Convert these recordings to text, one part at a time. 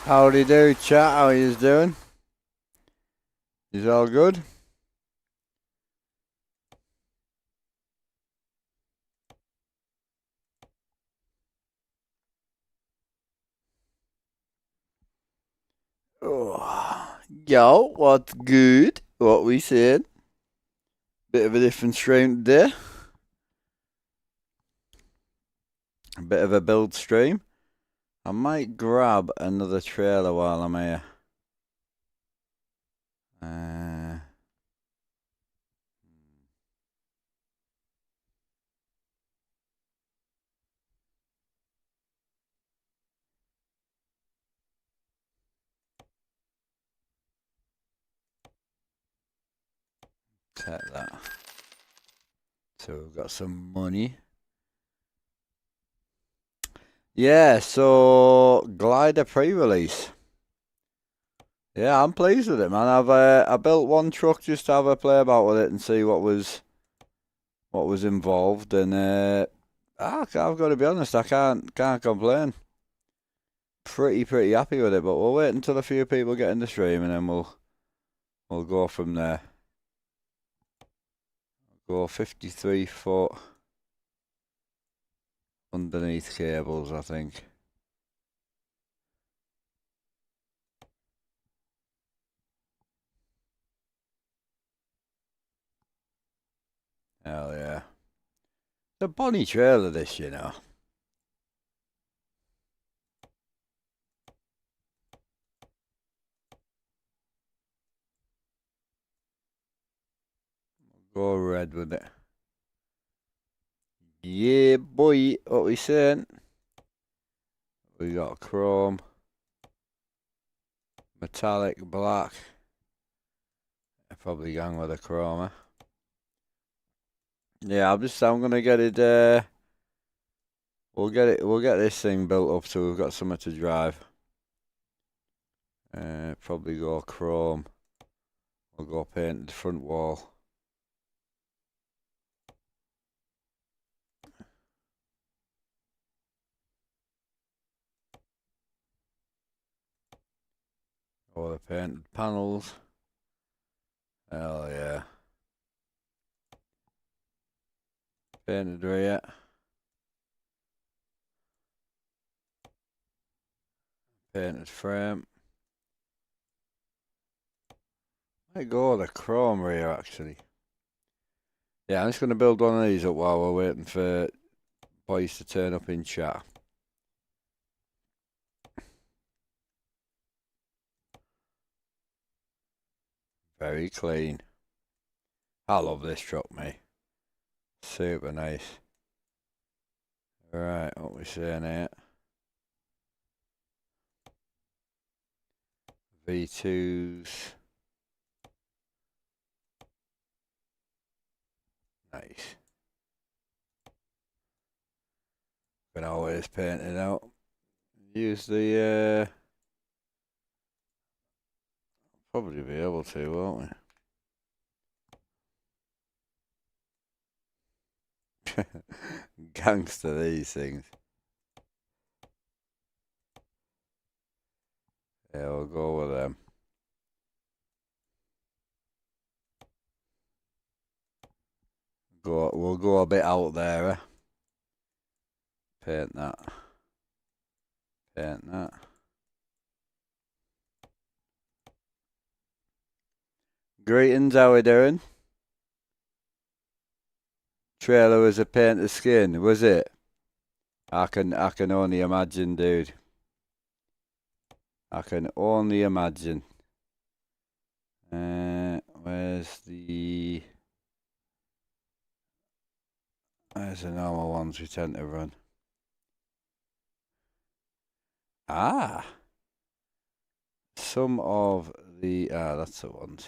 Howdy do, chat. How you doing? Is all good? Oh, yo, what's good? What we said? Bit of a different stream today. A bit of a build stream. I might grab another trailer while I'm here. Take that. So we've got some money. Yeah, so Glider pre-release. Yeah, I'm pleased with it, man. I built one truck just to have a play about with it and see what was involved, and I've got to be honest, I can't complain. Pretty happy with it, but we'll wait until a few people get in the stream, and then we'll go from there. Go 53 foot underneath cables, I think. Hell yeah. The Bonnie trailer, this, you know. Go red with it. Yeah, boy. What we saying? We got chrome, metallic, black. I'll probably gang with a chroma. Yeah, I'm gonna get it. We'll get this thing built up so we've got somewhere to drive. Probably go chrome. We'll go paint the front wall. Or the painted panels. Hell yeah. Painted rear. Painted frame. Might go the chrome rear actually. Yeah, I'm just gonna build one of these up while we're waiting for boys to turn up in chat. Very clean. I love this truck, mate. Super nice. Right, what we saying here? V2s. Nice. Can always paint it out. Use the probably be able to, won't we? Gangster these things. Yeah, we'll go with them. We'll go a bit out there. Paint that. Paint that. Greetings, how we doing? Trailer was a painted skin, was it? I can only imagine, dude. I can only imagine. Where's the normal ones we tend to run? Ah, some of the that's the ones.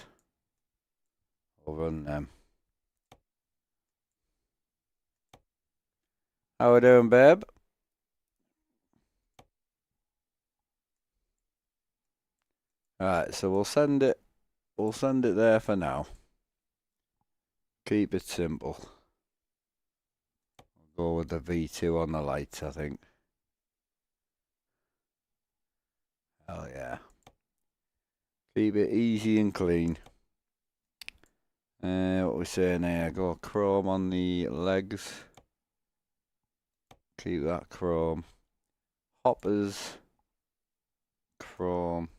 I'll run them. How we doing, babe? Alright, so we'll send it there for now. Keep it simple. We'll go with the V2 on the lights, I think. Oh yeah. Keep it easy and clean. What we saying here? Go chrome on the legs. Keep that chrome. Hoppers. Chrome.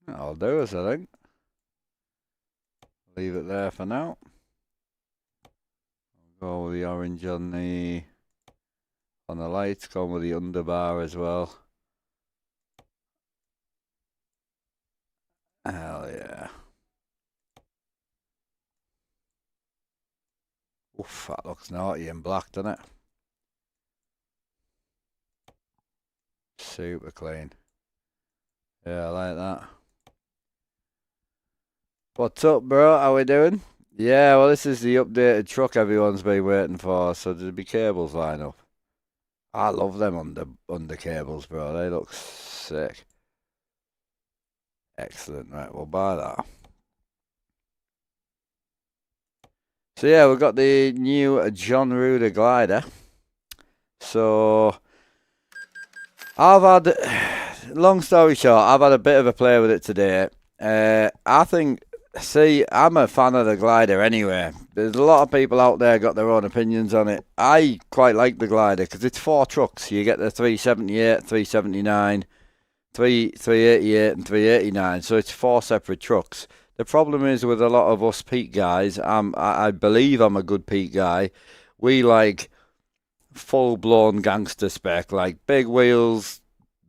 That'll do us, I think. Leave it there for now. Go with the orange on the lights. Go with the underbar as well. Hell yeah. Oof, that looks naughty and black, doesn't it? Super clean. Yeah, I like that. What's up, bro? How we doing? Yeah, well, this is the updated truck everyone's been waiting for, so there'll be cables line up. I love them under cables, bro. They look sick. Excellent. Right, we'll buy that. So yeah, we've got the new John Ruder glider. So I've had, long story short, I've had a bit of a play with it today. I think, see, I'm a fan of the glider anyway. There's a lot of people out there got their own opinions on it. I quite like the glider because it's 4 trucks. You get the 378, 379, 388 and 389. So it's 4 separate trucks. The problem is with a lot of us peak guys, I believe I'm a good peak guy. We like full-blown gangster spec, like big wheels,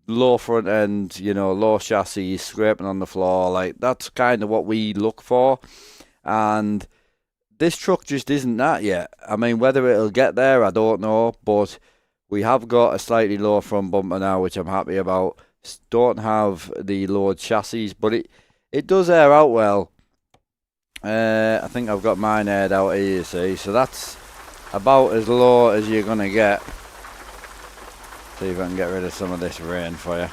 low front end, you know, low chassis, scraping on the floor. Like, that's kind of what we look for. And this truck just isn't that yet. I mean, whether it'll get there, I don't know. But we have got a slightly lower front bumper now, which I'm happy about. Don't have the lowered chassis, but it does air out well. I think I've got mine aired out here, you see. So that's about as low as you're going to get. See if I can get rid of some of this rain for you.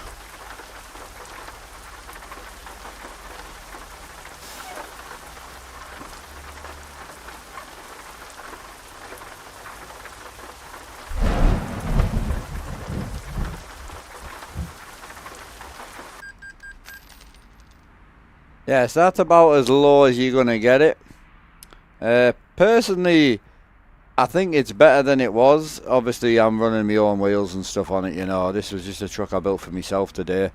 Yeah, so that's about as low as you're going to get it. Personally, I think it's better than it was. Obviously, I'm running my own wheels and stuff on it, you know. This was just a truck I built for myself today,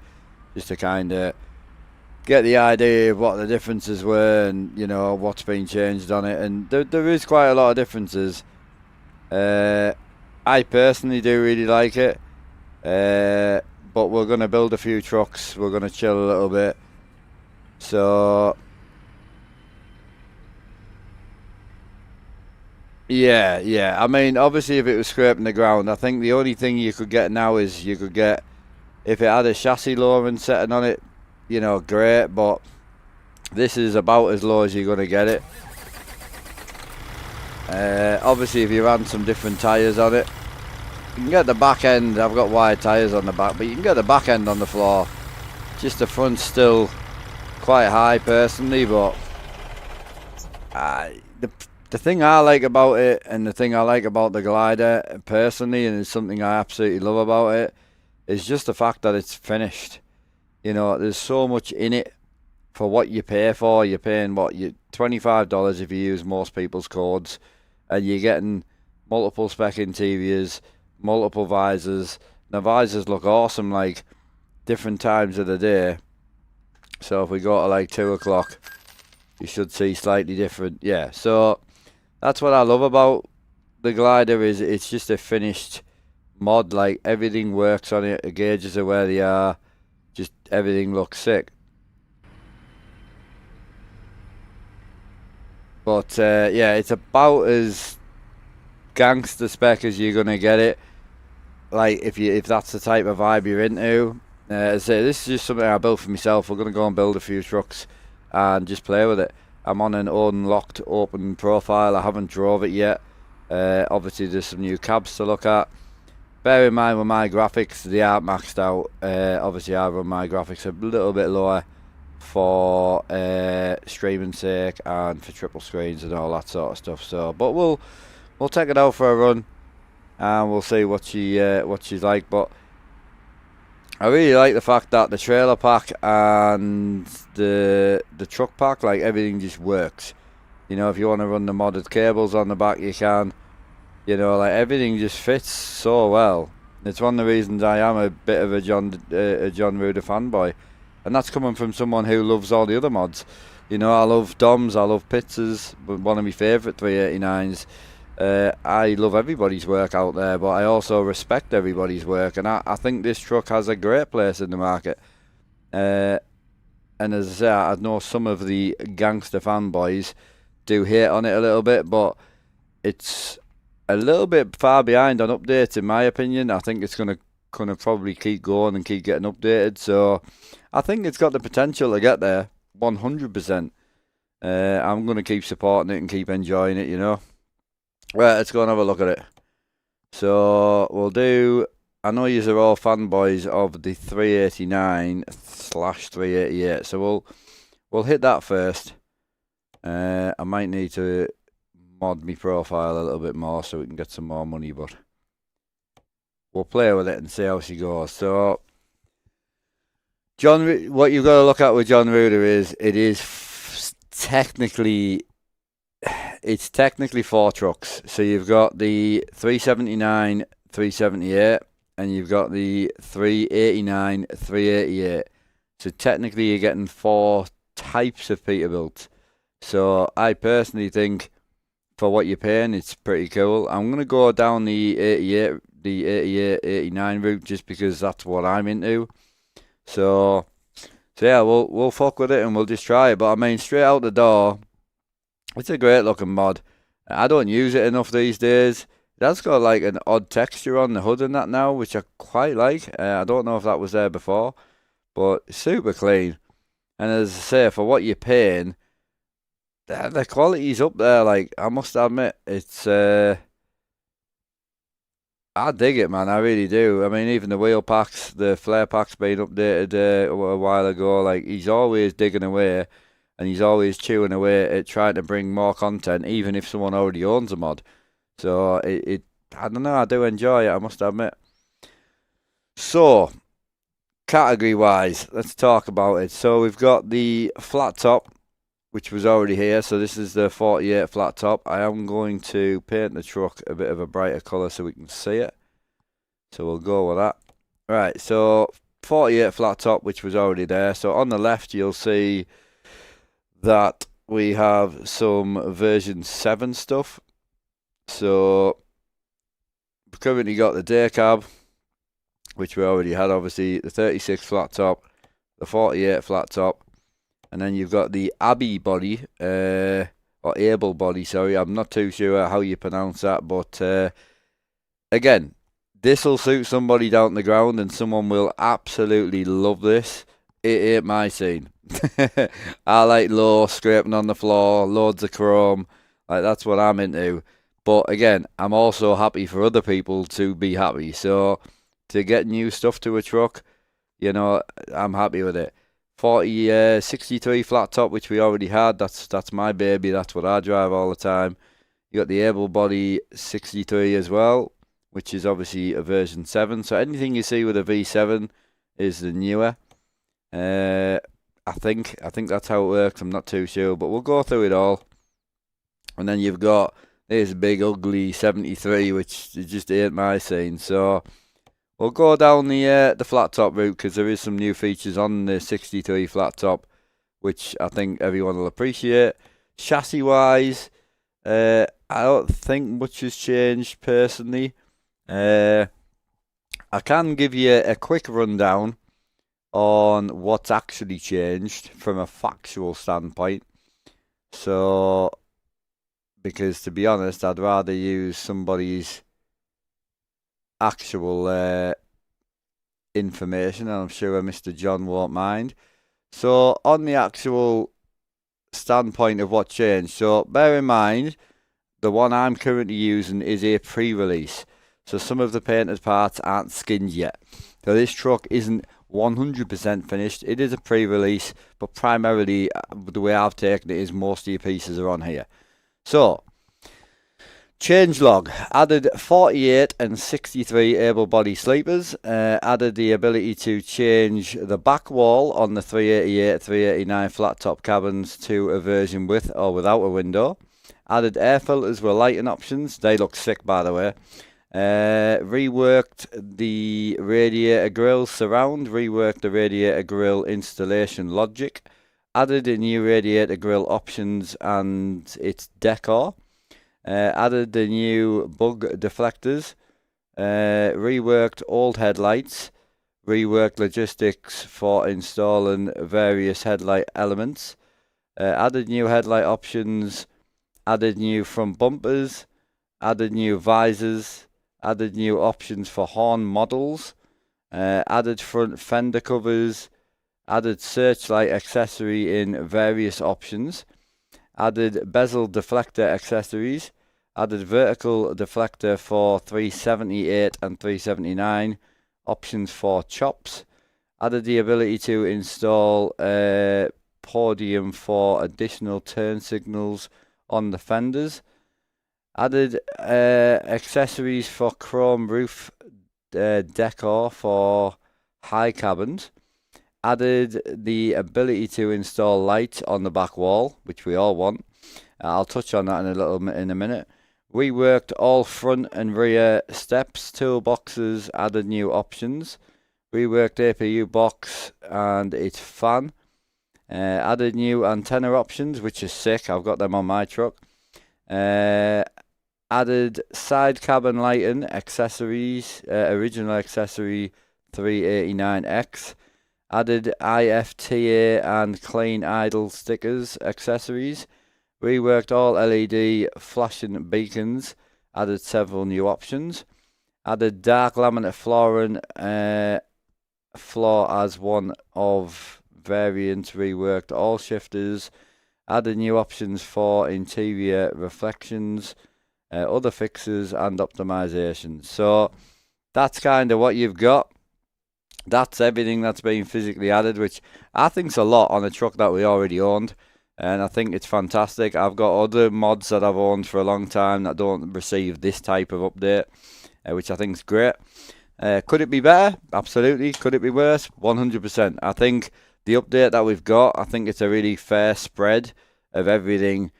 just to kind of get the idea of what the differences were and, you know, what's been changed on it. And there is quite a lot of differences. I personally do really like it. But we're going to build a few trucks. We're going to chill a little bit. So yeah. I mean, obviously, if it was scraping the ground, I think the only thing you could get now is you could get, if it had a chassis lowering setting on it, you know, great. But this is about as low as you're going to get it. Obviously, if you ran some different tyres on it, you can get the back end. I've got wide tyres on the back, but you can get the back end on the floor. Just the front's still quite high personally, but the thing I like about it, and the thing I like about the glider personally, and it's something I absolutely love about it, is just the fact that it's finished. You know, there's so much in it for what you pay for. You're paying $25 if you use most people's codes, and you're getting multiple spec interiors, multiple visors. The visors look awesome, like different times of the day. So if we go to like 2 o'clock, you should see slightly different. Yeah, so that's what I love about the glider, is it's just a finished mod. Like, everything works on it. The gauges are where they are. Just everything looks sick. But yeah, it's about as gangster spec as you're gonna get it. Like, if that's the type of vibe you're into. As I say, this is just something I built for myself. We're going to go and build a few trucks and just play with it. I'm on an unlocked open profile. I haven't drove it yet. Obviously, there's some new cabs to look at. Bear in mind with my graphics, they aren't maxed out. Obviously, I run my graphics a little bit lower for streaming sake and for triple screens and all that sort of stuff. So, but we'll we'll take it out for a run, and we'll see what she's like. But I really like the fact that the trailer pack and the truck pack, like everything just works. You know, if you want to run the modded cables on the back, you can. You know, like everything just fits so well. It's one of the reasons I am a bit of a John Ruder fanboy, and that's coming from someone who loves all the other mods. You know, I love DOMs, I love Pizzas, one of my favourite 389s. I love everybody's work out there, but I also respect everybody's work, and I think this truck has a great place in the market. And as I say, I know some of the gangster fanboys do hate on it a little bit, but it's a little bit far behind on updates, in my opinion. I think it's going to probably keep going and keep getting updated. So I think it's got the potential to get there, 100%. I'm going to keep supporting it and keep enjoying it, you know. Right, let's go and have a look at it. So we'll do. I know you are all fanboys of the 389/388. So we'll hit that first. I might need to mod my profile a little bit more so we can get some more money, but we'll play with it and see how she goes. So what you've got to look at with John Ruder is it's technically 4 trucks. So you've got the 379, 378, and you've got the 389, 388. So technically you're getting 4 types of Peterbilt. So I personally think for what you're paying, it's pretty cool. I'm going to go down the 88, 89 route just because that's what I'm into. So yeah, we'll fuck with it and we'll just try it. But I mean, straight out the door, it's a great looking mod. I don't use it enough these days. That's got like an odd texture on the hood and that now, which I quite like. I don't know if that was there before, but super clean. And as I say, for what you're paying, the quality's up there. Like, I must admit, it's I dig it, man. I really do. I mean, even the wheel packs, the flare packs being updated a while ago. Like, he's always digging away, and he's always chewing away at trying to bring more content, even if someone already owns a mod. So I don't know. I do enjoy it, I must admit. So, category wise, let's talk about it. So we've got the flat top, which was already here. So this is the 48 flat top. I am going to paint the truck a bit of a brighter colour so we can see it. So we'll go with that. Right, so 48 flat top, which was already there. So on the left, you'll see that we have some version 7 stuff. So we've currently got the day cab, which we already had, obviously, the 36 flat top, the 48 flat top. And then you've got the Abbey body, or Able body, sorry. I'm not too sure how you pronounce that. But, again, this will suit somebody down the ground and someone will absolutely love this. It ain't my scene. I like low, scraping on the floor, loads of chrome. Like, that's what I'm into. But, again, I'm also happy for other people to be happy. So, to get new stuff to a truck, you know, I'm happy with it. 63 flat top, which we already had. That's my baby. That's what I drive all the time. You got the Able body 63 as well, which is obviously a version 7. So anything you see with a V7 is the newer. I think that's how it works. I'm not too sure, but we'll go through it all. And then you've got this big ugly 73, which just ain't my scene. So we'll go down the flat top route because there is some new features on the 63 flat top, which I think everyone will appreciate. Chassis wise, I don't think much has changed personally. I can give you a quick rundown on what's actually changed from a factual standpoint. So, because to be honest, I'd rather use somebody's actual information, and I'm sure Mr. John won't mind. So, on the actual standpoint of what changed, so bear in mind, the one I'm currently using is a pre-release. So, some of the painted parts aren't skinned yet. So, this truck isn't 100% finished. It is a pre-release, but primarily the way I've taken it is most of your pieces are on here. So, Changelog added 48 and 63 able-bodied sleepers. Added the ability to change the back wall on the 388, 389 flat-top cabins to a version with or without a window. Added air filters with lighting options. They look sick, by the way. Reworked the radiator grill surround. Reworked the radiator grill installation logic. Added a new radiator grill options and its decor. Added the new bug deflectors. Reworked old headlights. Reworked logistics for installing various headlight elements. Added new headlight options. Added new front bumpers. Added new visors. Added new options for horn models. Added front fender covers. Added searchlight accessory in various options. Added bezel deflector accessories. Added vertical deflector for 378 and 379. Options for chops. Added the ability to install a podium for additional turn signals on the fenders. Added accessories for chrome roof decor for high cabins. Added the ability to install lights on the back wall, which we all want. I'll touch on that in a minute. Reworked all front and rear steps, toolboxes, added new options. Reworked APU box and its fan. Added new antenna options, which is sick. I've got them on my truck. Added side cabin lighting accessories, original accessory 389X. Added IFTA and clean idle stickers accessories. Reworked all LED flashing beacons. Added several new options. Added dark laminate flooring floor as one of variants. Reworked all shifters. Added new options for interior reflections. Other fixes and optimizations. So that's kind of what you've got. That's everything that's been physically added, which I think's a lot on a truck that we already owned, and I think it's fantastic. I've got other mods that I've owned for a long time that don't receive this type of update, which I think is great. Could it be better? Absolutely. Could it be worse? 100%. I think the update that we've got, I think it's a really fair spread of everything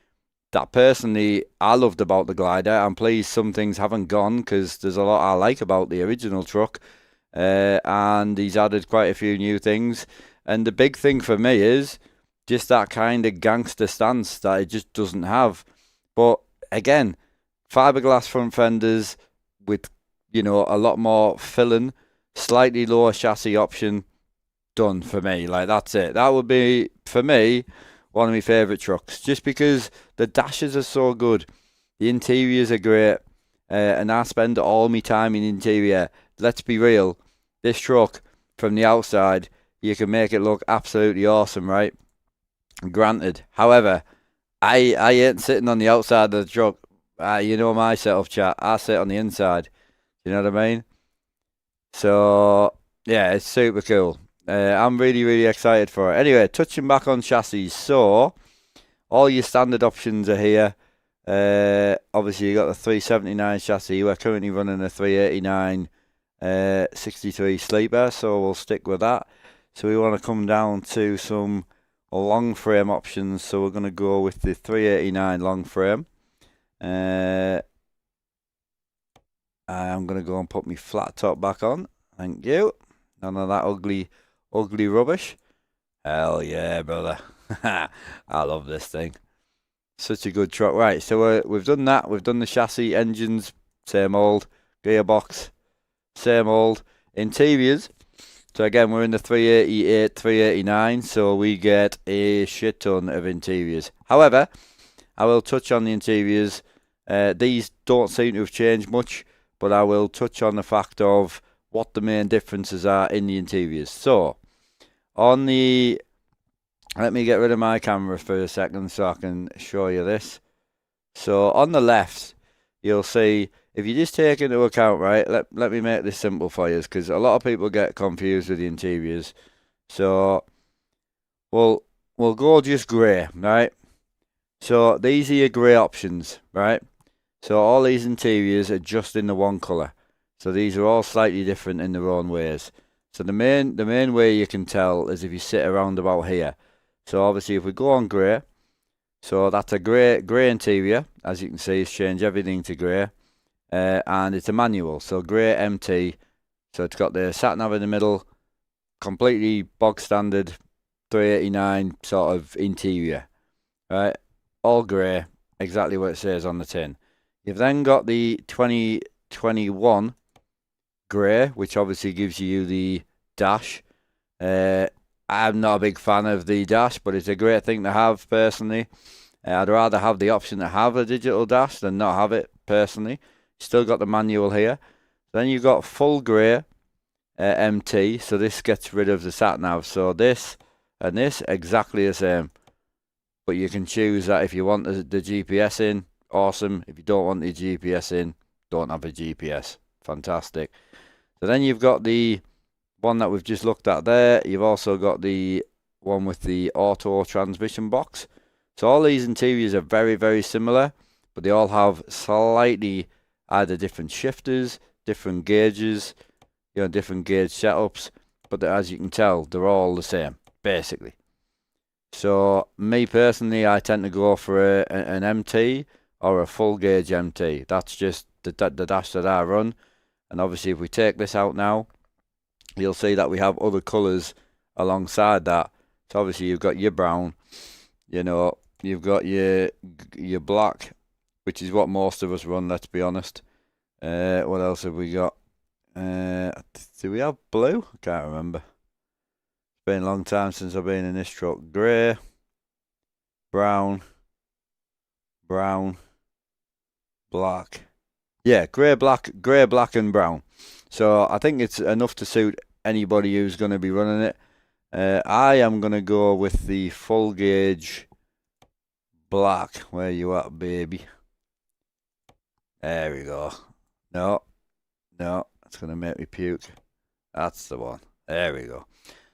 that personally I loved about the glider. I'm pleased some things haven't gone because there's a lot I like about the original truck. And he's added quite a few new things. And the big thing for me is just that kind of gangster stance that it just doesn't have. But again, fiberglass front fenders with, a lot more filling, slightly lower chassis option, done for me. Like, that's it. That would be, for me, one of my favourite trucks. Just because the dashes are so good. The interiors are great. And I spend all my time in interior. Let's be real. This truck, from the outside, you can make it look absolutely awesome, right? Granted. However, I ain't sitting on the outside of the truck. You know my setup, chat. I sit on the inside. You know what I mean? So, yeah, it's super cool. I'm really, really excited for it. Anyway, touching back on chassis. So, all your standard options are here. Obviously, you got the 379 chassis. We're currently running a 389 63 sleeper, so we'll stick with that. So we want to come down to some long frame options, so we're going to go with the 389 long frame. I'm going to go and put my flat top back on. Thank you. None of that ugly rubbish. Hell yeah, brother. I love this thing. Such a good truck. Right, so we've done that. We've done the chassis, engines, same old. Gearbox, same old. Interiors. So again, we're in the 388, 389, so we get a shit ton of interiors. However, I will touch on the interiors. These don't seem to have changed much, but I will touch on the fact of what the main differences are in the interiors. So, let me get rid of my camera for a second so I can show you this. So, on the left, you'll see, if you just take into account, right, let me make this simple for you, because a lot of people get confused with the interiors. So, we'll go just grey, right? So, these are your grey options, right? So all these interiors are just in the one colour. So these are all slightly different in their own ways. So the main way you can tell is if you sit around about here. So obviously if we go on grey, so that's a grey interior. As you can see, it's changed everything to grey. And it's a manual, so grey MT. So it's got the sat nav in the middle, completely bog standard 389 sort of interior, right? All grey, exactly what it says on the tin. You've then got the 2021 grey, which obviously gives you the dash. I'm not a big fan of the dash, but it's a great thing to have personally. I'd rather have the option to have a digital dash than not have it personally. Still got the manual here. Then you've got full grey MT, so this gets rid of the sat nav. So this and this exactly the same, but you can choose that if you want the GPS in. Awesome. If you don't want the GPS in, don't have a GPS. Fantastic. So then you've got the one that we've just looked at there. You've also got the one with the auto transmission box. So all these interiors are very, very similar, but they all have slightly either different shifters, different gauges, different gauge setups. But as you can tell, they're all the same, basically. So me personally, I tend to go for an MT or a full gauge MT. That's just the dash that I run. And obviously if we take this out now, you'll see that we have other colours alongside that. So obviously you've got your brown, you've got your black, which is what most of us run, let's be honest. What else have we got? Do we have blue? I can't remember. It's been a long time since I've been in this truck. Grey, brown, black. Yeah, grey, black, and brown. So I think it's enough to suit anybody who's going to be running it. I am going to go with the full gauge black. Where you at, baby? There we go. No, that's going to make me puke. That's the one. There we go.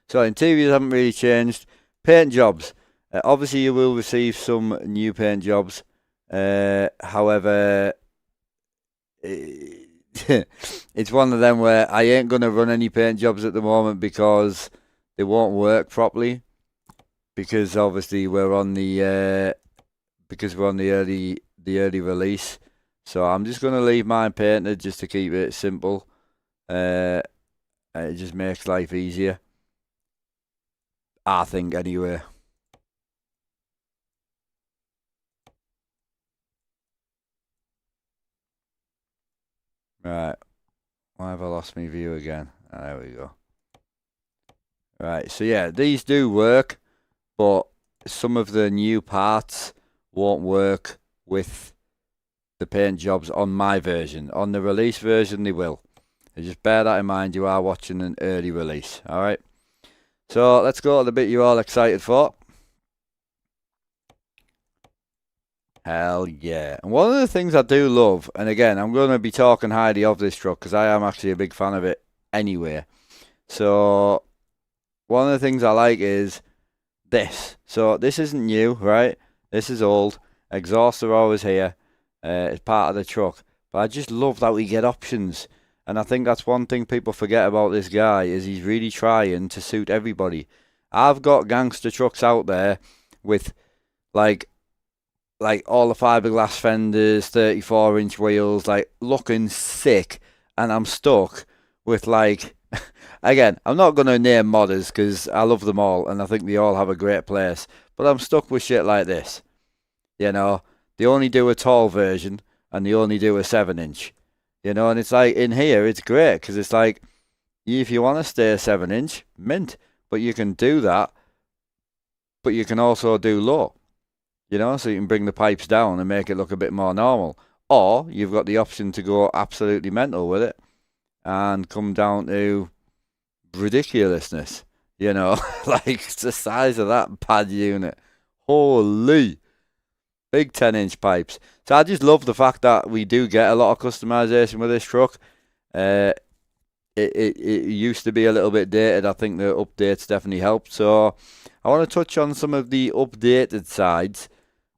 So interiors haven't really changed. Paint jobs. Obviously you will receive some new paint jobs. However, it's one of them where I ain't going to run any paint jobs at the moment because they won't work properly. Because obviously we're on the early release. So I'm just going to leave mine painted just to keep it simple. It just makes life easier, I think, anyway. Right. Why have I lost my view again? There we go. Right. So yeah, these do work, but some of the new parts won't work with the paint jobs on my version. On the release version, they will. So just bear that in mind. You are watching an early release. All right. So let's go to the bit you're all excited for. Hell yeah. And one of the things I do love, and again, I'm going to be talking highly of this truck because I am actually a big fan of it anyway. So one of the things I like is this. So this isn't new, right? This is old. Exhausts are always here. It's part of the truck. But I just love that we get options. And I think that's one thing people forget about this guy is he's really trying to suit everybody. I've got gangster trucks out there with like all the fiberglass fenders, 34-inch wheels, like looking sick, and I'm stuck with like, again, I'm not going to name modders because I love them all and I think they all have a great place, but I'm stuck with shit like this. They only do a tall version and they only do a 7-inch, and it's like in here it's great because it's like, if you want to stay a 7-inch, mint, but you can do that, but you can also do low. So you can bring the pipes down and make it look a bit more normal. Or you've got the option to go absolutely mental with it and come down to ridiculousness. Like the size of that pad unit. Holy! Big 10-inch pipes. So I just love the fact that we do get a lot of customization with this truck. It used to be a little bit dated. I think the updates definitely helped. So I want to touch on some of the updated sides.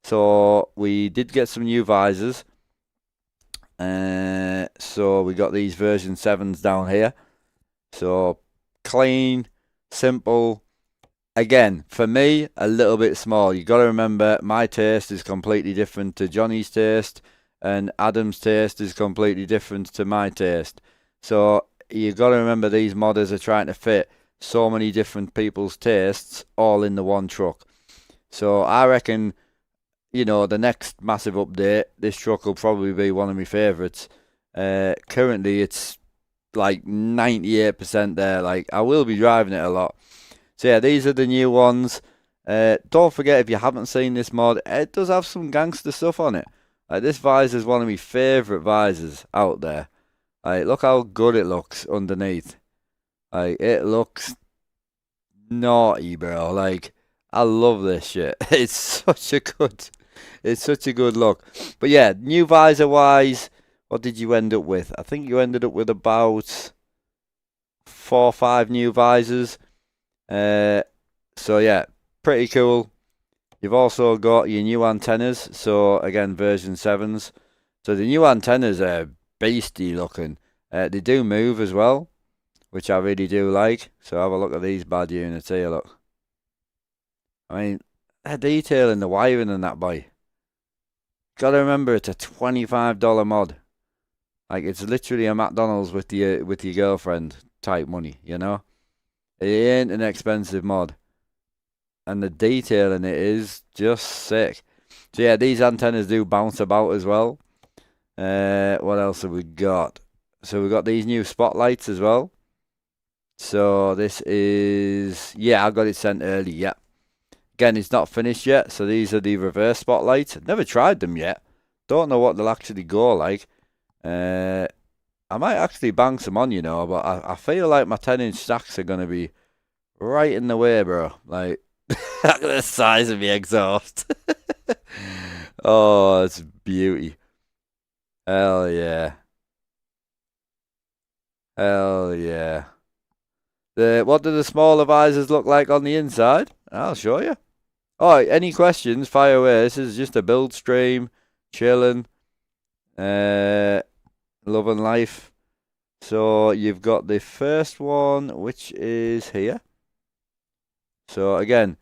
So we did get some new visors. So we got these version 7s down here. So clean, simple. Again, for me, a little bit small. You got to remember, my taste is completely different to Johnny's taste, and Adam's taste is completely different to my taste. So you got to remember, these modders are trying to fit so many different people's tastes all in the one truck. So I reckon, you know, the next massive update, this truck will probably be one of my favourites. Currently, it's like 98% there. Like, I will be driving it a lot. So yeah, these are the new ones. Don't forget, if you haven't seen this mod, it does have some gangster stuff on it. Like, this visor is one of my favourite visors out there. Like, look how good it looks underneath. Like, it looks naughty, bro. Like, I love this shit. It's such a good look. But yeah, new visor wise, what did you end up with? I think you ended up with about 4 or 5 new visors. So yeah, pretty cool. You've also got your new antennas. So again, version 7s. So the new antennas are beastie looking. They do move as well, which I really do like. So have a look at these bad units here, look. I mean, they're detailing the wiring and that, boy. Gotta remember, it's a $25 mod. Like, it's literally a McDonald's with your girlfriend type money, you know? It ain't an expensive mod. And the detail in it is just sick. So yeah, these antennas do bounce about as well. What else have we got? So we've got these new spotlights as well. So this is, yeah, I got it sent early, yeah. Again, it's not finished yet, so these are the reverse spotlights. Never tried them yet. Don't know what they'll actually go like. I might actually bang some on, you know, but I feel like my 10-inch stacks are going to be right in the way, bro. Like, look at the size of the exhaust. Oh, it's beauty. Hell yeah. Hell yeah. What do the smaller visors look like on the inside? I'll show you. Oh, any questions? Fire away. This is just a build stream, chilling, love and life. So you've got the first one, which is here. So again,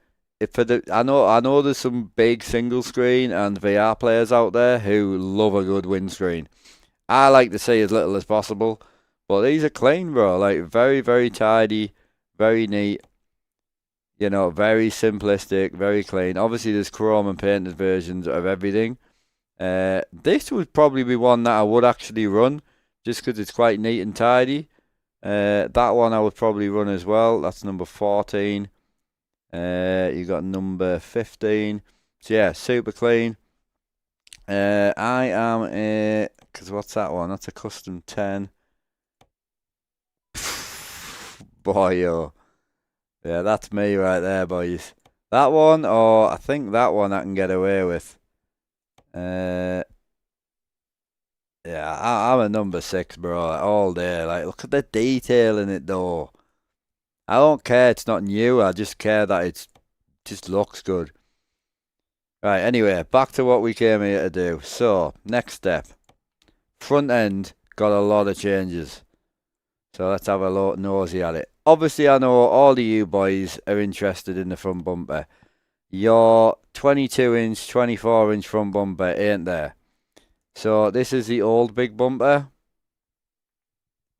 I know there's some big single screen and VR players out there who love a good windscreen. I like to see as little as possible, but these are clean, bro. Like, very, very tidy, very neat. You know, very simplistic, very clean. Obviously, there's chrome and painted versions of everything. This would probably be one that I would actually run, just because it's quite neat and tidy. That one I would probably run as well. That's number 14. You got number 15. So yeah, super clean. I am a, because what's that one? That's a custom 10. Boy, yo. Yeah, that's me right there, boys. That one, or I think that one I can get away with. Yeah, I'm a number 6, bro, all day. Like, look at the detail in it, though. I don't care it's not new, I just care that it just looks good. Right, anyway, back to what we came here to do. So, next step. Front end got a lot of changes. So let's have a look nosy at it. Obviously, I know all of you boys are interested in the front bumper. Your 22-inch, 24-inch front bumper ain't there. So this is the old big bumper.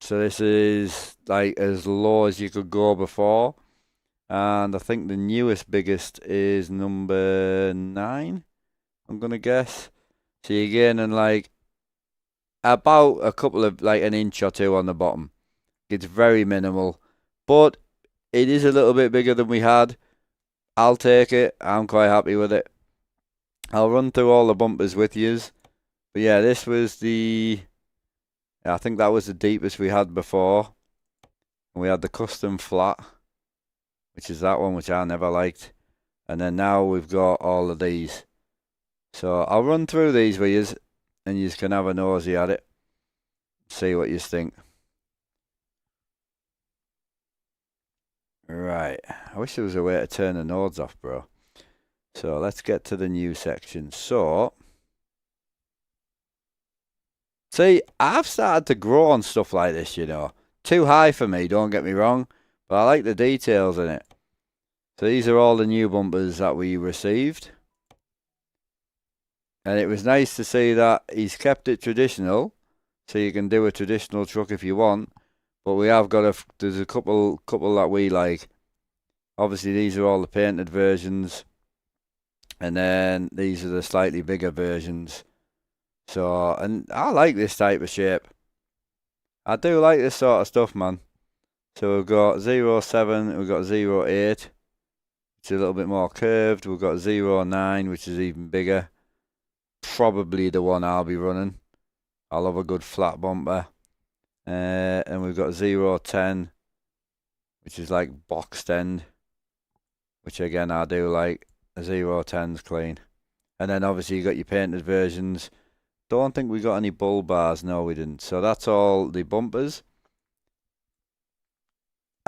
So this is like as low as you could go before. And I think the newest biggest is number 9, I'm going to guess. So you're gaining like about a couple of, like an inch or two on the bottom. It's very minimal. But it is a little bit bigger than we had. I'll take it. I'm quite happy with it. I'll run through all the bumpers with yous. But yeah, this was I think that was the deepest we had before. We had the custom flat, which is that one, which I never liked. And then now we've got all of these. So I'll run through these with yous, and you can have a nosy at it. See what you think. Right. I wish there was a way to turn the nodes off, bro. So let's get to the new section. So See, I've started to grow on stuff like this, you know. Too high for me, don't get me wrong, but I like the details in it. So these are all the new bumpers that we received. And it was nice to see that he's kept it traditional, so you can do a traditional truck if you want. But we have got there's a couple that we like. Obviously, these are all the painted versions, and then these are the slightly bigger versions. So, and I like this type of shape. I do like this sort of stuff, man. So we've got 07, we've got 08, which is a little bit more curved. We've got 09, which is even bigger. Probably the one I'll be running. I love a good flat bumper. And we've got 010, which is like boxed end, which again I do like. A 010's clean. And then obviously you got your painted versions. Don't think we got any bull bars. No, we didn't. So that's all the bumpers.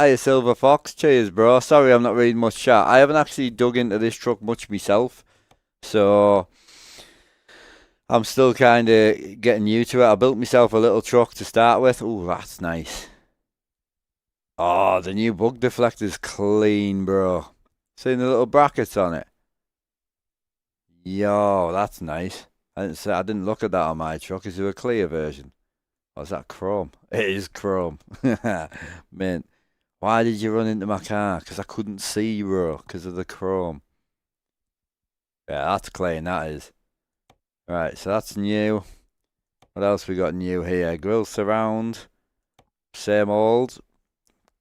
Hiya, Silver Fox. Cheers, bro. Sorry I'm not reading much chat. I haven't actually dug into this truck much myself. So I'm still kind of getting used to it. I built myself a little truck to start with. Oh, that's nice. Oh, the new bug deflector's clean, bro. Seeing the little brackets on it? Yo, that's nice. I didn't look at that on my truck. Is there a clear version? Or is that chrome? It is chrome. Man, why did you run into my car? Because I couldn't see you, bro, because of the chrome. Yeah, that's clean, that is. Right, so that's new. What else we got new here? Grill surround. Same old.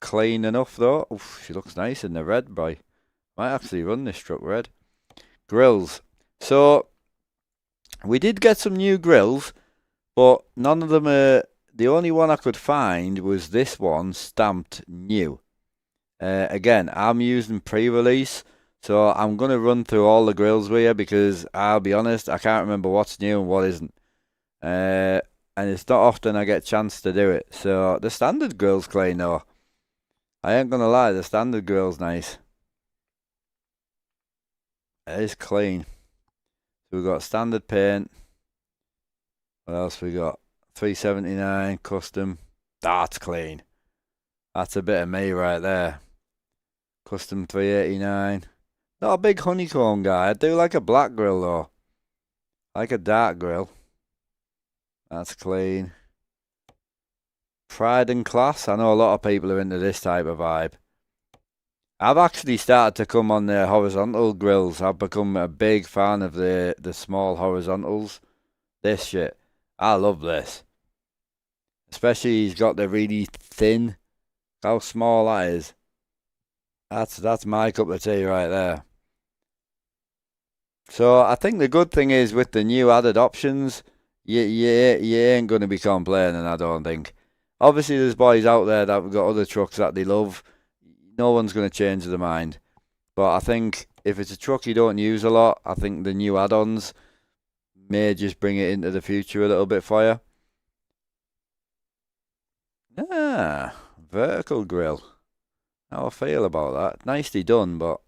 Clean enough, though. Oof, she looks nice in the red, boy. Might actually run this truck red. Grills. So, we did get some new grills, but none of them are... The only one I could find was this one, stamped new. Again, I'm using pre-release, so I'm going to run through all the grills with you because, I'll be honest, I can't remember what's new and what isn't. And it's not often I get a chance to do it. So, the standard grill's clean, though. I ain't going to lie, the standard grill's nice. It is clean. So we've got standard paint. What else we got? 379 custom. That's clean. That's a bit of me right there. Custom 389. Not a big honeycomb guy. I do like a black grill though. I like a dark grill. That's clean. Pride and class. I know a lot of people are into this type of vibe. I've actually started to come on the horizontal grills. I've become a big fan of the small horizontals. This shit. I love this. Especially he's got the really thin. How small that is. That's my cup of tea right there. So I think the good thing is with the new added options, you ain't going to be complaining, I don't think. Obviously there's boys out there that have got other trucks that they love. No one's going to change their mind. But I think if it's a truck you don't use a lot, I think the new add-ons may just bring it into the future a little bit for you. Ah, vertical grill. How I feel about that. Nicely done, but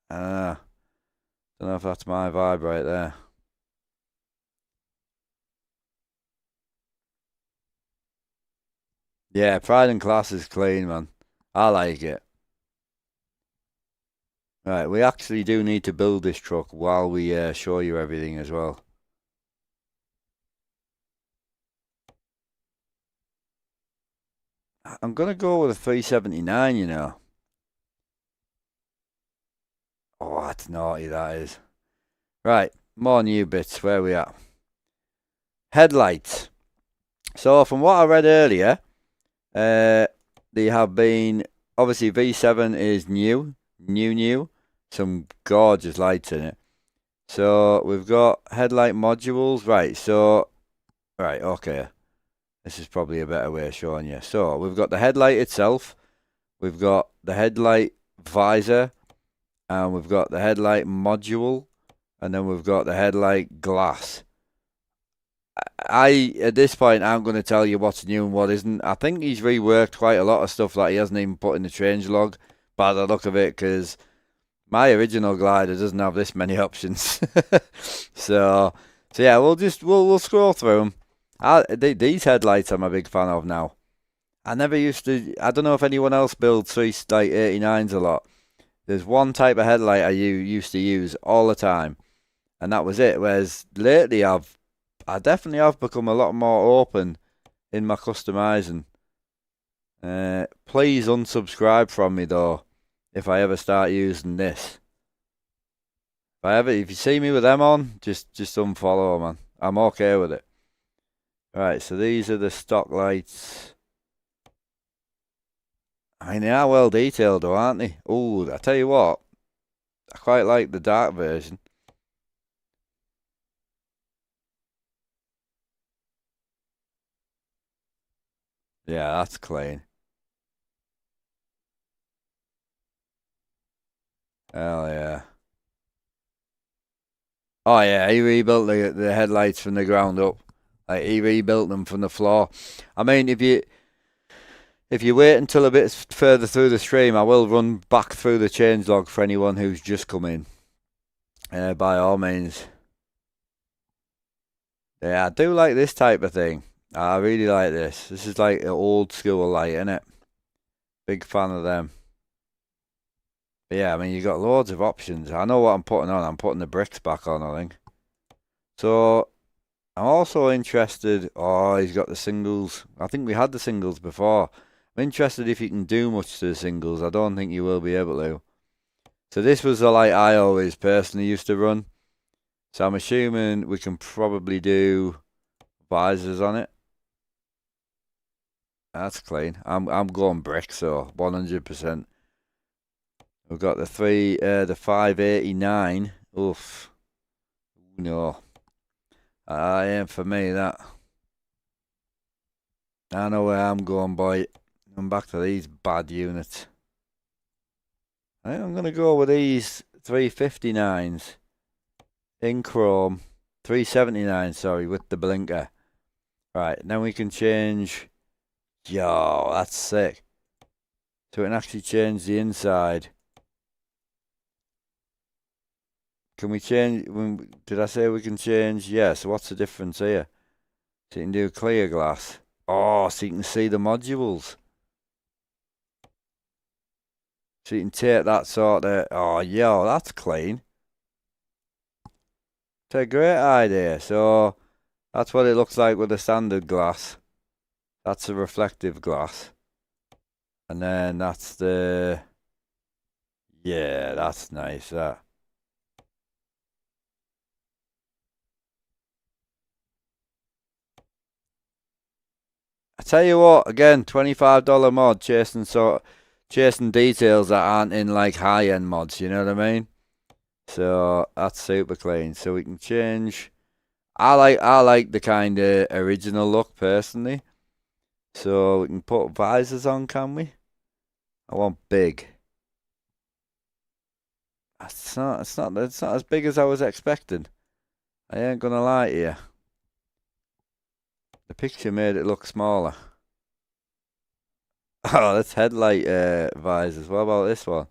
don't know if that's my vibe right there. Yeah, Pride and Class is clean, man. I like it. Right, we actually do need to build this truck while we show you everything as well. I'm going to go with a 379, you know. Oh, that's naughty, that is. Right, more new bits. Where we at? Headlights. So, from what I read earlier, they have been... Obviously, V7 is new. New. Some gorgeous lights in it. So, we've got headlight modules. Right, so... Right, okay. This is probably a better way of showing you. So, we've got the headlight itself. We've got the headlight visor. And we've got the headlight module. And then we've got the headlight glass. At this point, I'm going to tell you what's new and what isn't. I think he's reworked quite a lot of stuff that he hasn't even put in the changelog, by the look of it, because my original glider doesn't have this many options. so yeah, we'll scroll through them. These headlights I'm a big fan of now. I never used to. I don't know if anyone else builds like 89s a lot. There's one type of headlight I used to use all the time, and that was it. Whereas lately, I definitely have become a lot more open in my customizing. Please unsubscribe from me though, if I ever start using this. If you see me with them on, just unfollow, man. I'm okay with it. Right, so these are the stock lights. I mean, they are well detailed though, aren't they? Oh, I tell you what, I quite like the dark version. Yeah, that's clean. Hell yeah. Oh yeah, he rebuilt the headlights from the ground up. Like he rebuilt them from the floor. I mean, if you wait until a bit further through the stream, I will run back through the changelog for anyone who's just come in. By all means. Yeah, I do like this type of thing. I really like this. This is like an old school light, isn't it? Big fan of them. But yeah, I mean, you got loads of options. I know what I'm putting on. I'm putting the bricks back on, I think. So I'm also interested. Oh, he's got the singles. I think we had the singles before. I'm interested if you can do much to the singles. I don't think you will be able to. So this was the light I always personally used to run. So I'm assuming we can probably do visors on it. That's clean. I'm going brick, so 100%. We've got the 589. Oof. No. I ain't for me, that. I know where I'm going, boy. I'm back to these bad units. I think I'm going to go with these 359s in chrome. 379, sorry, with the blinker. Right, then we can change. Yo, that's sick. So we can actually change the inside. Can we change? Did I say we can change? Yeah, so what's the difference here? So you can do clear glass. Oh, so you can see the modules. So you can take that sort of. Oh, yo, that's clean. It's a great idea. So that's what it looks like with the standard glass. That's a reflective glass. And then that's the. Yeah, that's nice, that. I tell you what, again, $25 mod chasing details that aren't in like high end mods, you know what I mean? So that's super clean. So we can change. I like the kind of original look personally. So we can put visors on, can we? I want big. It's not as big as I was expecting. I ain't gonna lie to you. The picture made it look smaller. Oh, that's headlight visors. What about this one?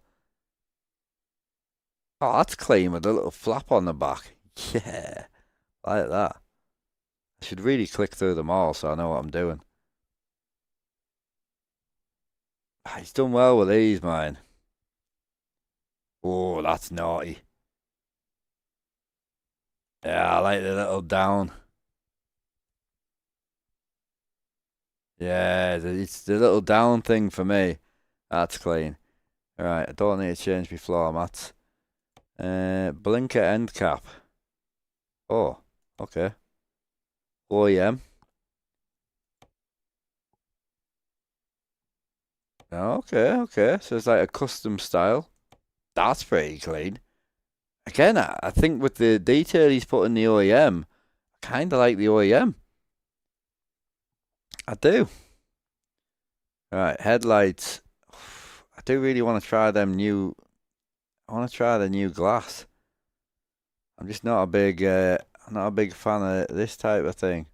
Oh, that's clean with a little flap on the back. Yeah, like that. I should really click through them all so I know what I'm doing. He's done well with these, man. Oh, that's naughty. Yeah, I like the little down. Yeah, it's the little down thing for me. That's clean. Alright, I don't need to change my floor mats. Blinker end cap. Oh, okay. OEM. Okay, okay. So it's like a custom style. That's pretty clean. Again, I think with the detail he's put in the OEM, I kind of like the OEM. I do. Right, headlights. I do really want to try them new. I want to try the new glass. I'm just not a big. I'm not a big fan of this type of thing.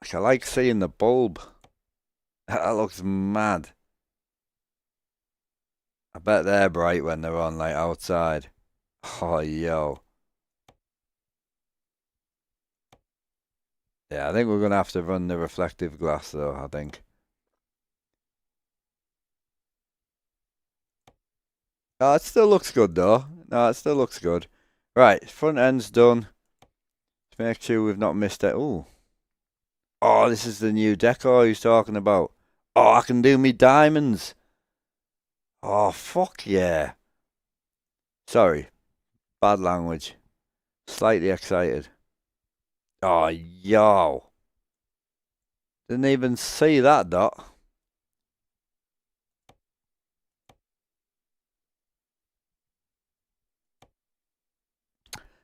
Like, I like seeing the bulb. That looks mad. I bet they're bright when they're on, like outside. Oh, yo. Yeah, I think we're going to have to run the reflective glass though, I think. Oh, it still looks good though. No, it still looks good. Right, front end's done. Let's make sure we've not missed it. Ooh. Oh, this is the new decor he's talking about. Oh, I can do me diamonds. Oh, fuck yeah. Sorry, bad language. Slightly excited. Oh, yo. Didn't even see that, dot.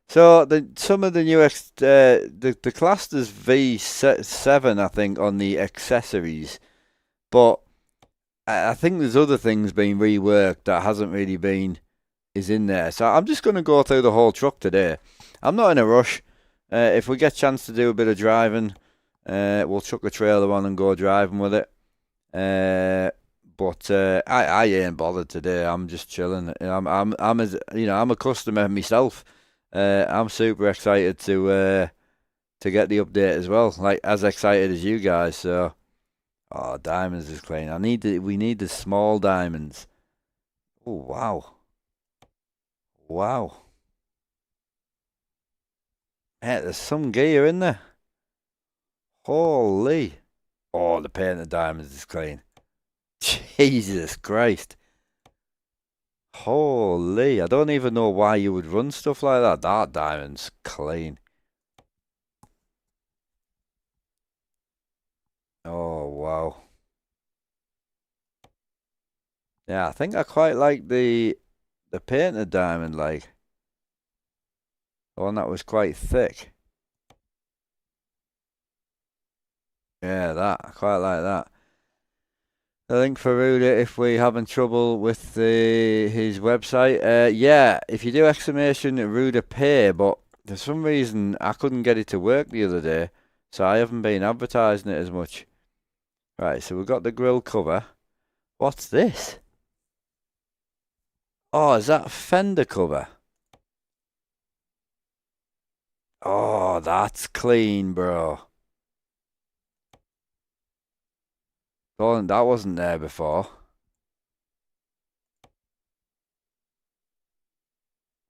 So some of the new the clusters V7 I think on the accessories, but I think there's other things being reworked that hasn't really been is in there. So I'm just going to go through the whole truck today. I'm not in a rush. If we get a chance to do a bit of driving, we'll chuck the trailer on and go driving with it. But I ain't bothered today. I'm just chilling. I'm as I'm a customer myself. I'm super excited to get the update as well. Like as excited as you guys. So, oh, diamonds is clean. We need the small diamonds. Oh wow, wow. Yeah, there's some gear in there. Holy. Oh, the painted diamonds is clean. Jesus Christ. Holy. I don't even know why you would run stuff like that. That diamond's clean. Oh, wow. Yeah, I think I quite like the painted diamond, like the one that was quite thick. Yeah, that. I quite like that. I think for Ruda, if we're having trouble with his website, yeah, if you do exclamation Ruda Pay, but for some reason I couldn't get it to work the other day, so I haven't been advertising it as much. Right, so we've got the grill cover. What's this? Oh, is that fender cover? Oh, that's clean, bro. Oh, that wasn't there before.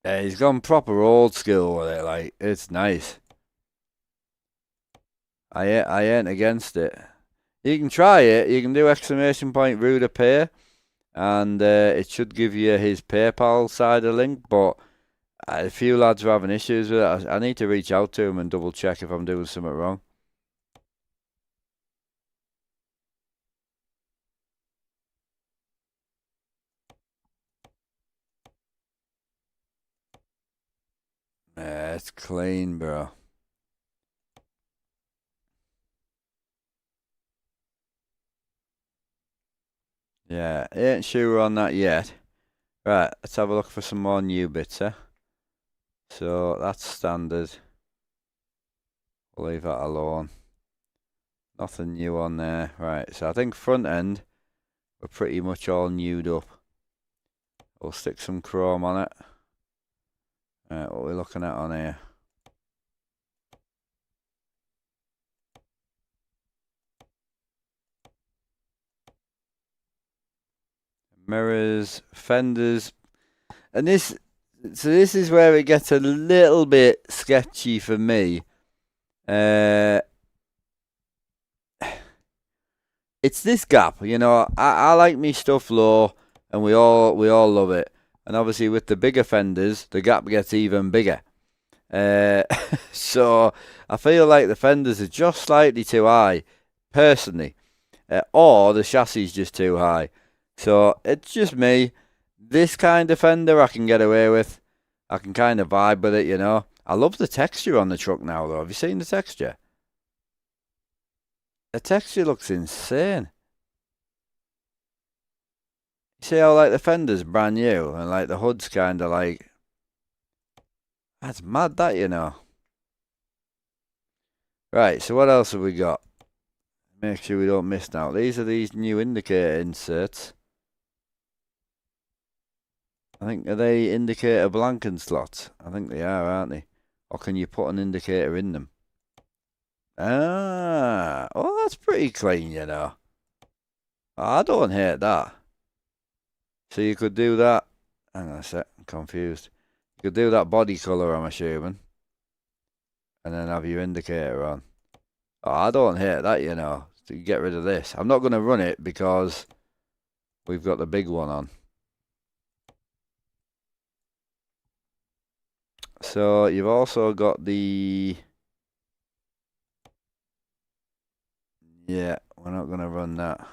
Yeah, he's gone proper old school with it. Like it's nice. I ain't against it. You can try it. You can do exclamation point Ruda Pay, and it should give you his PayPal side of link. But a few lads are having issues with it. I need to reach out to him and double check if I'm doing something wrong. Yeah, it's clean, bro. Yeah, ain't sure on that yet. Right, let's have a look for some more new bits, eh? So that's standard. We'll leave that alone. Nothing new on there. Right, so I think front end, we're pretty much all newed up. We'll stick some chrome on it. Right, what are we looking at on here? Mirrors, fenders, and this. So this is where it gets a little bit sketchy for me. It's this gap, I like me stuff low, and we all love it. And obviously with the bigger fenders, the gap gets even bigger. Uh, so I feel like the fenders are just slightly too high, personally, or the chassis is just too high. So it's just me. This kind of fender I can get away with. I can kind of vibe with it. I love the texture on the truck now, though. Have you seen the texture? The texture looks insane. You see how like the fender's brand new and like the hood's kind of like that's mad that. Right, so what else have we got? Make sure we don't miss out. These are these new indicator inserts. I think are they indicator blanking slots? I think they are, aren't they? Or can you put an indicator in them? Ah, oh, that's pretty clean, you know. I don't hate that. So you could do that. Hang on a sec, I'm confused. You could do that body colour, I'm assuming, and then have your indicator on. Oh, I don't hate that, you know. So you get rid of this. I'm not going to run it because we've got the big one on. So you've also got the... Yeah, we're not going to run that.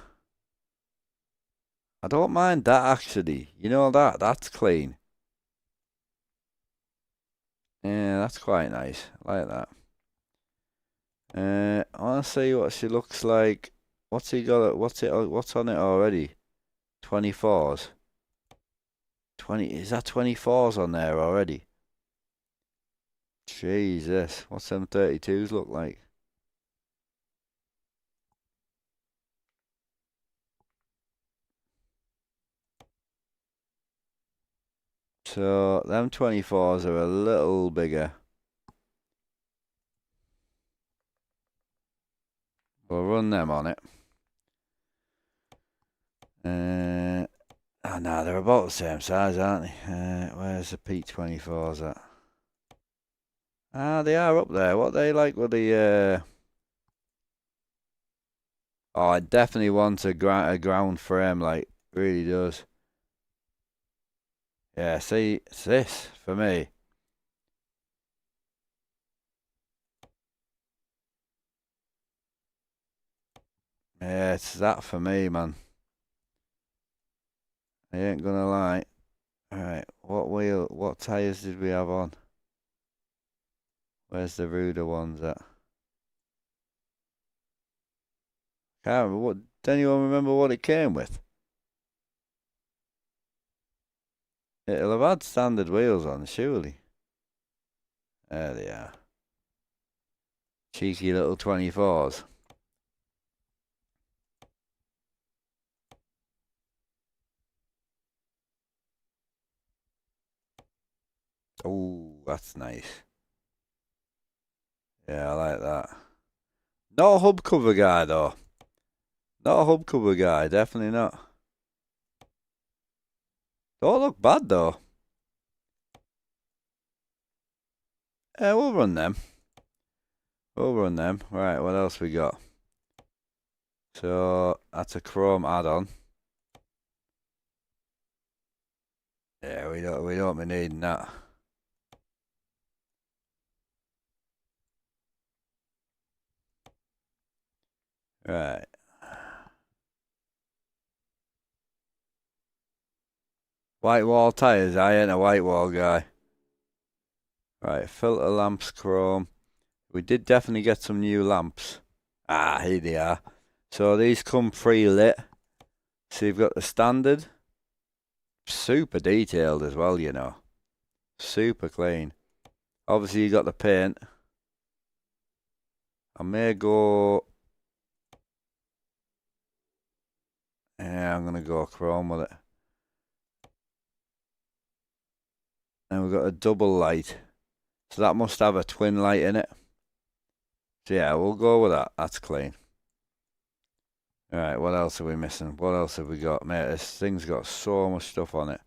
I don't mind that, actually. You know that? That's clean. Yeah, that's quite nice. I like that. I want to see what she looks like. What's he got? What's on it already? 24s. 20. Is that 24s on there already? Jesus, what's them 32s look like? So them 24s are a little bigger. We'll run them on it. Oh no, they're about the same size, aren't they? Where's the P24s at? Ah, they are up there. What they like with the Oh, it definitely wants a ground frame, like, really does. Yeah, see, it's this for me. Yeah, it's that for me, man. I ain't gonna lie. Alright, what tyres did we have on? Where's the ruder ones at? Can't remember what, does anyone remember what it came with? It'll have had standard wheels on, surely. There they are. Cheeky little 24s. Oh, that's nice. Yeah, I like that. Not a hub cover guy, though. Not a hub cover guy, definitely not. Don't look bad, though. Yeah, we'll run them. We'll run them. Right, what else we got? So, that's a chrome add-on. Yeah, we don't be needing that. Right. White wall tyres, I ain't a white wall guy. Right, filter lamps chrome. We did definitely get some new lamps. Ah, here they are. So these come pre-lit. So you've got the standard. Super detailed as well, you know. Super clean. Obviously you got the paint. I may go... Yeah, I'm going to go chrome with it. And we've got a double light. So that must have a twin light in it. So yeah, we'll go with that. That's clean. Alright, what else are we missing? What else have we got? Mate, this thing's got so much stuff on it.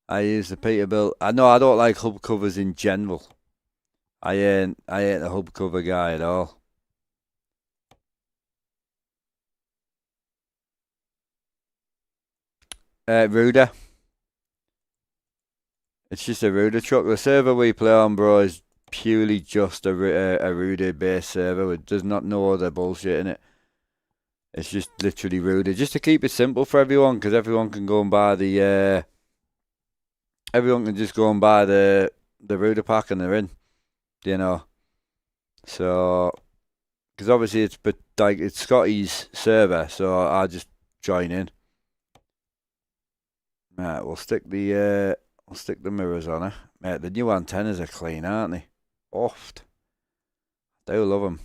I use the Peterbilt. I know I don't like hub covers in general. I ain't a hub cover guy at all. Ruder. It's just a Ruder truck. The server we play on, bro, is purely just a Ruder based server. It does not know the bullshit in it. It's just literally Ruder. Just to keep it simple for everyone, because everyone can go and buy the... everyone can just go and buy the Ruder pack and they're in. You know. So... Because obviously it's Scotty's server, so I just join in. Right, we'll stick the mirrors on her. Mate, the new antennas are clean, aren't they? Oft. I do love them.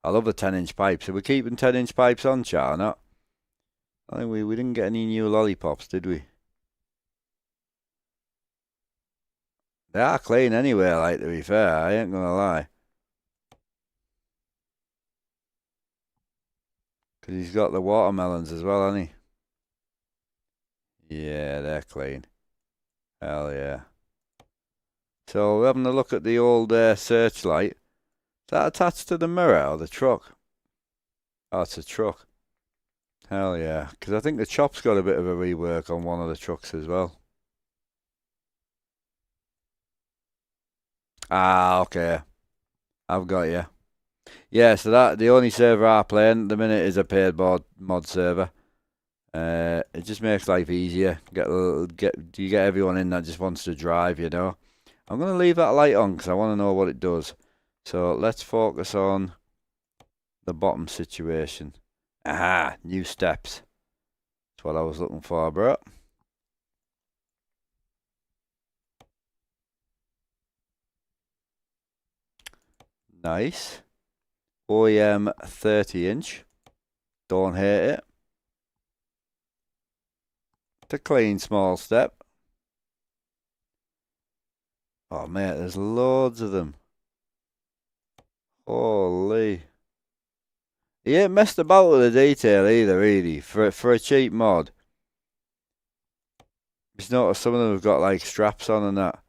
I love the 10-inch pipes. Are we keeping 10-inch pipes on, chat, or not? I think we didn't get any new lollipops, did we? They are clean anyway, like, to be fair, I ain't gonna lie. Because he's got the watermelons as well, hasn't he? Yeah, they're clean. Hell yeah. So we're having a look at the old searchlight. Is that attached to the mirror or the truck? Oh, it's a truck. Hell yeah. Because I think the chop's got a bit of a rework on one of the trucks as well. Ah, okay. I've got you. Yeah, so that the only server I play at the minute is a paid mod server. It just makes life easier. You get everyone in that just wants to drive, you know. I'm gonna leave that light on because I want to know what it does. So let's focus on the bottom situation. Aha, new steps. That's what I was looking for, bro. Nice. OEM 30-inch. Don't hate it. It's a clean small step. Oh, mate, there's loads of them. Holy. He ain't messed about with the detail either, really. For a cheap mod. Just noticed some of them have got like straps on and that.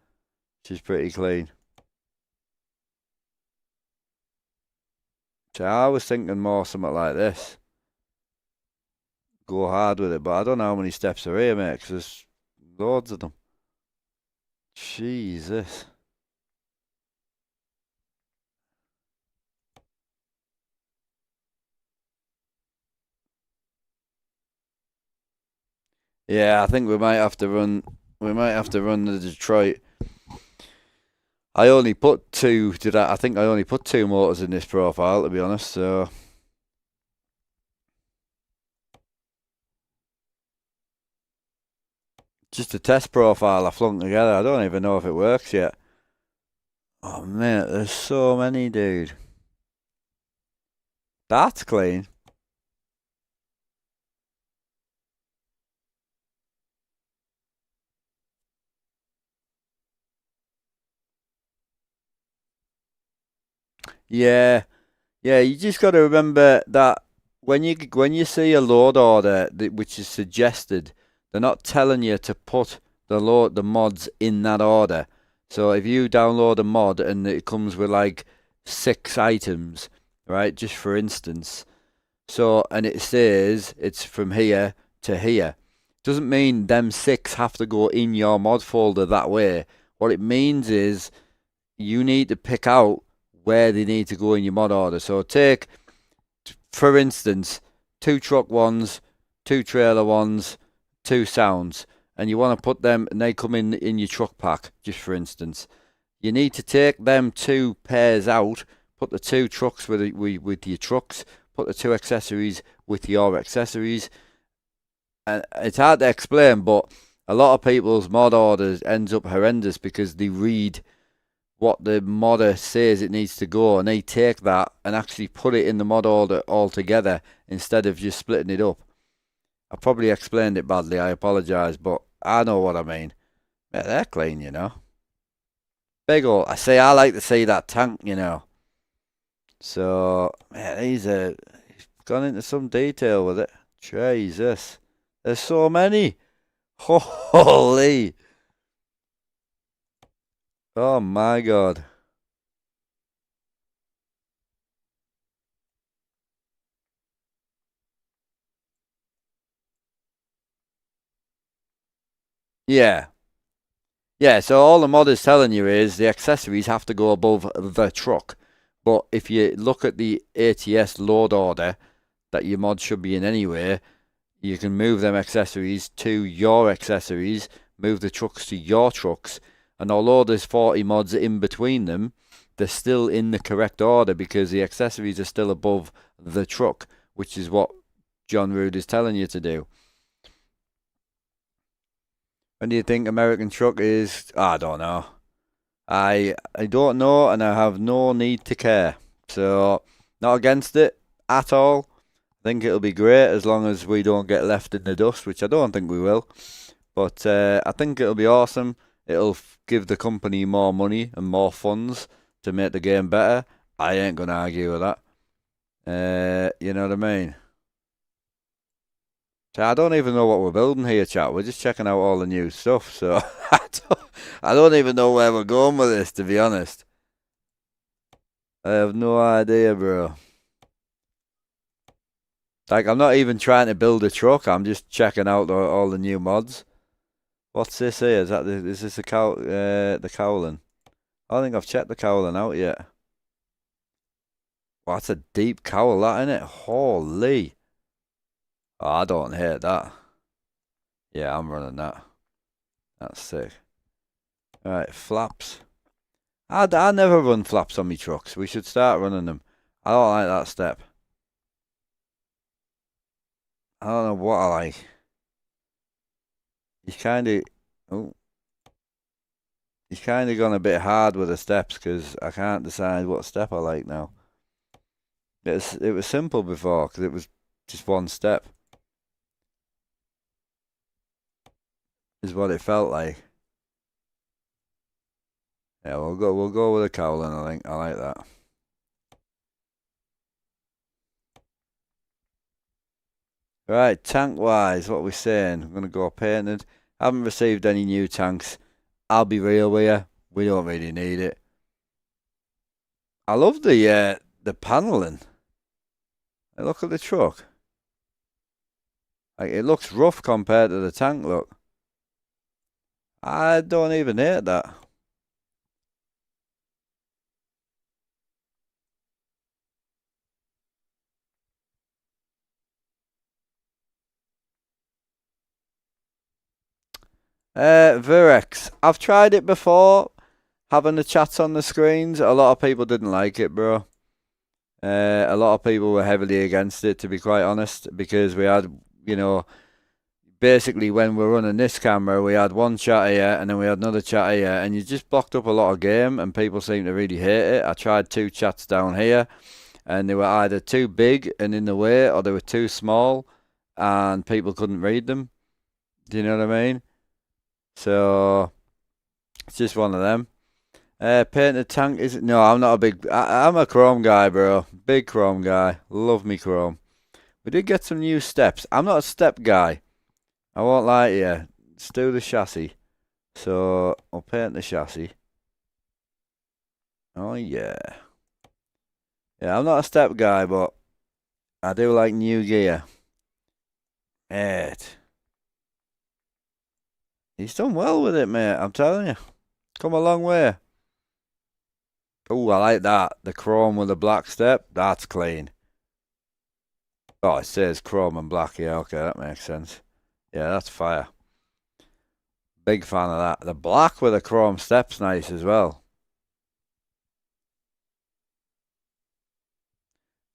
Which is pretty clean. So I was thinking more something like this. Go hard with it, but I don't know how many steps are here, mate, because there's loads of them. Jesus. Yeah, I think we might have to run. We might have to run the Detroit. I only put two. I think I only put two motors in this profile, to be honest. So just a test profile I flung together. I don't even know if it works yet. Oh mate, there's so many, dude. That's clean. Yeah, yeah. You just got to remember that when you see a load order which is suggested, they're not telling you to put the mods in that order. So if you download a mod and it comes with like 6 items, right? Just for instance, so and it says it's from here to here, doesn't mean them 6 have to go in your mod folder that way. What it means is you need to pick out where they need to go in your mod order. So take, for instance, 2 truck ones, 2 trailer ones, 2 sounds, and you want to put them, and they come in your truck pack, just for instance. You need to take them 2 pairs out, put the 2 trucks with your trucks, put the 2 accessories with your accessories. And it's hard to explain, but a lot of people's mod orders ends up horrendous because they read what the modder says it needs to go, and they take that and actually put it in the mod order altogether instead of just splitting it up. I probably explained it badly, I apologise, but I know what I mean. Yeah, they're clean, you know. Big ol', I like to see that tank, you know. So, man, he's gone into some detail with it. Jesus. There's so many. Holy. Oh my God. Yeah. Yeah, so all the mod is telling you is the accessories have to go above the truck. But if you look at the ATS load order that your mod should be in anyway, you can move them accessories to your accessories, move the trucks to your trucks, and although there's 40 mods in between them, they're still in the correct order because the accessories are still above the truck, which is what John Rood is telling you to do. When do you think American truck is? I don't know. I don't know, and I have no need to care. So not against it at all. I think it'll be great as long as we don't get left in the dust, which I don't think we will. But I think it'll be awesome. it'll give the company more money and more funds to make the game better, I ain't gonna argue with that. You know what I mean? So I don't even know what we're building here, chat. We're just checking out all the new stuff. So I don't even know where we're going with this, to be honest. I have no idea, bro. Like, I'm not even trying to build a truck. I'm just checking out all the new mods. What's this here? Is this the cowling? I don't think I've checked the cowling out yet. Well, that's a deep cowl, that, isn't it? Holy. Oh, I don't hate that. Yeah, I'm running that. That's sick. Alright, flaps. I never run flaps on me trucks. We should start running them. I don't like that step. I don't know what I like. He's kind of... Oh. He's kind of gone a bit hard with the steps because I can't decide what step I like now. It was simple before because it was just one step. Is what it felt like. Yeah, we'll go with a cowling, I think. I like that. Right, tank wise, what are we saying? I'm gonna go painted. Haven't received any new tanks. I'll be real with you. We don't really need it. I love the paneling. Look at the truck. Like, it looks rough compared to the tank look. I don't even hate that. Virex. I've tried it before, having the chats on the screens. A lot of people didn't like it, bro. A lot of people were heavily against it, to be quite honest, because we had, basically when we're running this camera, we had one chat here and then we had another chat here, and you just blocked up a lot of game, and people seem to really hate it. I tried 2 chats down here, and they were either too big and in the way, or they were too small, and people couldn't read them. Do you know what I mean? So it's just one of them. Painted tank is no, I'm not a big. I'm a chrome guy, bro. Big chrome guy. Love me chrome. We did get some new steps. I'm not a step guy. I won't lie to you. Let's do the chassis. So I'll paint the chassis. Oh yeah. Yeah, I'm not a step guy, but I do like new gear. Mate. He's done well with it, mate. I'm telling you. Come a long way. Oh, I like that. The chrome with the black step. That's clean. Oh, it says chrome and black. Yeah, okay, that makes sense. Yeah, that's fire. Big fan of that. The black with the chrome step's nice as well.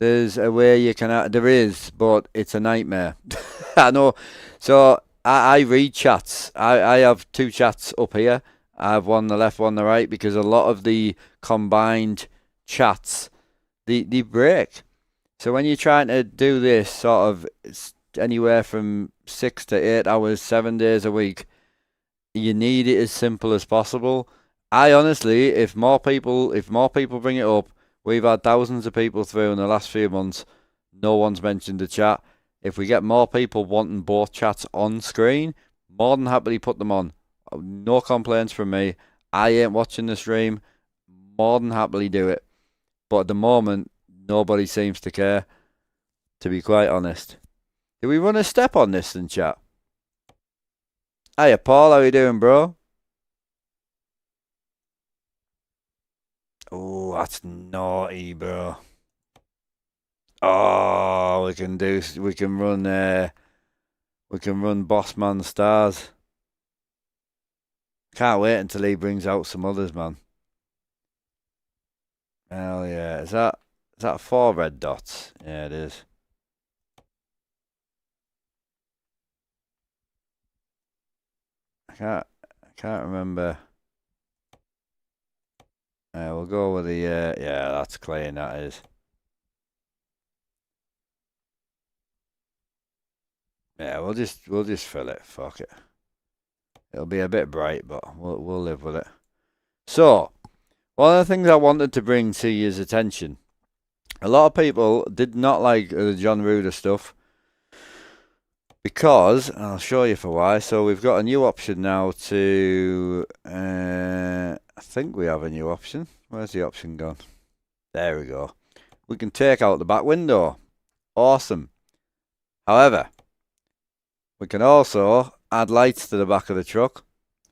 There's a way you can... There is, but it's a nightmare. I know. So, I read chats. I have 2 chats up here. I have one on the left, one on the right, because a lot of the combined chats, they break. So when you're trying to do this sort of anywhere from 6 to 8 hours, 7 days a week, you need it as simple as possible. I honestly, if more people bring it up, we've had thousands of people through in the last few months. No one's mentioned the chat. If we get more people wanting both chats on screen, more than happily put them on. No complaints from me. I ain't watching the stream. More than happily do it. But at the moment, nobody seems to care, to be quite honest. Do we run a step on this in chat? Hiya, Paul. How you doing, bro? Oh, that's naughty, bro. Oh, we can run Bossman Stars. Can't wait until he brings out some others, man. Hell yeah. Is that 4 red dots? Yeah, it is. I can't remember. We'll go with the yeah, that's clean, that is. Yeah, we'll just fill it. Fuck it. It'll be a bit bright, but we'll live with it. So, one of the things I wanted to bring to your attention, a lot of people did not like the John Ruder stuff because, and I'll show you for why. So we've got a new option now to, I think we have a new option. Where's the option gone? There we go. We can take out the back window. Awesome. However, we can also add lights to the back of the truck,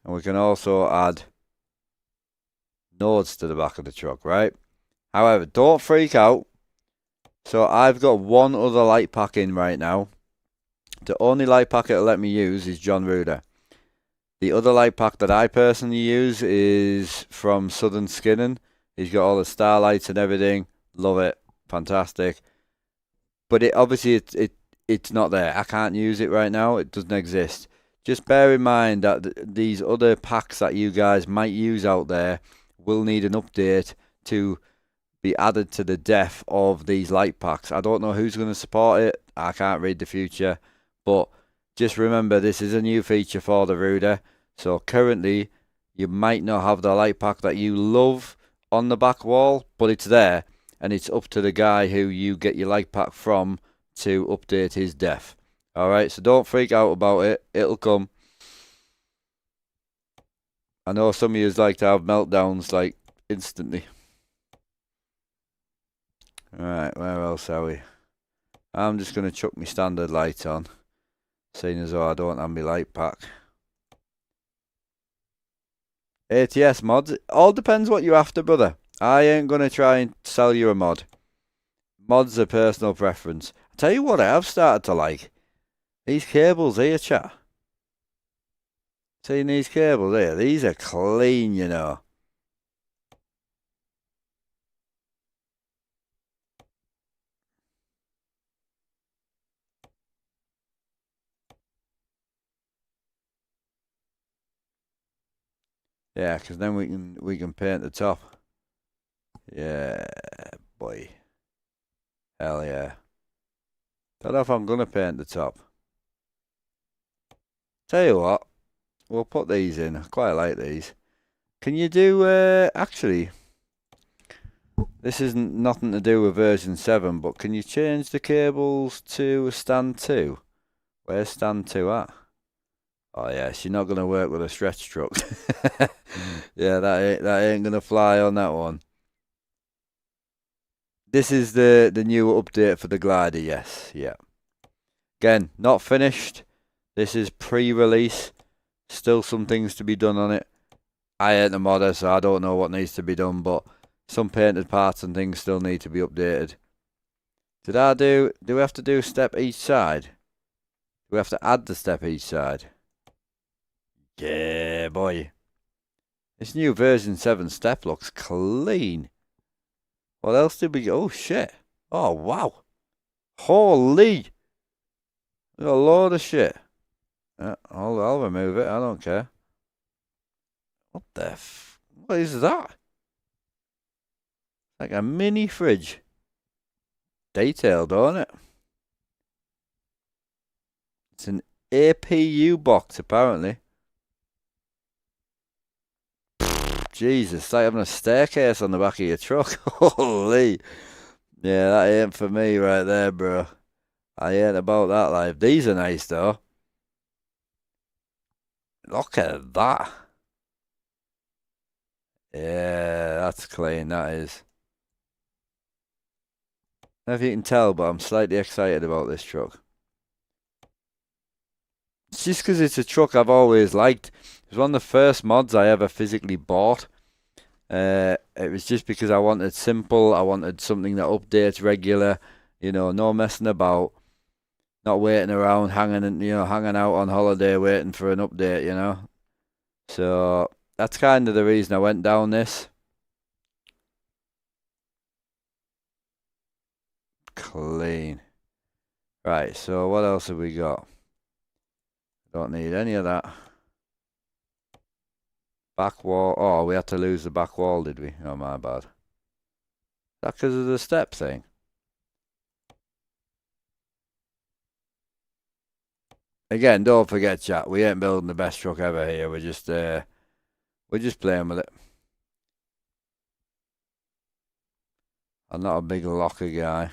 and we can also add nodes to the back of the truck, right? However, don't freak out. So I've got one other light pack in right now. The only light pack it'll let me use is John Ruder. The other light pack that I personally use is from Southern Skinning. He's got all the starlights and everything. Love it. Fantastic. But it obviously it's not there. I can't use it right now. It doesn't exist. Just bear in mind that these other packs that you guys might use out there will need an update to be added to the def of these light packs. I don't know who's going to support it. I can't read the future. But just remember, this is a new feature for the Ruder. So currently, you might not have the light pack that you love on the back wall, but it's there. And it's up to the guy who you get your light pack from to update his def. Alright, so don't freak out about it. It'll come. I know some of you like to have meltdowns like instantly. Alright, where else are we? I'm just going to chuck my standard light on, seeing as though I don't have my light pack. ATS mods, it all depends what you're after, brother. I ain't going to try and sell you a mod. Mods are personal preference. I tell you what I have started to like. These cables here, chat. Seeing these cables here? These are clean, you know. Yeah, because then we can paint the top. Yeah, boy. Hell yeah. Don't know if I'm gonna paint the top. Tell you what, we'll put these in. I quite like these. Can you do actually? This isn't nothing to do with version 7, but can you change the cables to stand 2? Where's stand 2 at? Oh yeah, she's not gonna work with a stretch truck. Yeah, that ain't gonna fly on that one. This is the new update for the glider, yes, yeah. Again, not finished. This is pre-release. Still some things to be done on it. I ain't a modder, so I don't know what needs to be done, but some painted parts and things still need to be updated. Do we have to do a step each side? Do we have to add the step each side? Yeah, boy. This new version 7 step looks clean. What else did we get? Oh, shit. Oh, wow. Holy. A load of shit. I'll remove it. I don't care. What the what is that? Like a mini fridge. Detailed, don't it? It's an APU box, apparently. Jesus, it's like having a staircase on the back of your truck. Holy. Yeah, that ain't for me right there, bro. I ain't about that life. These are nice, though. Look at that. Yeah, that's clean, that is. I don't know if you can tell, but I'm slightly excited about this truck. It's just because it's a truck I've always liked. It was one of the first mods I ever physically bought. It was just because I wanted simple. I wanted something that updates regular. You know, no messing about. Not waiting around, hanging out on holiday waiting for an update. You know. So that's kind of the reason I went down this. Clean. Right. So what else have we got? Don't need any of that. Back wall. Oh, we had to lose the back wall, did we? Oh, my bad. Is that because of the step thing? Again, don't forget, chat. We ain't building the best truck ever here. We're just playing with it. I'm not a big locker guy.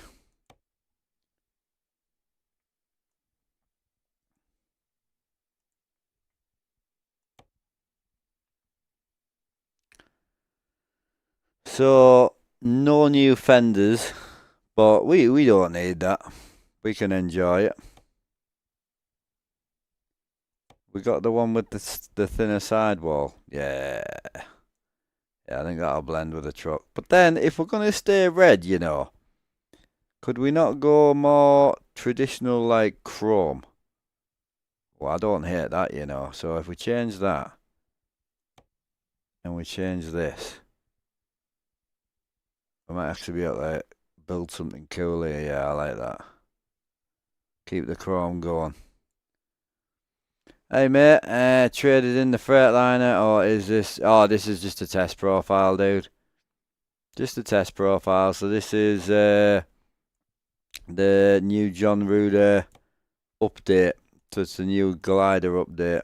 So no new fenders, but we don't need that. We can enjoy it. We got the one with the thinner sidewall. Yeah. Yeah, I think that'll blend with the truck. But then, if we're going to stay red, you know, could we not go more traditional like chrome? Well, I don't hate that, you know. So if we change that, and we change this, we might actually be able to build something cool here. Yeah, I like that. Keep the chrome going. Hey mate, traded in the Freightliner, or is this? Oh, this is just a test profile, dude. Just a test profile. So this is the new John Ruder update. So it's the new glider update.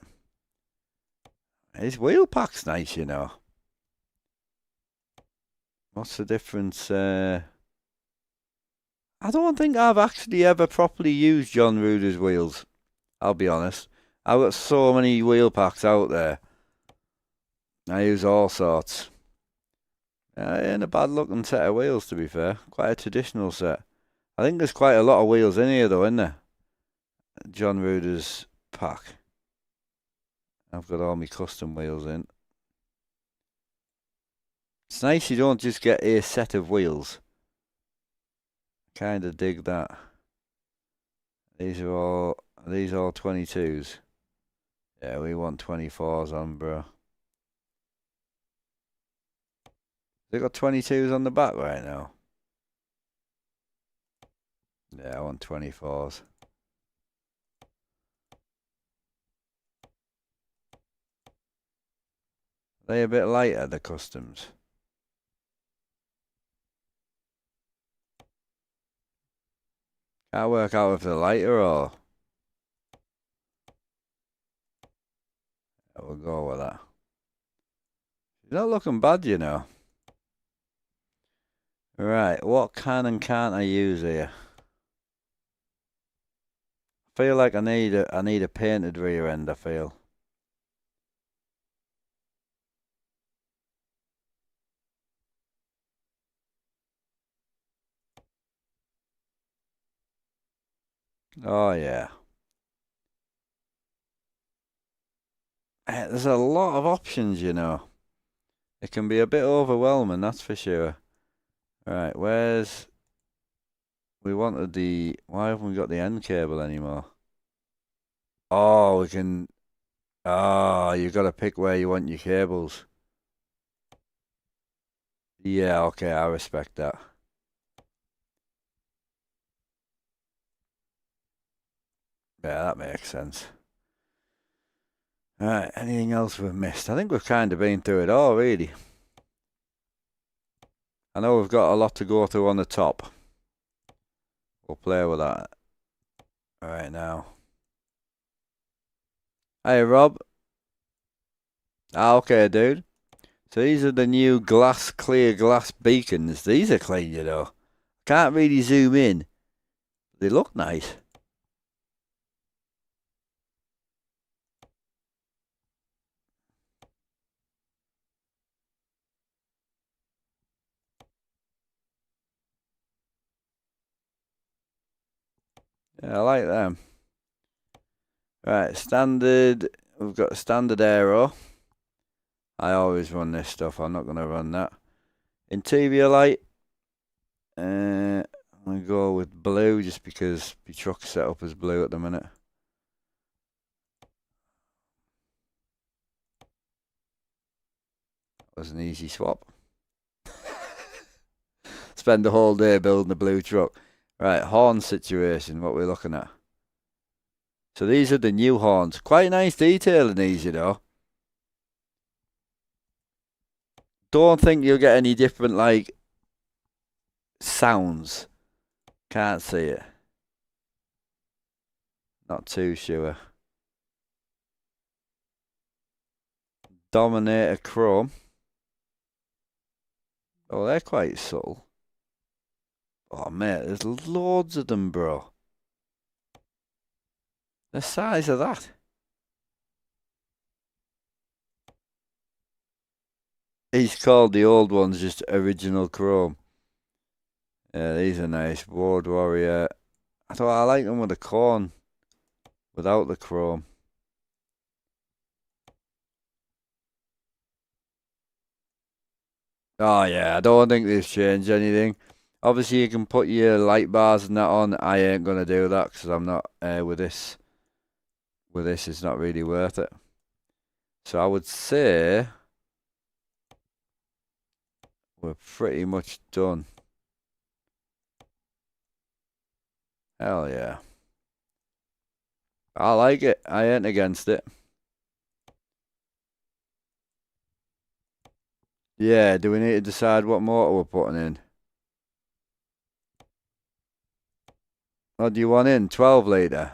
His wheel pack's nice, you know. What's the difference? I don't think I've actually ever properly used John Ruder's wheels. I'll be honest. I've got so many wheel packs out there. I use all sorts. Ain't a bad looking set of wheels, to be fair. Quite a traditional set. I think there's quite a lot of wheels in here, though, isn't there? John Ruder's pack. I've got all my custom wheels in. It's nice you don't just get a set of wheels. Kind of dig that. These all 22s. Yeah, we want 24s on, bro. They got 22s on the back right now. Yeah, I want 24s. They a bit lighter, the customs. Can't work out if they're lighter or... We'll go with that. She's not looking bad, you know. Right, what can and can't I use here? I feel like I need a painted rear end, I feel. Oh yeah. There's a lot of options, you know. It can be a bit overwhelming, that's for sure. Right, where's... We wanted the... Why haven't we got the end cable anymore? Oh, we can... Oh, you got to pick where you want your cables. Yeah, okay, I respect that. Yeah, that makes sense. Alright, anything else we've missed? I think we've kind of been through it all, really. I know we've got a lot to go through on the top. We'll play with that. Alright, now. Hey, Rob. Ah, okay, dude. So these are the new clear glass beacons. These are clean, you know. Can't really zoom in. They look nice. Yeah, I like them. Right, standard. We've got standard aero. I always run this stuff. I'm not going to run that. Interior light. I'm going to go with blue just because the truck's set up as blue at the minute. That was an easy swap. Spend the whole day building a blue truck. Right, horn situation. What we're looking at. So these are the new horns. Quite nice detail in these, you know. Don't think you'll get any different, like, sounds. Can't see it. Not too sure. Dominator Chrome. Oh, they're quite subtle. Oh, mate, there's loads of them, bro. The size of that. He's called the old ones just original Chrome. Yeah, these are nice. Ward Warrior. I thought I like them with the corn. Without the chrome. Oh yeah, I don't think they've changed anything. Obviously, you can put your light bars and that on. I ain't gonna do that because I'm not with this. With this, it's not really worth it. So I would say we're pretty much done. Hell yeah. I like it. I ain't against it. Yeah, do we need to decide what motor we're putting in? What do you want in? 12 litre?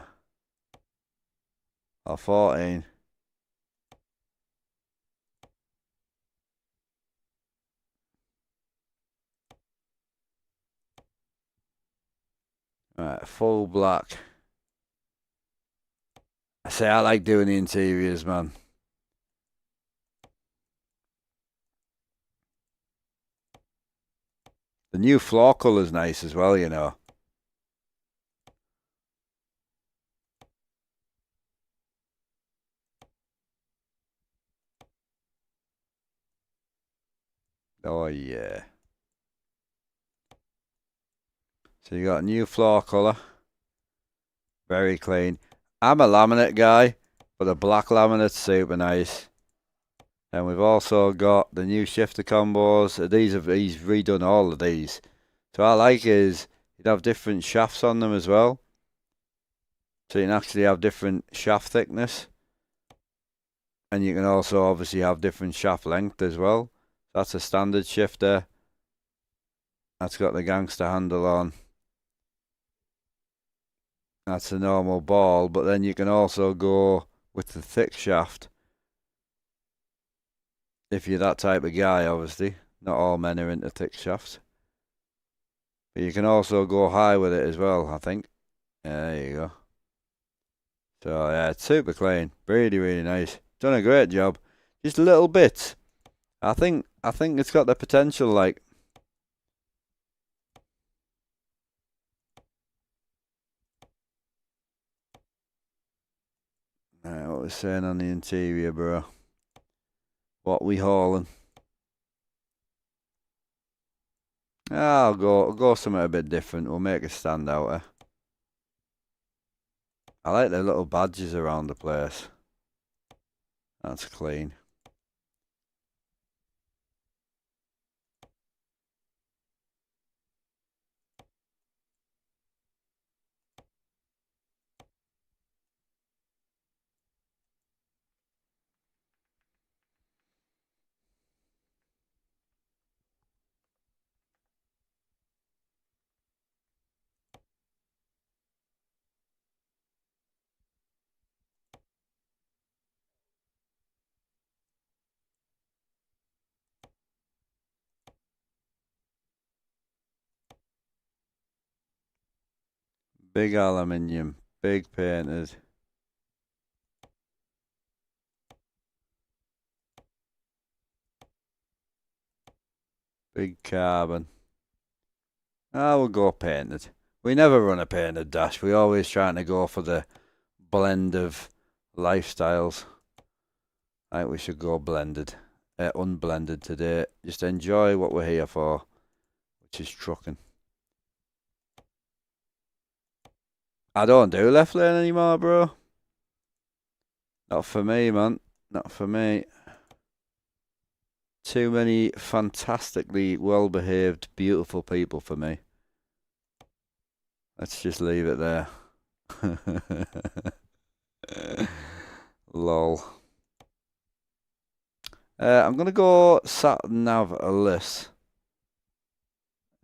Or 14? Right, full black. I say I like doing the interiors, man. The new floor colour's nice as well, you know. Oh, yeah. So you got a new floor colour. Very clean. I'm a laminate guy, but the black laminate's super nice. And we've also got the new shifter combos. He's redone all of these. So what I like is you'd have different shafts on them as well. So you can actually have different shaft thickness. And you can also obviously have different shaft length as well. That's a standard shifter. That's got the gangster handle on. That's a normal ball, but then you can also go with the thick shaft. If you're that type of guy, obviously. Not all men are into thick shafts. But you can also go high with it as well, I think. Yeah, there you go. So yeah, it's super clean. Really, really nice. Done a great job. Just little bits. I think it's got the potential, like. What was saying on the interior, bro? What we hauling? I'll go something a bit different. We'll make it stand out. I like the little badges around the place. That's clean. Big aluminium. Big painted. Big carbon. We'll go painted. We never run a painted dash. We always trying to go for the blend of lifestyles. I think we should go blended. Unblended today. Just enjoy what we're here for, which is trucking. I don't do left lane anymore, bro. Not for me, man. Not for me. Too many fantastically well-behaved, beautiful people for me. Let's just leave it there. Lol. I'm going to go sat nav list.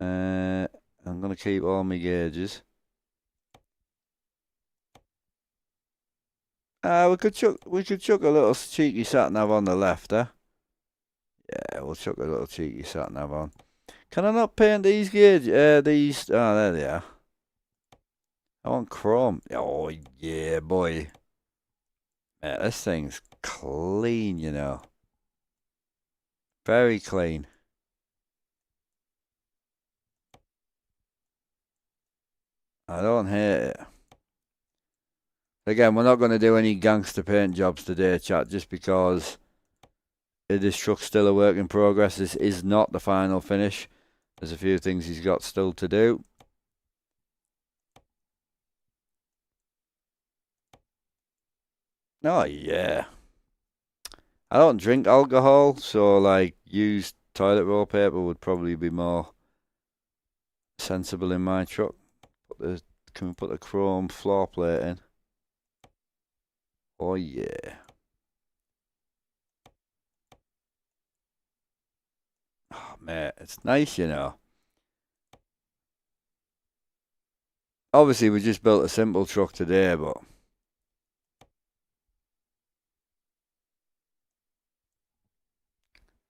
I'm going to keep all my gauges. we could chuck a little cheeky sat nav on the left, eh? Yeah, we'll chuck a little cheeky sat nav on. Can I not paint these gauge? These. Oh, there they are. I want chrome. Oh yeah, boy. Yeah, this thing's clean, you know. Very clean. I don't hate it. Again, we're not going to do any gangster paint jobs today, chat, just because this truck's still a work in progress. This is not the final finish. There's a few things he's got still to do. Oh, yeah. I don't drink alcohol, so, like, used toilet roll paper would probably be more sensible in my truck. Can we put the chrome floor plate in? Oh, yeah. Oh, mate, it's nice, you know. Obviously, we just built a simple truck today, but...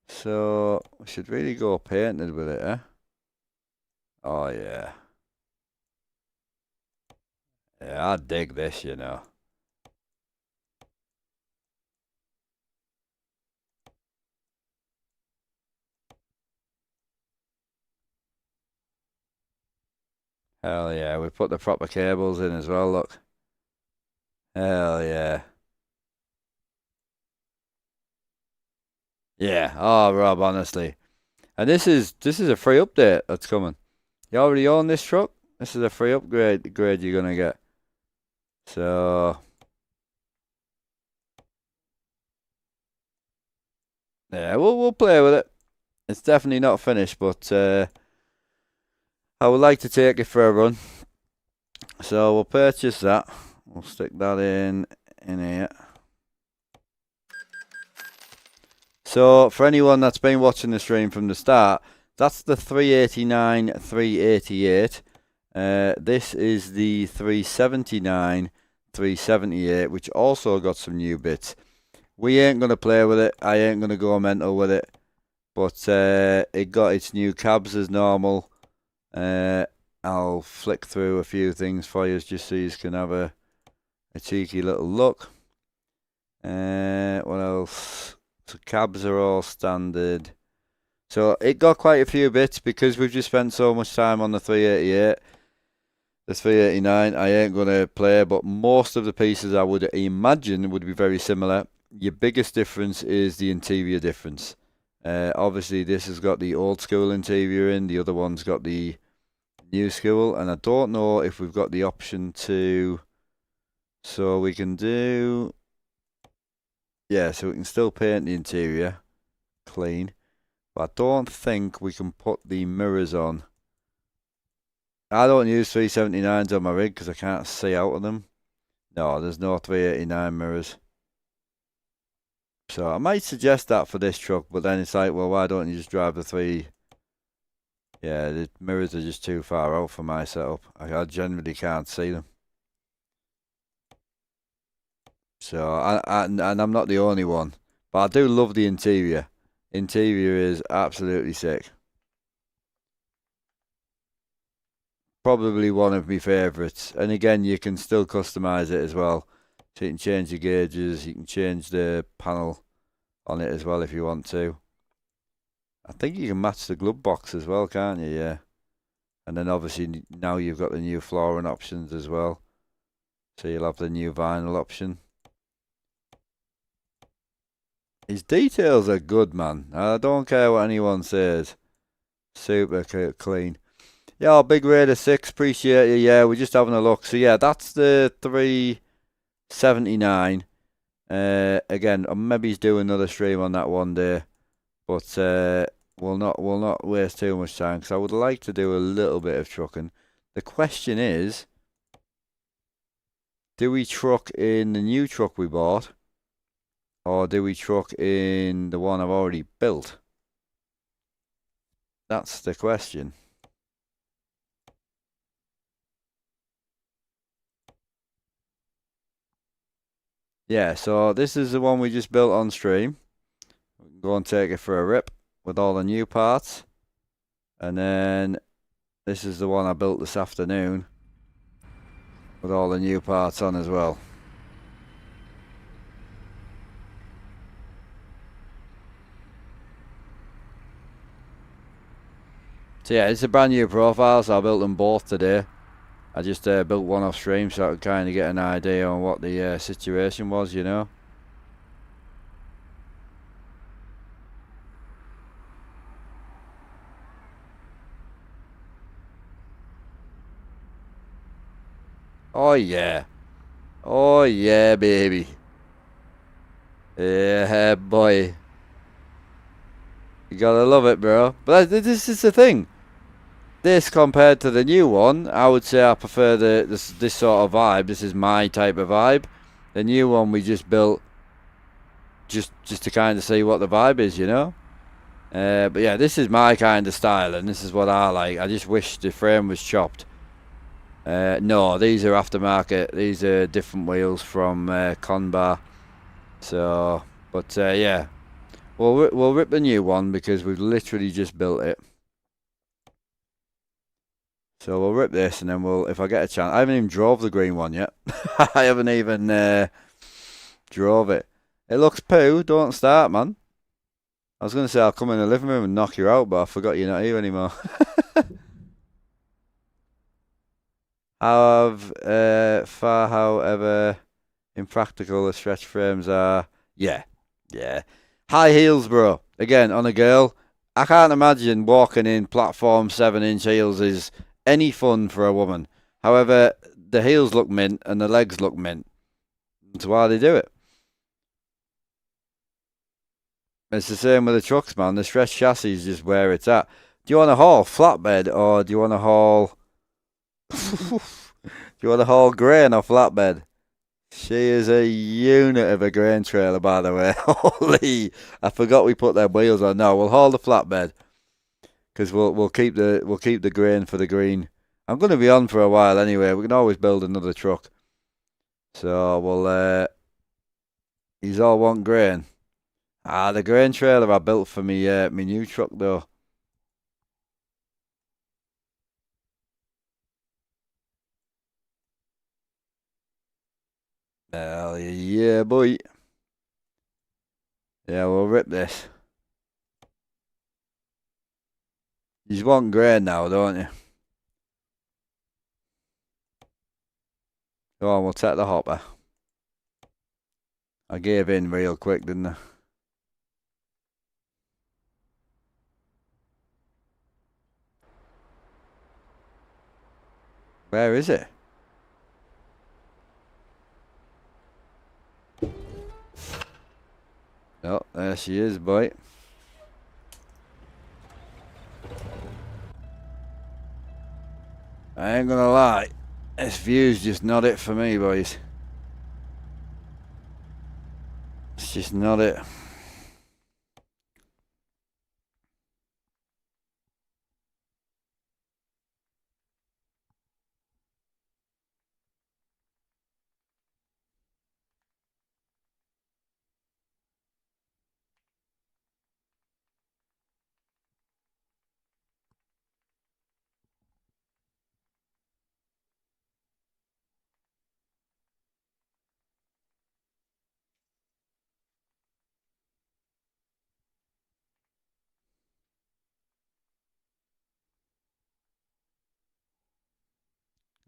So, we should really go painted with it, eh? Oh, yeah. Yeah, I dig this, you know. Hell yeah, we put the proper cables in as well, look. Hell yeah. Yeah, oh Rob, honestly. And this is a free update that's coming. You already own this truck? This is a free upgrade you're gonna get. So yeah, we'll play with it. It's definitely not finished, but I would like to take it for a run. So we'll purchase that. We'll stick that in here. So for anyone that's been watching the stream from the start, that's the 389 388. This is the 379 378, which also got some new bits. We ain't gonna play with it. I ain't gonna go mental with it. But it got its new cabs as normal. I'll flick through a few things for you just so you can have a cheeky little look. What else? So cabs are all standard. So it got quite a few bits because we've just spent so much time on the 388. The 389 I ain't going to play, but most of the pieces I would imagine would be very similar. Your biggest difference is the interior difference. Obviously this has got the old school interior in, the other one's got the new school, and I don't know if we've got the option to, so we can do, yeah, so we can still paint the interior clean, but I don't think we can put the mirrors on. I don't use 379s on my rig because I can't see out of them. No, there's no 389 mirrors. So I might suggest that for this truck, but then it's like, well, why don't you just drive the 3? Yeah, the mirrors are just too far out for my setup. I generally can't see them. So, and I'm not the only one. But I do love the interior. Interior is absolutely sick. Probably one of my favourites. And again, you can still customise it as well. So you can change the gauges, you can change the panel on it as well if you want to. I think you can match the glove box as well, can't you? Yeah. And then obviously now you've got the new flooring options as well. So you'll have the new vinyl option. His details are good, man. I don't care what anyone says. Super clean. Yeah, Big Raider 6, appreciate you. Yeah, we're just having a look. So yeah, that's the 379. Again, maybe he's doing another stream on that one day. But we'll not waste too much time because I would like to do a little bit of trucking. The question is, do we truck in the new truck we bought? Or do we truck in the one I've already built? That's the question. yeah, so this is the one we just built on stream. We can go and take it for a rip with all the new parts. And then this is the one I built this afternoon with all the new parts on as well. So yeah, it's a brand new profile, so I built them both today. I just built one off stream so I could kind of get an idea on what the situation was, you know. Oh yeah. Oh yeah, baby. Yeah, boy. You gotta love it, bro. But this is the thing. This compared to the new one, I would say I prefer this sort of vibe. This is my type of vibe. The new one we just built just to kind of see what the vibe is, you know. But yeah, this is my kind of style, and this is what I like. I just wish the frame was chopped. No, these are aftermarket. These are different wheels from Conbar. So, but yeah, we'll rip the new one because we've literally just built it. So we'll rip this, and then we'll, if I get a chance, I haven't even drove the green one yet. I haven't even drove it. It looks poo. Don't start, man. I was going to say I'll come in the living room and knock you out, but I forgot you're not here anymore. However, impractical the stretch frames are. Yeah. High heels, bro. Again, on a girl. I can't imagine walking in platform 7-inch heels is any fun for a woman. However, the heels look mint and the legs look mint. That's why they do it. It's the same with the trucks, man. The stretch chassis is just where it's at. Do you want to haul flatbed or do you want to haul... do you want to haul grain or flatbed? She is a unit of a grain trailer, by the way. Holy! I forgot we put their wheels on. No, we'll haul the flatbed because we'll keep the grain for the green. I'm going to be on for a while anyway. We can always build another truck. So we'll. He's all want grain. The grain trailer I built for me my new truck though. Hell yeah, boy. Yeah, we'll rip this. You want grain now, don't you? Go on, we'll take the hopper. I gave in real quick, didn't I? Where is it? Oh, there she is, boy. I ain't gonna lie. This view's just not it for me, boys. It's just not it.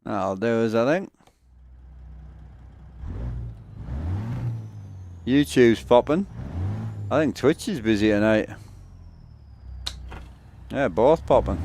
That'll do us, I think. YouTube's popping. I think Twitch is busy tonight. Yeah, both popping.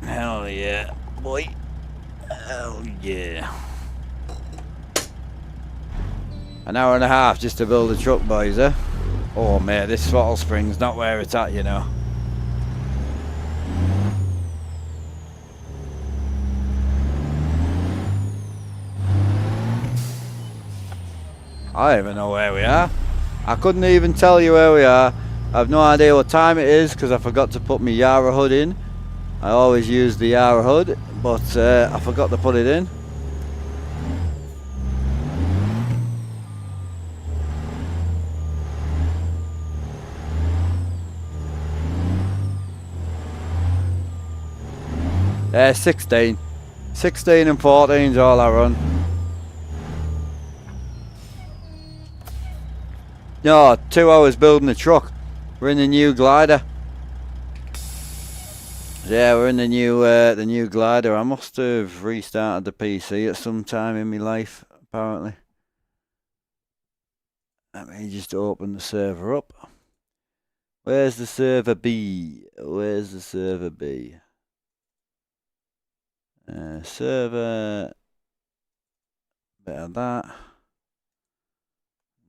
Hell yeah, boy. Hell yeah. An hour and a half just to build a truck, boys, eh? Oh, mate, this throttle spring's not where it's at, you know. I don't even know where we are. I couldn't even tell you where we are. I have no idea what time it is because I forgot to put my Yara hood in. I always use the Yara hood, but I forgot to put it in. Yeah, 16. 16 and 14 is all I run. No, 2 hours building the truck. We're in the new glider. Yeah, we're in the new glider. I must have restarted the PC at some time in my life, apparently. Let me just open the server up. Where's the server B? Where's the server B? Server. Bit of that.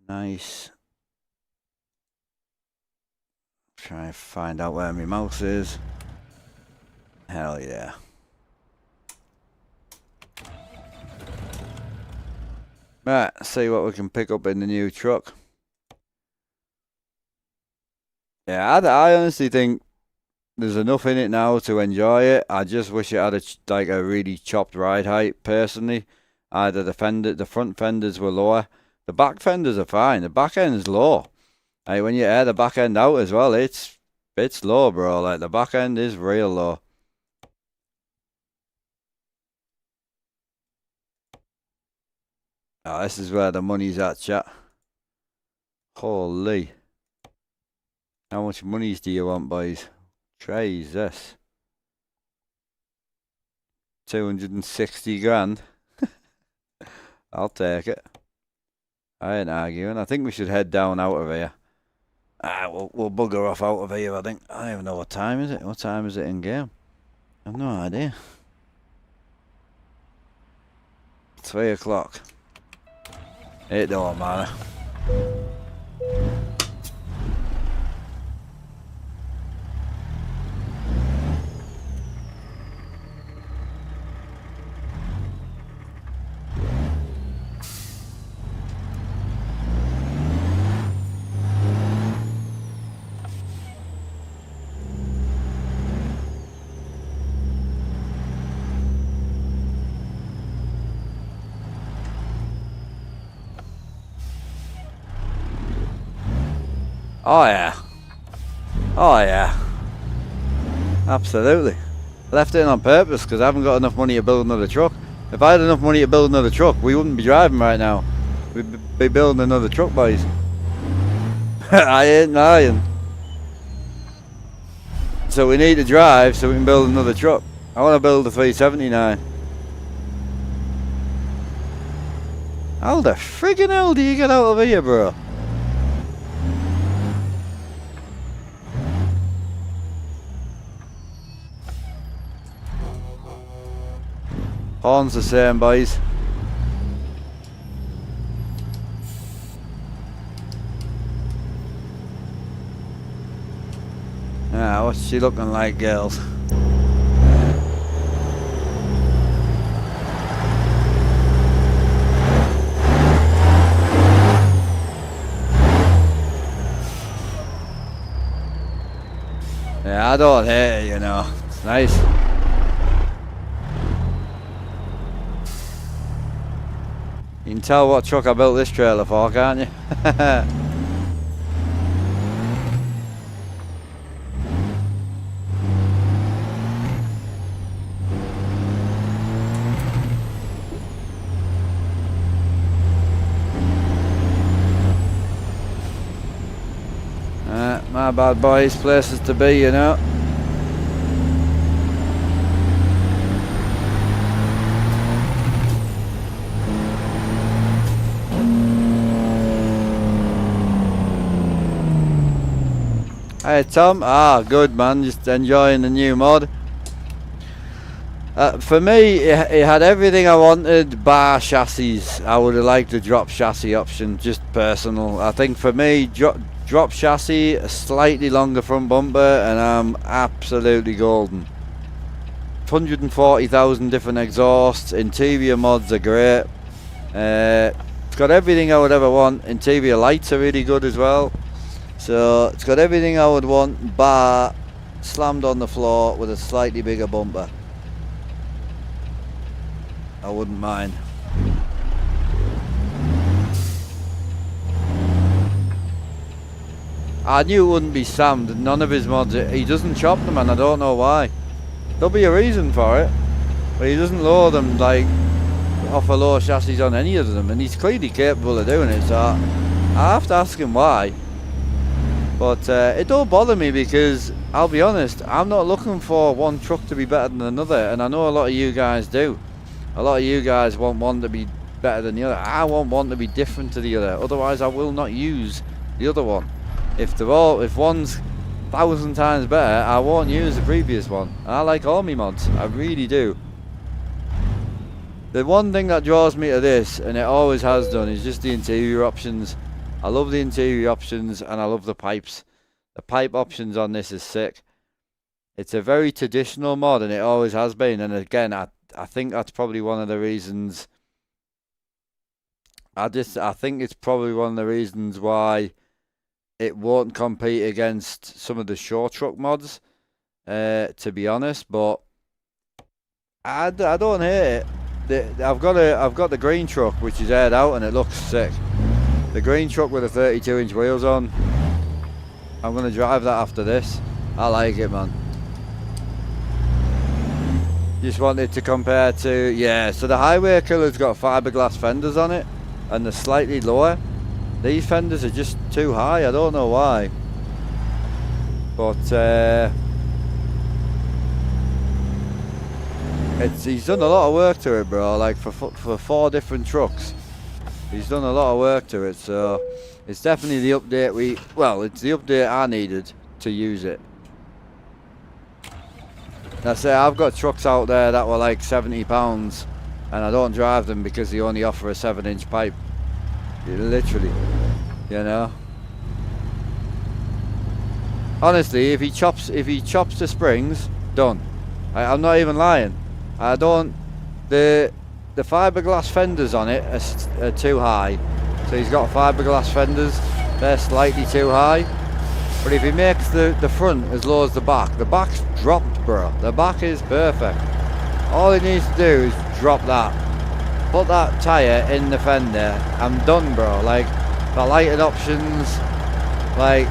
Nice. Try and find out where my mouse is. Hell yeah. Right, see what we can pick up in the new truck. Yeah, I honestly think there's enough in it now to enjoy it. I just wish it had a really chopped ride height, personally. Either the front fenders were lower. The back fenders are fine. The back end's low. Like when you air the back end out as well, it's low, bro. Like the back end is real low. Oh, this is where the money's at, chat. Holy. How much monies do you want, boys? Trays, this. 260 grand. I'll take it. I ain't arguing. I think we should head down out of here. We'll bugger off out of here, I think. I don't even know what time is it. What time is it in game? I have no idea. 3 o'clock. It don't matter. Oh yeah. Oh yeah. Absolutely. Left it in on purpose because I haven't got enough money to build another truck. If I had enough money to build another truck, we wouldn't be driving right now. We'd be building another truck, boys. I ain't lying. So we need to drive so we can build another truck. I want to build a 379. How the friggin' hell do you get out of here, bro? Horns the same, boys. Ah, what's she looking like, girls? Yeah, I don't hate it, you know. It's nice. You can tell what truck I built this trailer for, can't you? My bad, boys. Places to be, you know. Hey Tom, good man, just enjoying the new mod. For me, it had everything I wanted, bar chassis. I would have liked the drop chassis option, just personal. I think for me, drop chassis, a slightly longer front bumper, and I'm absolutely golden. 140,000 different exhausts, interior mods are great. It's got everything I would ever want. Interior lights are really good as well. So it's got everything I would want, bar slammed on the floor with a slightly bigger bumper. I wouldn't mind. I knew it wouldn't be slammed. None of his mods, he doesn't chop them, and I don't know why. There'll be a reason for it, but he doesn't lower them like off a low chassis on any of them, and he's clearly capable of doing it, so I have to ask him why. But it don't bother me, because I'll be honest, I'm not looking for one truck to be better than another, and I know a lot of you guys do. A lot of you guys want one to be better than the other. I want one to be different to the other, otherwise I will not use the other one. If one's 1,000 times better, I won't use the previous one. I like all my mods, I really do. The one thing that draws me to this, and it always has done, is just the interior options. I love the interior options, and I love the pipes. The pipe options on this is sick. It's a very traditional mod, and it always has been, and again, I think that's probably one of the reasons. I think it's probably one of the reasons why it won't compete against some of the short truck mods, to be honest. But I don't hate it. I've got the green truck, which is aired out, and it looks sick. The green truck with the 32-inch wheels on. I'm gonna drive that after this. I like it, man. Just wanted to compare to, yeah, so the Highway Killer's got fiberglass fenders on it, and they're slightly lower. These fenders are just too high, I don't know why. But he's done a lot of work to it, bro, like for 4 different trucks. He's done a lot of work to it, so it's definitely the update it's the update I needed to use it. I say I've got trucks out there that were like £70, and I don't drive them because they only offer a 7-inch pipe. Literally, you know. Honestly, if he chops the springs, done. I'm not even lying. I don't. The fiberglass fenders on it are too high, so he's got fiberglass fenders. They're slightly too high. But if he makes the front as low as the back's dropped, bro. The back is perfect. All he needs to do is drop that. Put that tyre in the fender. I'm done, bro. Like, the lighting options, like,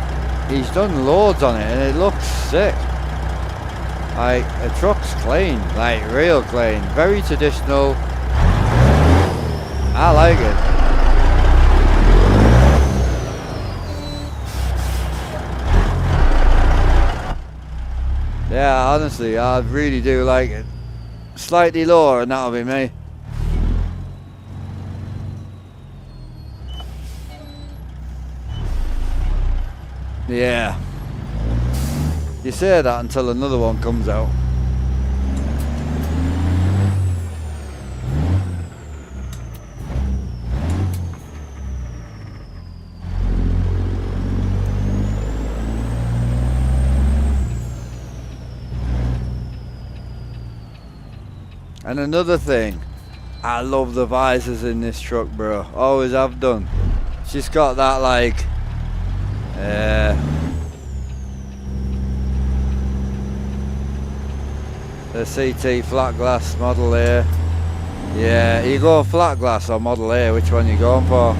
he's done loads on it, and it looks sick. Like, the truck's clean. Like, real clean. Very traditional. I like it. Yeah, honestly, I really do like it. Slightly lower, and that'll be me. Yeah. You say that until another one comes out. And another thing, I love the visors in this truck, bro. Always have done. It's just got that, like, the CT flat glass Model A. Yeah, you go flat glass or Model A, which one you going for?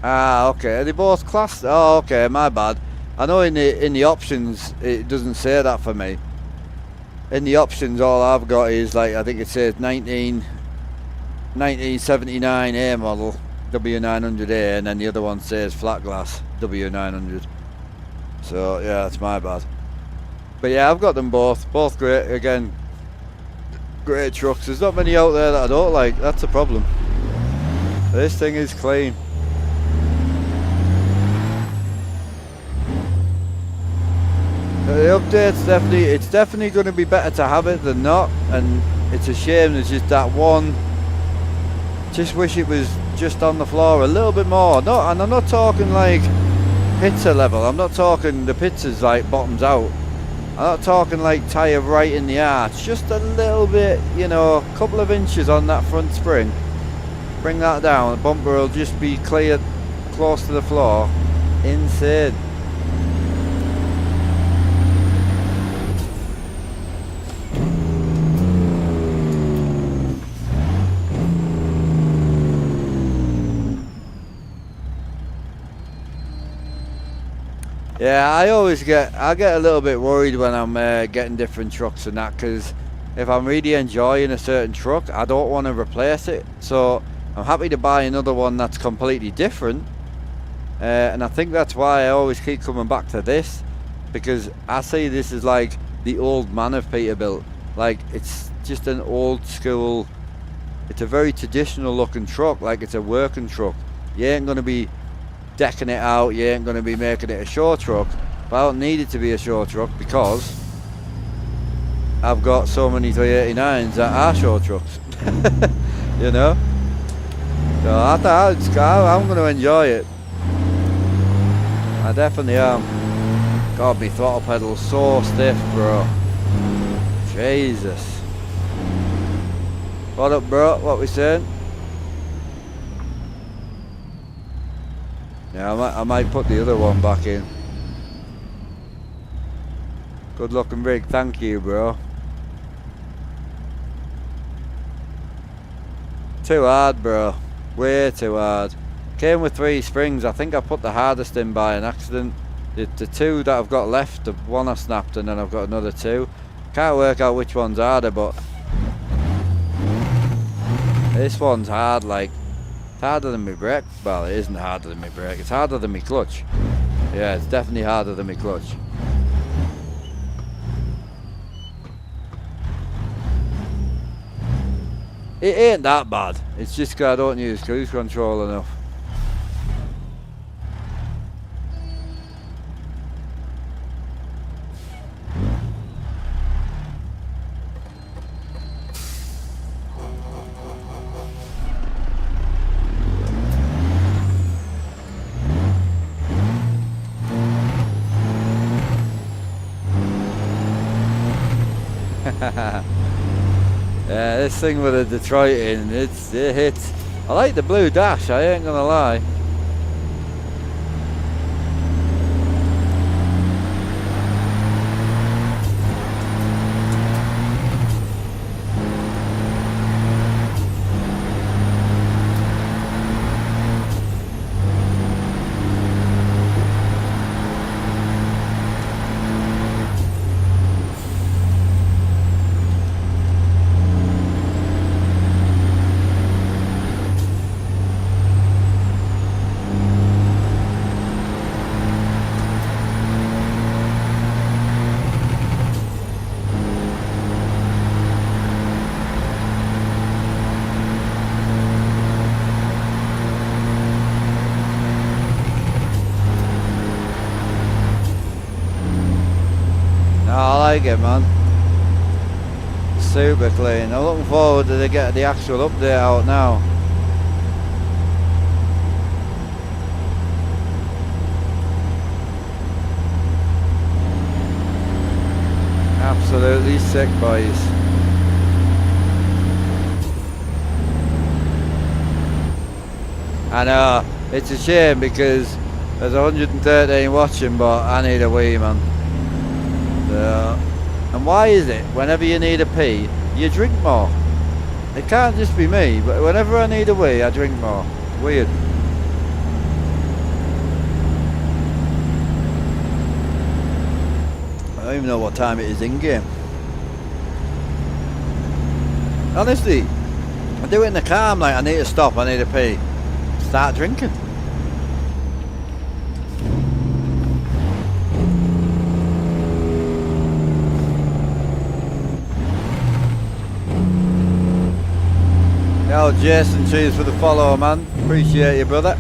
Ah, okay. Are they both classed? Oh, okay. My bad. I know in the options it doesn't say that for me. In the options, all I've got is, like, I think it says 1979 A model, W900A, and then the other one says flat glass W900. So yeah, that's my bad. But yeah, I've got them both great. Again, great trucks. There's not many out there that I don't like. That's the problem. This thing is clean. The update's definitely going to be better to have it than not, and it's a shame there's just that one. Just wish it was just on the floor a little bit more. No, and I'm not talking like pizza level. I'm not talking the pizza's like bottoms out. I'm not talking like tyre right in the arch. Just a little bit, you know, a couple of inches on that front spring. Bring that down. The bumper will just be clear, close to the floor. Insane. Yeah, I get a little bit worried when I'm getting different trucks and that, because if I'm really enjoying a certain truck, I don't want to replace it. So I'm happy to buy another one that's completely different, and I think that's why I always keep coming back to this, because I see this as like the old man of Peterbilt. Like, it's just an old school, it's a very traditional looking truck, like it's a working truck. You ain't going to be decking it out, you ain't going to be making it a show truck, but I don't need it to be a show truck because I've got so many 389s that are show trucks. You know, so I'm going to enjoy it. I definitely am. God, my throttle pedal's so stiff, bro. Jesus. What up, bro? What we saying? Yeah, I might put the other one back in. Good looking rig, thank you, bro. Too hard, bro. Way too hard. Came with 3 springs. I think I put the hardest in by an accident. The 2 that I've got left, the one I snapped, and then I've got another 2. Can't work out which one's harder, but this one's hard, like. It's harder than my brake. Well, it isn't harder than my brake. It's harder than my clutch. Yeah, it's definitely harder than my clutch. It ain't that bad. It's just 'cause I don't use cruise control enough. Yeah, this thing with the Detroit in, it hits. I like the blue dash, I ain't gonna lie. I like it, man. Super clean. I'm looking forward to get the actual update out now. Absolutely sick, boys. I know, it's a shame because there's 113 watching, but I need a wee, man. And why is it whenever you need a pee, you drink more? It can't just be me, but whenever I need a wee, I drink more. Weird. I don't even know what time it is in game. Honestly, I do it in the car, I'm like, I need to stop, I need a pee. start drinking. Yo, Jason, cheers for the follow, man. Appreciate you, brother.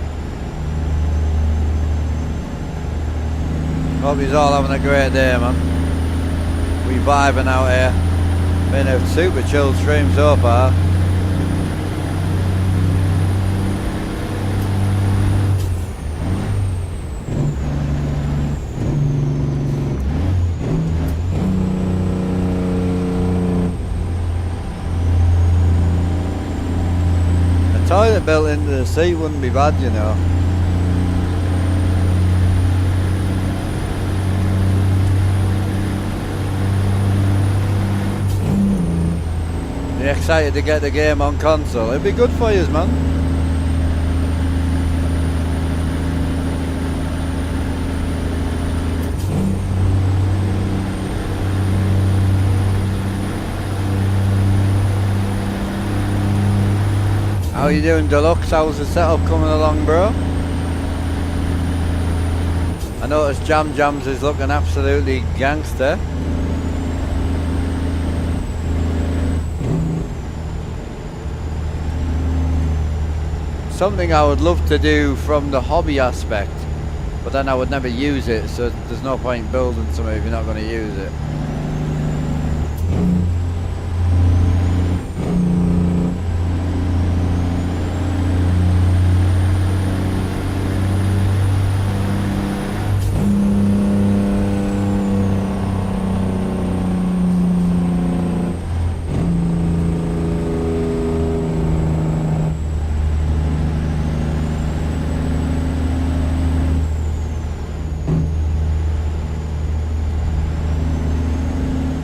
Hope he's all having a great day, man. We vibing out here. Been a super chill stream so far. A toilet built into the seat wouldn't be bad, you know. You excited to get the game on console? It'd be good for you, man. How you doing, Deluxe? How's the setup coming along, bro? I noticed Jam Jams is looking absolutely gangster. Something I would love to do from the hobby aspect, but then I would never use it, so there's no point building something if you're not going to use it.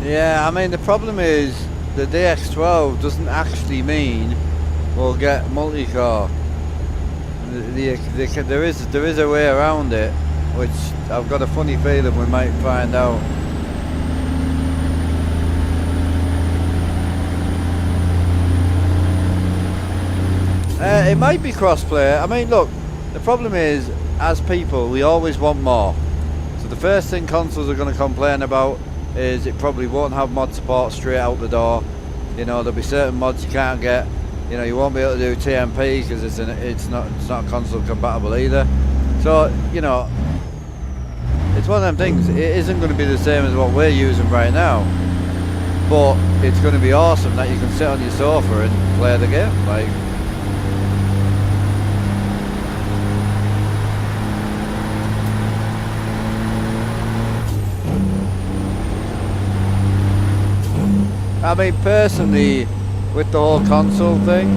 Yeah, I mean the problem is the DX12 doesn't actually mean we'll get multi-core. There is a way around it, which I've got a funny feeling we might find out. It might be crossplay. I mean, look, the problem is, as people, we always want more. So the first thing consoles are going to complain about is it probably won't have mod support straight out the door. You know, there'll be certain mods you can't get. You know, you won't be able to do TMP because it's not console compatible either. So, you know, it's one of them things. It isn't going to be the same as what we're using right now, but it's going to be awesome that you can sit on your sofa and play the game. Like, I mean, personally, with the whole console thing,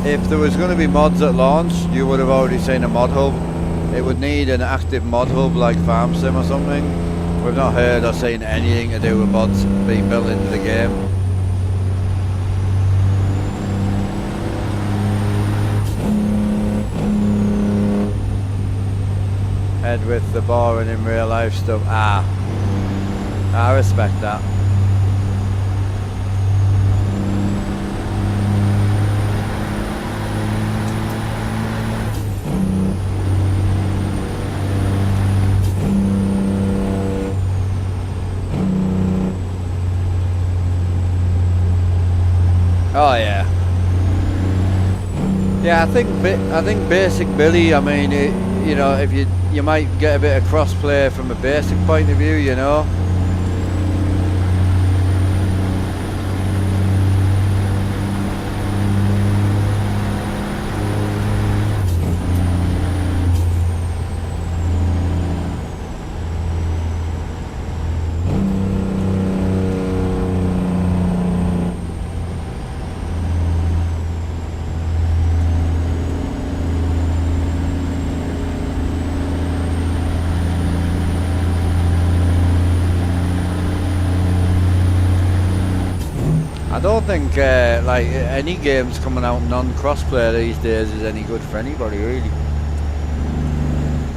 if there was going to be mods at launch, you would have already seen a mod hub. It would need an active mod hub like Farm Sim or something. We've not heard or seen anything to do with mods being built into the game. Head with the boring in real life stuff. I respect that. Oh yeah, yeah. I think basic Billy. I mean, you know, if you might get a bit of crossplay from a basic point of view, you know. I don't think like any games coming out non-crossplay these days is any good for anybody, really.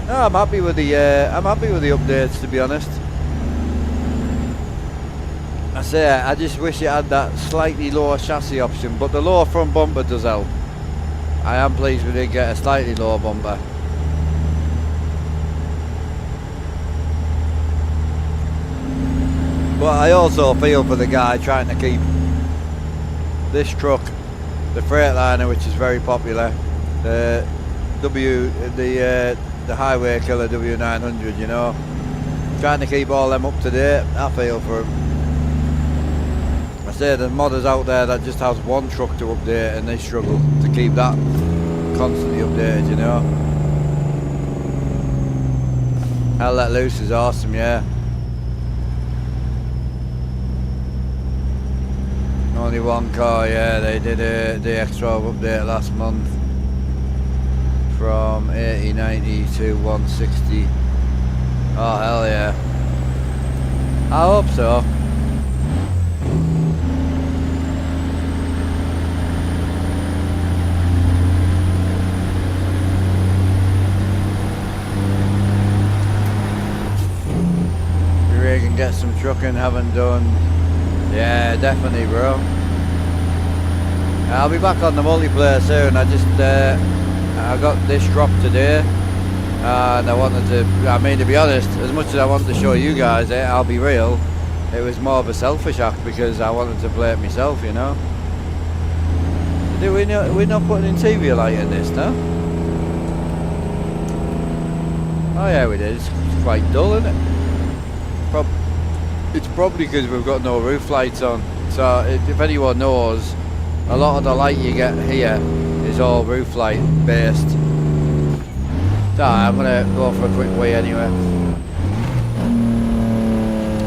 No, I'm happy with the updates, to be honest. I just wish it had that slightly lower chassis option, but the lower front bumper does help. I am pleased we did get a slightly lower bumper. But I also feel for the guy trying to keep this truck, the Freightliner, which is very popular, the highway killer W900, you know, trying to keep all them up to date. I feel for him. I say there's modders out there that just has one truck to update and they struggle to keep that constantly updated, you know. Hell Let Loose is awesome, yeah. Only one car, yeah, they did the X12 update last month from 80, 90 to 160. Oh hell yeah. I hope so. We can get some trucking, haven't done. Yeah, definitely, bro. I'll be back on the multiplayer soon. I just I got this drop today, and I wanted to. I mean, to be honest, as much as I wanted to show you guys it, I'll be real. It was more of a selfish act because I wanted to play it myself, you know. We're not putting in TV light in this, no? Oh yeah, we did. It's quite dull, isn't it? It's probably because we've got no roof lights on. So if anyone knows, a lot of the light you get here is all roof light based. So I'm gonna go for a quick wee anyway.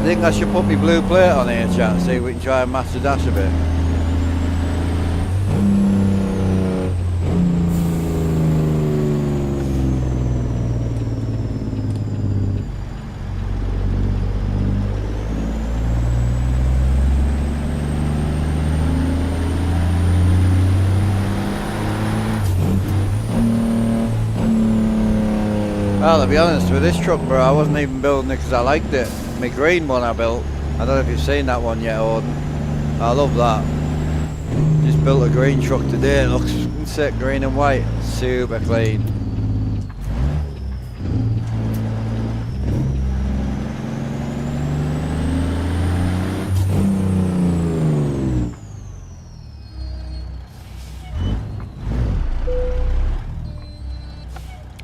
I think I should put my blue plate on here, chat, see if we can try and match the dash a bit. Well, to be honest, with this truck, bro, I wasn't even building it because I liked it. My green one I built. I don't know if you've seen that one yet, Odin. I love that. Just built a green truck today. It looks sick, green and white. Super clean.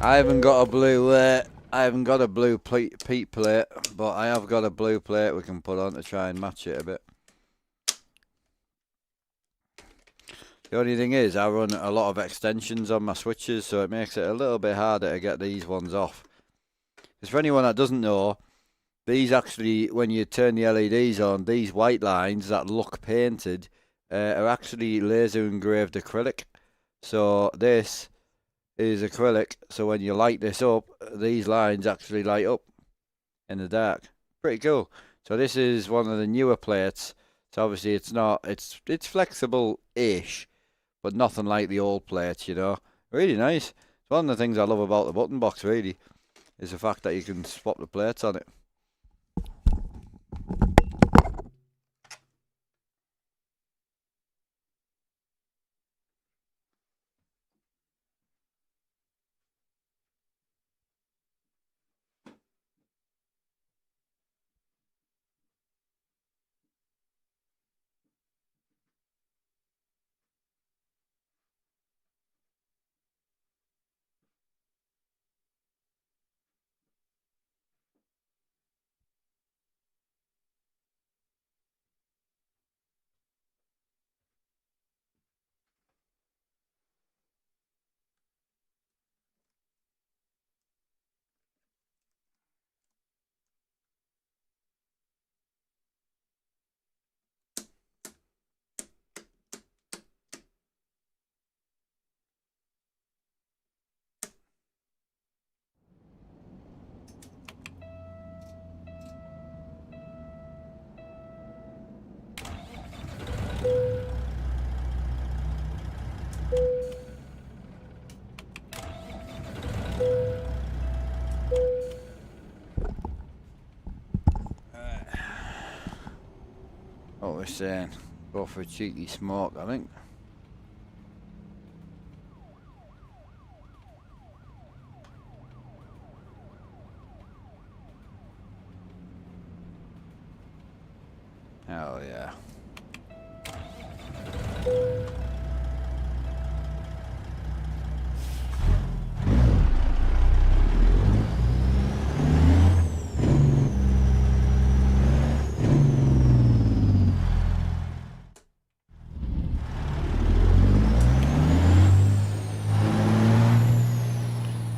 I haven't got a blue Pete plate, but I have got a blue plate we can put on to try and match it a bit. The only thing is, I run a lot of extensions on my switches, so it makes it a little bit harder to get these ones off. Because for anyone that doesn't know, these actually, when you turn the LEDs on, these white lines that look painted are actually laser engraved acrylic. So this is acrylic, so when you light this up, these lines actually light up in the dark. Pretty cool. So this is one of the newer plates. So obviously it's flexible-ish, but nothing like the old plates, you know. Really nice. It's one of the things I love about the button box, really, is the fact that you can swap the plates on it. What we're saying, go for a cheeky smoke, I think. Hell yeah.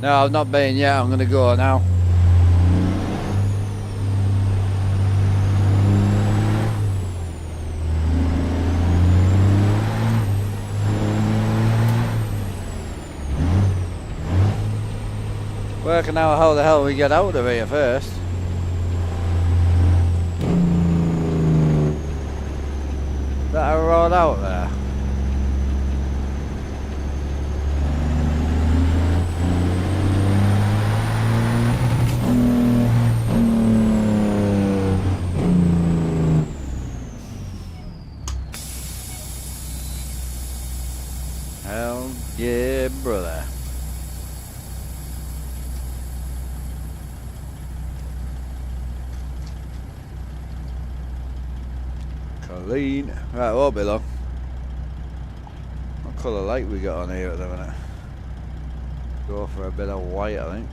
No, I've not been yet. I'm going to go now. Working out how the hell we get out of here first. That a road out there? Hell yeah, brother. Clean. Right, won't be long. What colour light we got on here at the minute? Go for a bit of white, I think.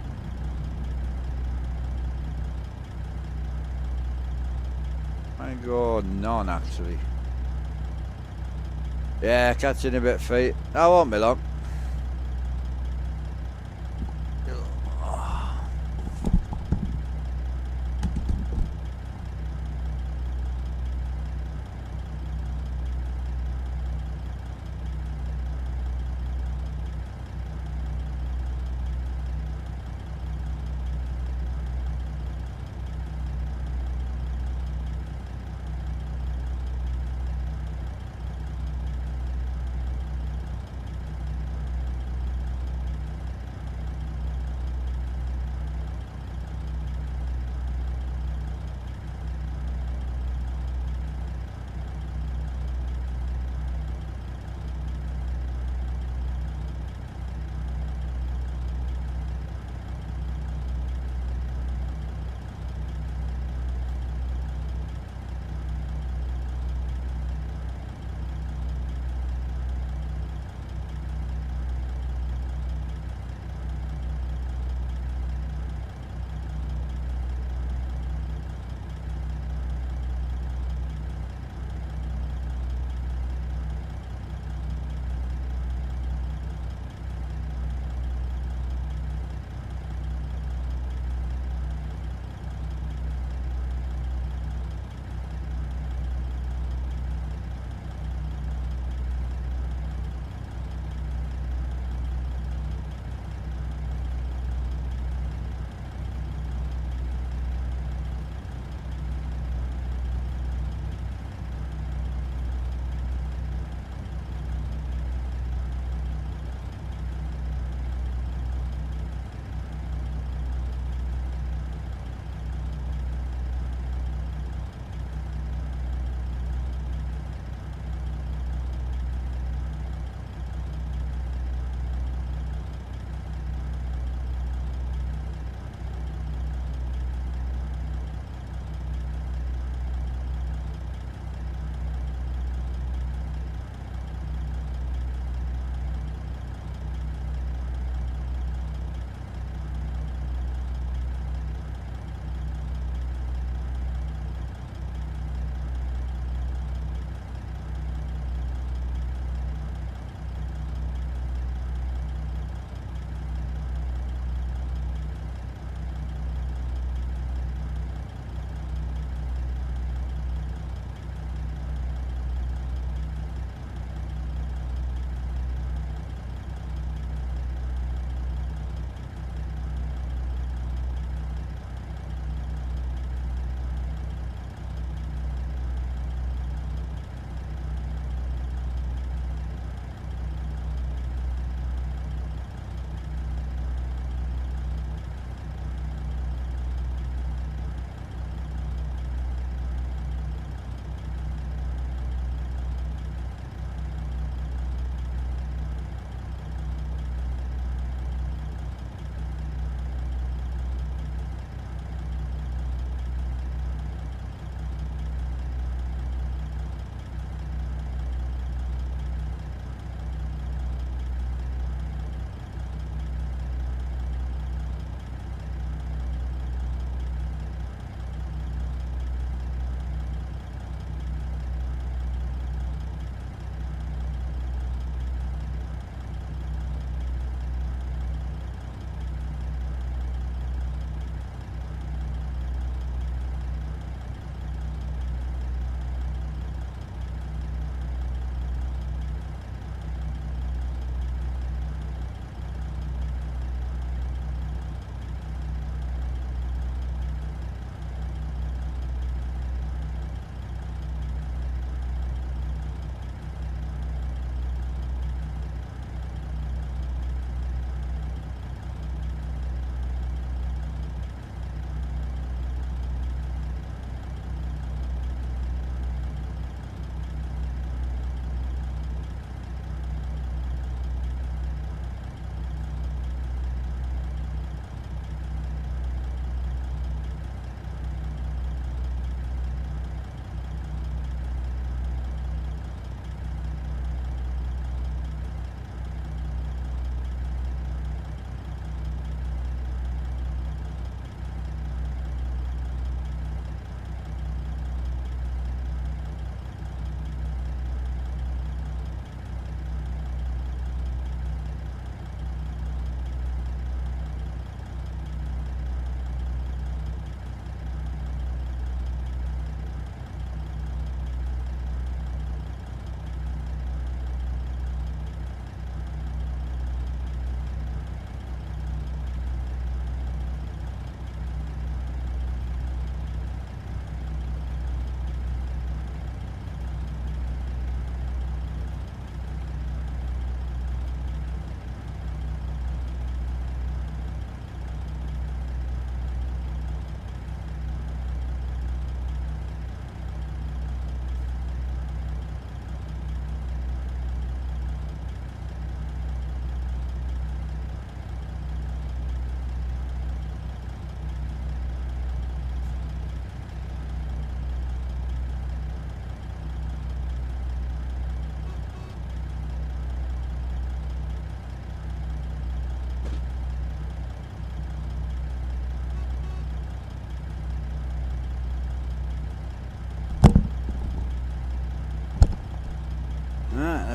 Might go none actually. Yeah, catching a bit feet. That won't be long.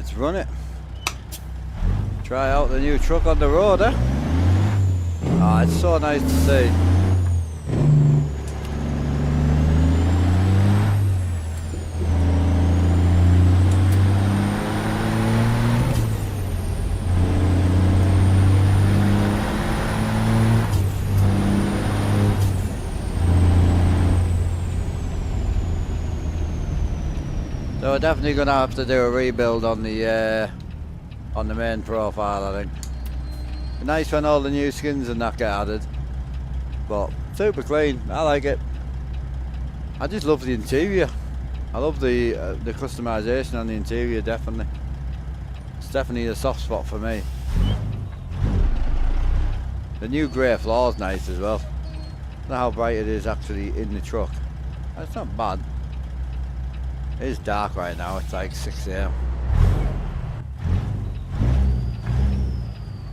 Let's run it. Try out the new truck on the road, eh? Oh, it's so nice to see. So we're definitely going to have to do a rebuild on the main profile, I think. Nice when all the new skins and that get added, but super clean. I like it. I just love the interior. I love the customization on the interior. Definitely, it's definitely a soft spot for me. The new grey floor is nice as well. I don't know how bright it is actually in the truck. It's not bad. It is dark right now. It's like 6 AM.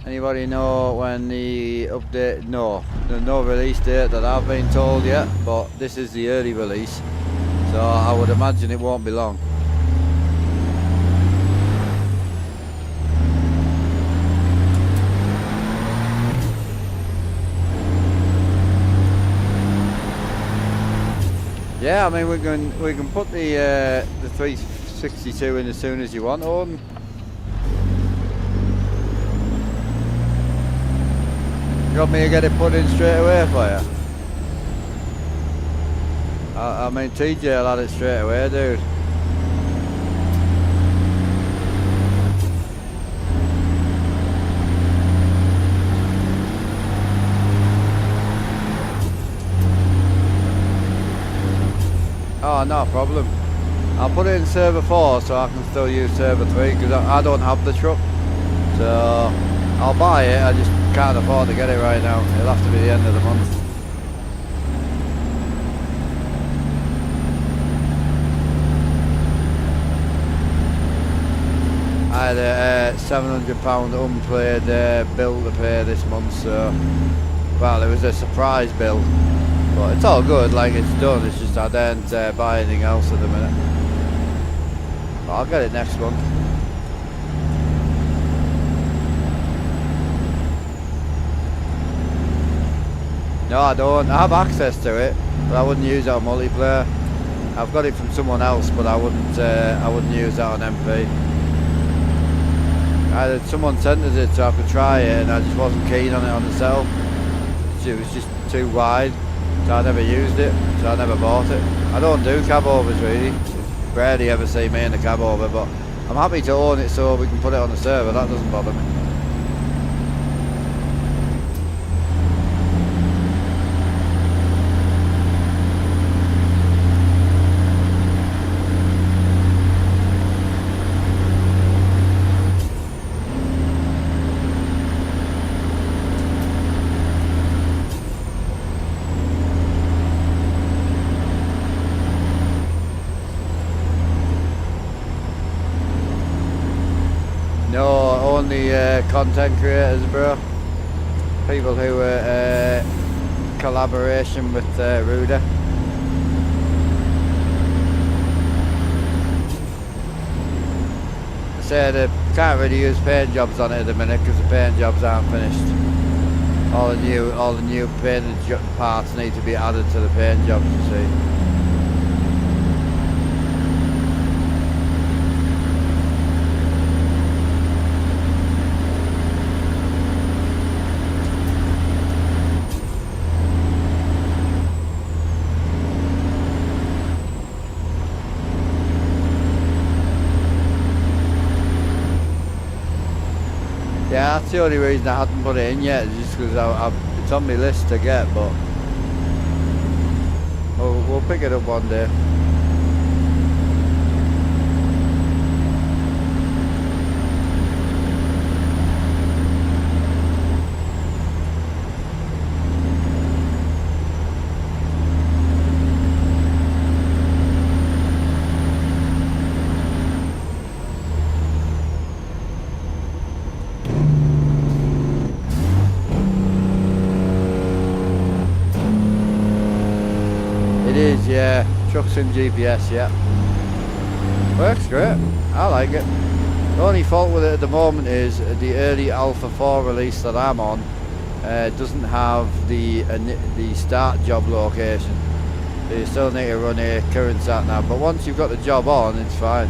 Anybody know when the update? No, there's no release date that I've been told yet, but this is the early release, so I would imagine it won't be long. Yeah, I mean we can put the 362 in as soon as you want, Odin. You want me to get it put in straight away for you? I mean TJ will add it straight away, dude. Oh, no problem. I'll put it in server 4 so I can still use server 3 because I don't have the truck. So I'll buy it, I just can't afford to get it right now. It'll have to be the end of the month. I had a £700 unplayed bill to pay this month, so well, it was a surprise bill, but it's all good, like it's done. It's just I don't buy anything else at the minute, but I'll get it next month. No, I don't. I have access to it, but I wouldn't use it on multiplayer. I've got it from someone else, but I wouldn't use that on MP. Someone sent us it so I could try it, and I just wasn't keen on it on the setup. It was just too wide, so I never used it, so I never bought it. I don't do cab overs really. Rarely ever see me in a cab over, but I'm happy to own it so we can put it on the server. That doesn't bother me. No, only content creators, bro. People who are collaboration with Ruda. I said can't really use paint jobs on it at the minute because the paint jobs aren't finished. All the new painted parts need to be added to the paint jobs, you see. Yeah, that's the only reason I hadn't put it in yet, just because it's on my list to get, but we'll pick it up one day. It is, yeah. Trucks and GPS, yeah. Works great. I like it. The only fault with it at the moment is the early Alpha 4 release that I'm on doesn't have the start job location. So you still need to run a current sat nav, but once you've got the job on, it's fine.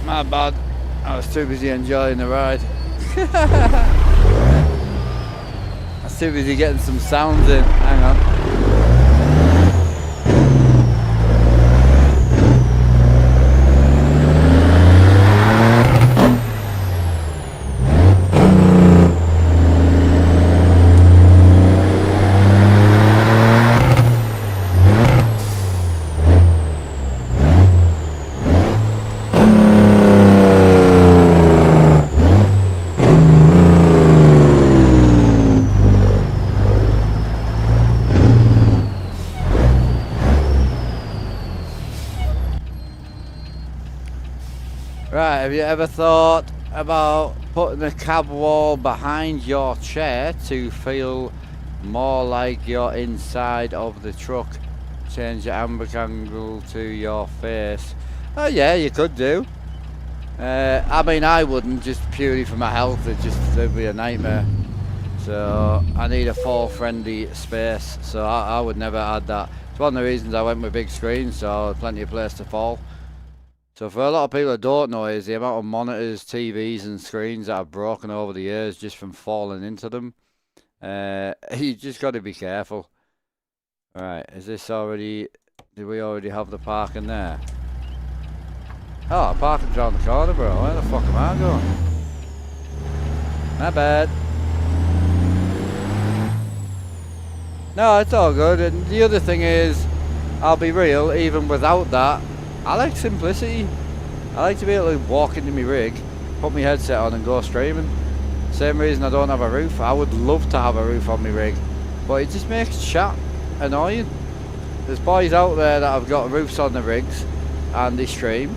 My bad, I was too busy enjoying the ride. I was too busy getting some sounds in. Hang on. Right, have you ever thought about putting a cab wall behind your chair to feel more like you're inside of the truck? Change the amber angle to your face. Oh yeah, you could do. I mean, I wouldn't, just purely for my health. It'd be a nightmare. So I need a fall-friendly space. So I would never add that. It's one of the reasons I went with big screens, so plenty of place to fall. So for a lot of people that don't know, is the amount of monitors, TVs and screens that have broken over the years just from falling into them. You just got to be careful. Right, is this already... Did we already have the parking there? Oh, parking's around the corner, bro. Where the fuck am I going? My bad. No, it's all good. And the other thing is, I'll be real, even without that, I like simplicity. I like to be able to walk into my rig, put my headset on and go streaming. Same reason I don't have a roof. I would love to have a roof on my rig, but it just makes chat annoying. There's boys out there that have got roofs on the rigs and they stream,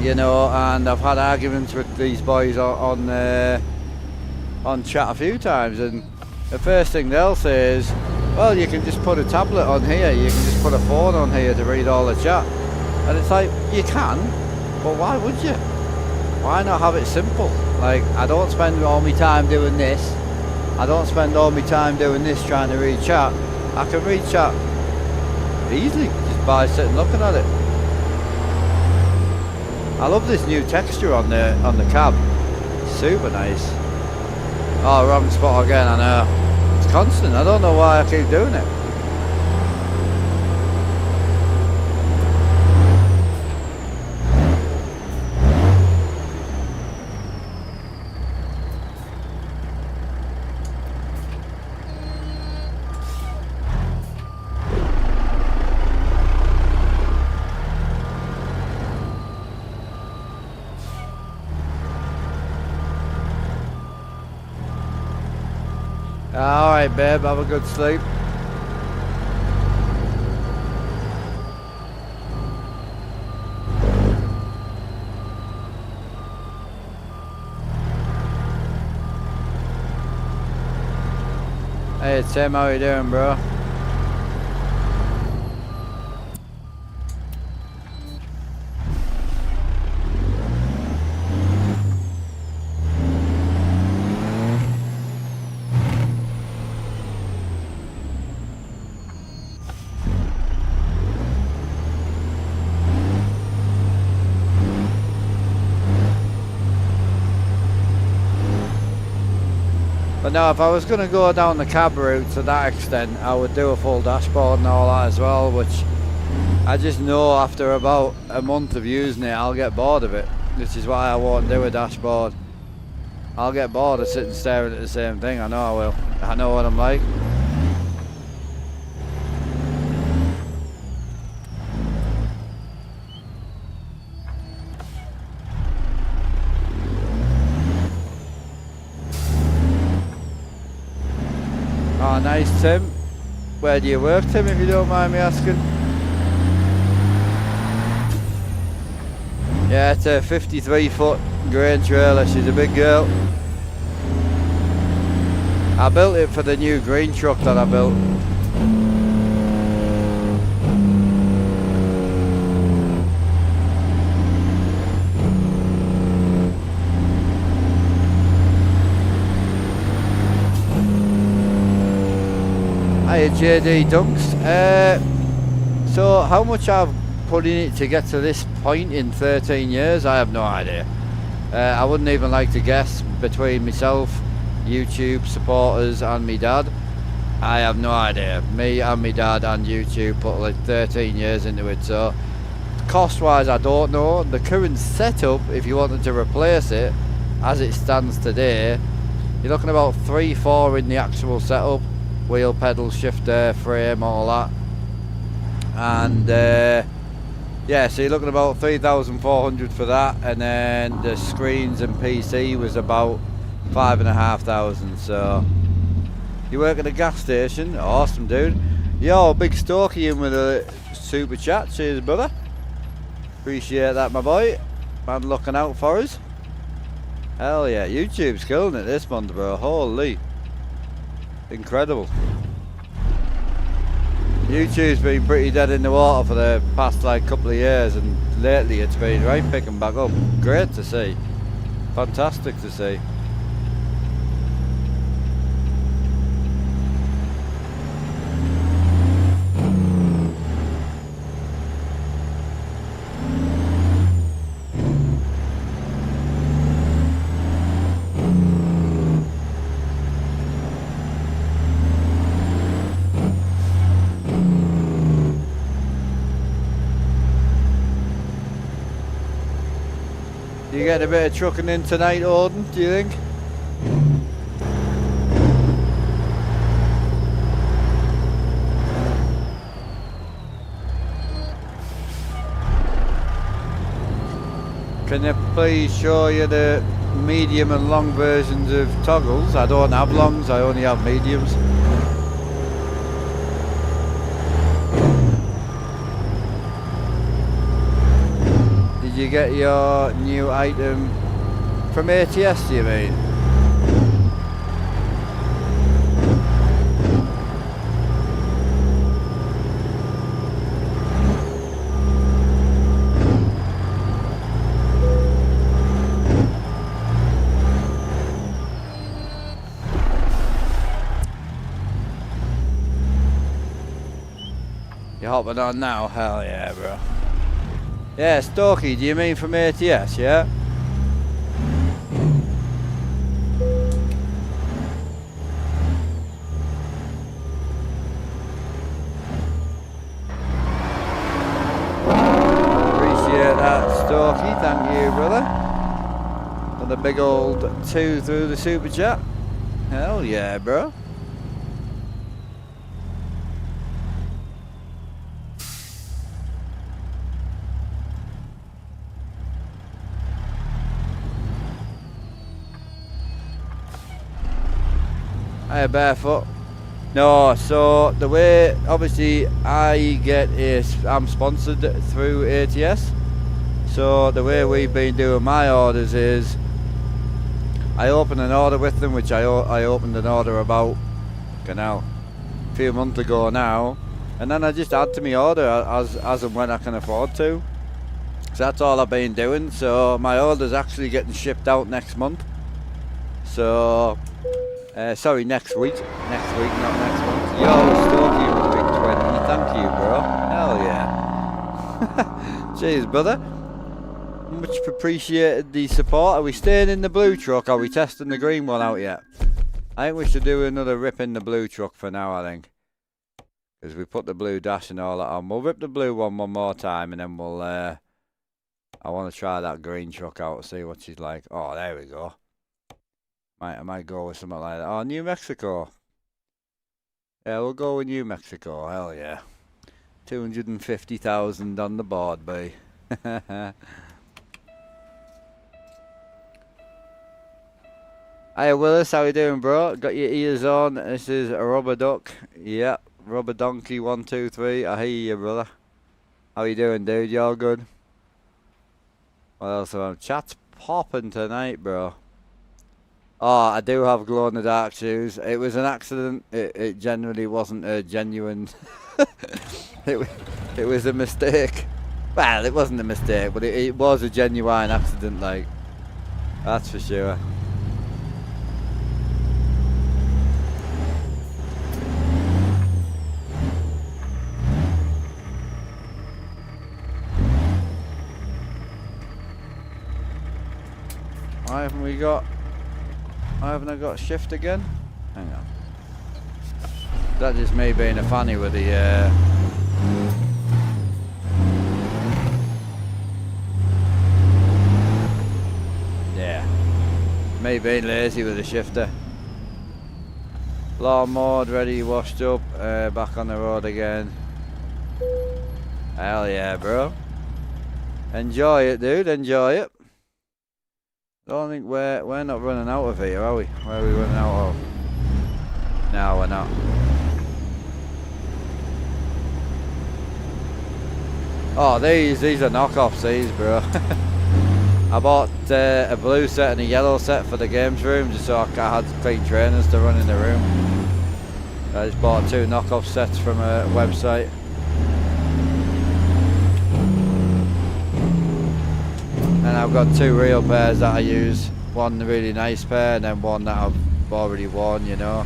you know, and I've had arguments with these boys on chat a few times, and the first thing they'll say is, well, you can just put a tablet on here, you can just put a phone on here to read all the chat. And it's like, you can, but why would you? Why not have it simple? Like, I don't spend all my time doing this. I don't spend all my time doing this trying to read chat. I can read chat easily just by sitting looking at it. I love this new texture on the cab. Super nice. Oh, wrong spot again, I know. It's constant, I don't know why I keep doing it. alright, babe. Have a good sleep. Hey Tim, how you doing, bro? But no, if I was going to go down the cab route to that extent, I would do a full dashboard and all that as well, which I just know after about a month of using it, I'll get bored of it, which is why I won't do a dashboard. I'll get bored of sitting staring at the same thing, I know I will. I know what I'm like. Oh, nice, Tim. Where do you work, Tim, if you don't mind me asking? Yeah, it's a 53-foot grain trailer. She's a big girl. I built it for the new green truck that I built. Hiya JD Dunks. So how much I've put in it to get to this point in 13 years, I have no idea. I wouldn't even like to guess between myself, YouTube supporters and me dad. I have no idea. Me and me dad and YouTube put like 13 years into it, so cost wise I don't know. The current setup, if you wanted to replace it as it stands today, you're looking about 3-4 in the actual setup. Wheel, pedal, shifter, frame, all that. And yeah, so you're looking about 3,400 for that, and then the screens and PC was about 5,500. So you work at a gas station, awesome, dude. Yo, big Stokey in with a super chat. Cheers, brother. Appreciate that, my boy. Man looking out for us. Hell yeah, YouTube's killing it this month, bro. Holy. Incredible. YouTube's been pretty dead in the water for the past like couple of years, and lately it's been right picking back up. Great to see. Fantastic to see. You get a bit of trucking in tonight, Odin, do you think? Can you please show you the medium and long versions of toggles? I don't have longs, I only have mediums. Did you get your new item from ATS, do you mean? You're hopping on now? Hell yeah, bro. Yeah, Stokey, do you mean from ATS, yeah? Appreciate that, Stokey. Thank you, brother. And the big old 2 through the super chat. Hell yeah, bro. Hey, barefoot. No, so the way, obviously, I'm sponsored through ATS. So the way we've been doing my orders is, I open an order with them, which I opened an order about, a few months ago now, and then I just add to my order as and when I can afford to. So that's all I've been doing. So my order's actually getting shipped out next month. So, sorry, next week. Next week, not next month. Yo, Stokey with the big 20. Thank you, bro. Hell yeah. Cheers, brother. Much appreciated the support. Are we staying in the blue truck? Are we testing the green one out yet? I think we should do another rip in the blue truck for now, I think. Because we put the blue dash and all that on. We'll rip the blue one more time and then we'll, I want to try that green truck out, see what she's like. Oh, there we go. I might go with something like that. Oh, New Mexico. Yeah, we'll go with New Mexico. Hell yeah. 250,000 on the board, boy. Hiya Willis, how you doing, bro? Got your ears on. This is a Rubber Duck. Yep, Rubber Donkey 123. I hear you, brother. How you doing, dude? You all good? What else am I? Chat's popping tonight, bro. Oh, I do have glow-in-the-dark shoes. It was an accident. It generally wasn't a genuine... it was a mistake. Well, it wasn't a mistake, but it was a genuine accident, like. That's for sure. Why haven't I got shift again? Hang on. That just me being a fanny with the yeah. Me being lazy with the shifter. Lawn mode, ready, washed up, back on the road again. Hell yeah, bro. Enjoy it, dude, enjoy it. Don't think we're not running out of here, are we? Where are we running out of? No, we're not. Oh, these are knockoffs, these, bro. I bought a blue set and a yellow set for the games room just so I had clean trainers to run in the room. I just bought 2 knockoff sets from a website. And I've got 2 real pairs that I use. One really nice pair and then one that I've already worn, you know.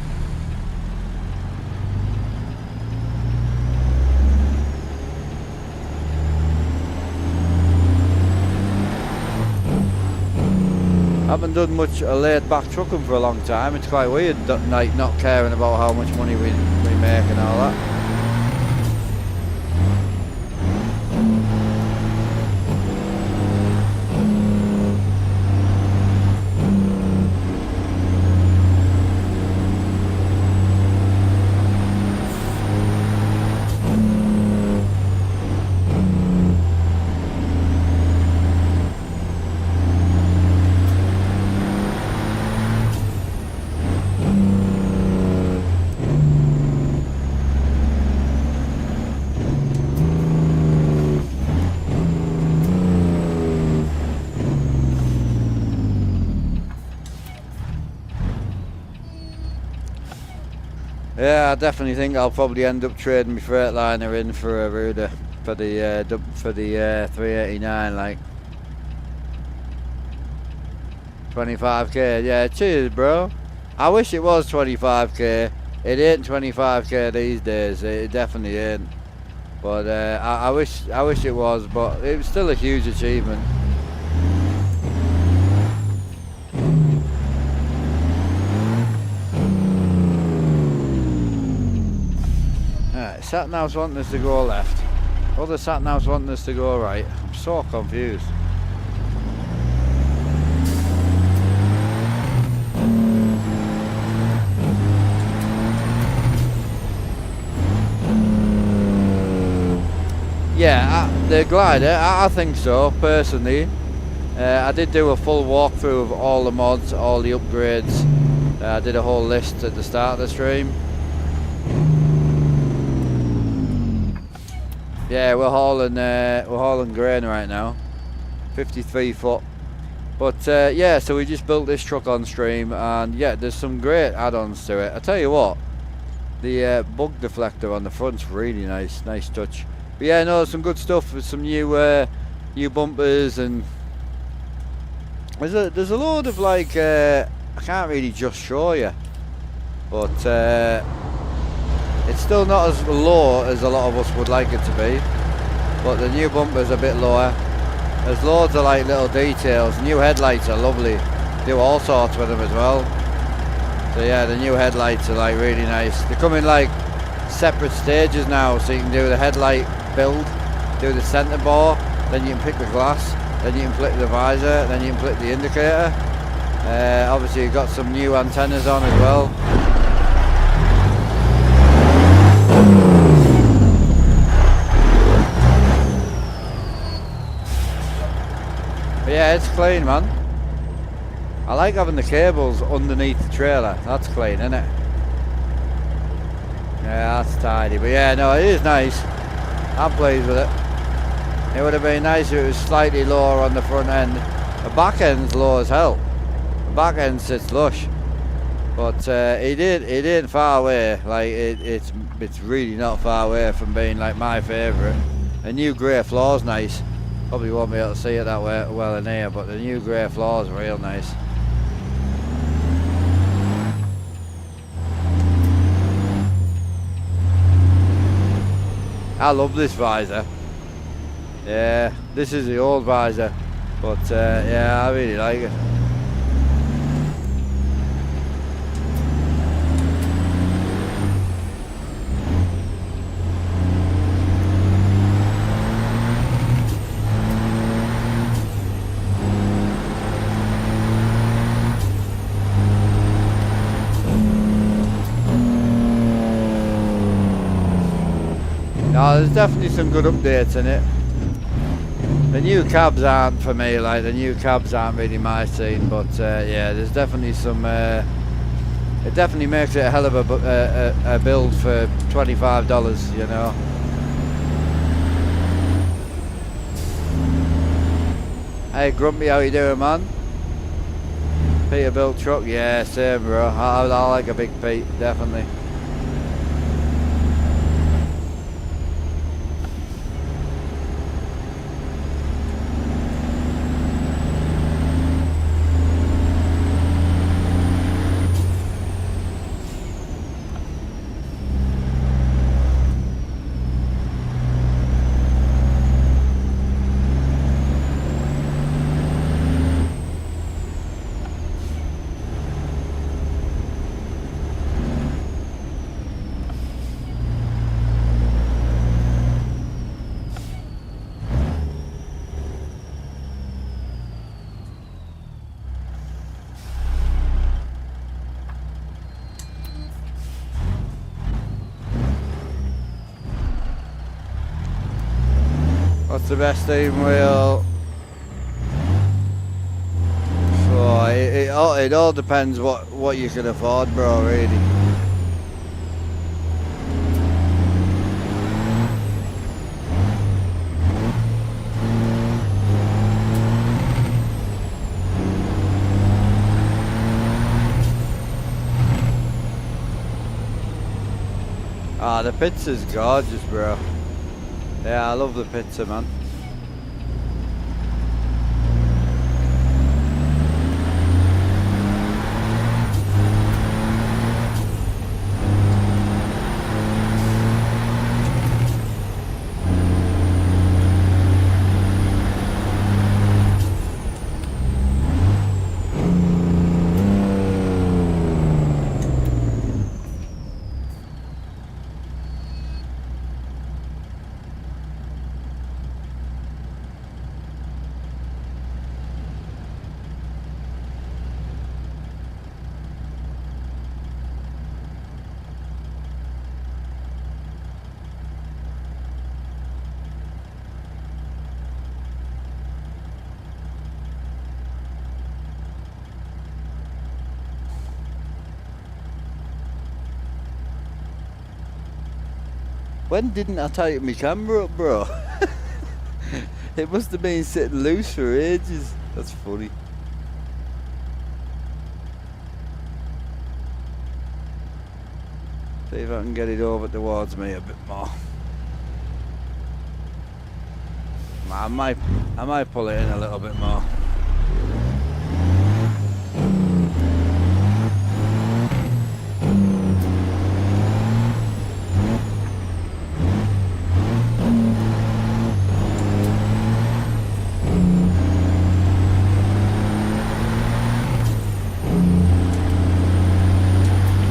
I haven't done much laid back trucking for a long time. It's quite weird, like not caring about how much money we make and all that. Yeah, I definitely think I'll probably end up trading my Freightliner in for a Ruder for the 389, like 25k. Yeah, cheers, bro. I wish it was 25k. It ain't 25k these days. It definitely ain't. But I wish it was. But it was still a huge achievement. Sat nav's wanting us to go left. Other sat nav's wanting us to go right. I'm so confused. Yeah, the glider, I think so, personally. I did do a full walkthrough of all the mods, all the upgrades. I did a whole list at the start of the stream. Yeah, we're hauling grain right now. 53 foot. But yeah, so we just built this truck on stream, and yeah, there's some great add-ons to it. I tell you what, the bug deflector on the front's really nice, nice touch. But yeah, no, some good stuff with some new bumpers, and there's a load of like I can't really just show you, but it's still not as low as a lot of us would like it to be. But the new bumper's a bit lower. There's loads of like little details. New headlights are lovely. Do all sorts with them as well. So yeah, the new headlights are like really nice. They come in like separate stages now, so you can do the headlight build, do the centre bore, then you can pick the glass, then you can flip the visor, then you can flip the indicator. Obviously you've got some new antennas on as well. But yeah, it's clean, man. I like having the cables underneath the trailer. That's clean, isn't it? Yeah, that's tidy. But yeah, no, it is nice. I'm pleased with it. It would have been nice if it was slightly lower on the front end. The back end's low as hell. The back end sits lush. But it ain't far away. Like it's really not far away from being like my favourite. The new grey floor's nice. Probably won't be able to see it that way well in here, but the new grey floor's real nice. I love this visor. Yeah, this is the old visor, but yeah, I really like it. No, there's definitely some good updates in it. The new cabs aren't for me, like the new cabs aren't really my scene, but yeah, there's definitely some, it definitely makes it a hell of a build for $25, you know. Hey Grumpy, how you doing, man? Peterbilt truck, yeah, same bro. I like a big Pete, definitely. What's the best steering wheel? So it all depends what you can afford, bro, really. Ah, the pizza's gorgeous, bro. Yeah, I love the pizza, man. When didn't I tighten my camera up, bro? It must have been sitting loose for ages. That's funny. See if I can get it over towards me a bit more. I might pull it in a little bit more.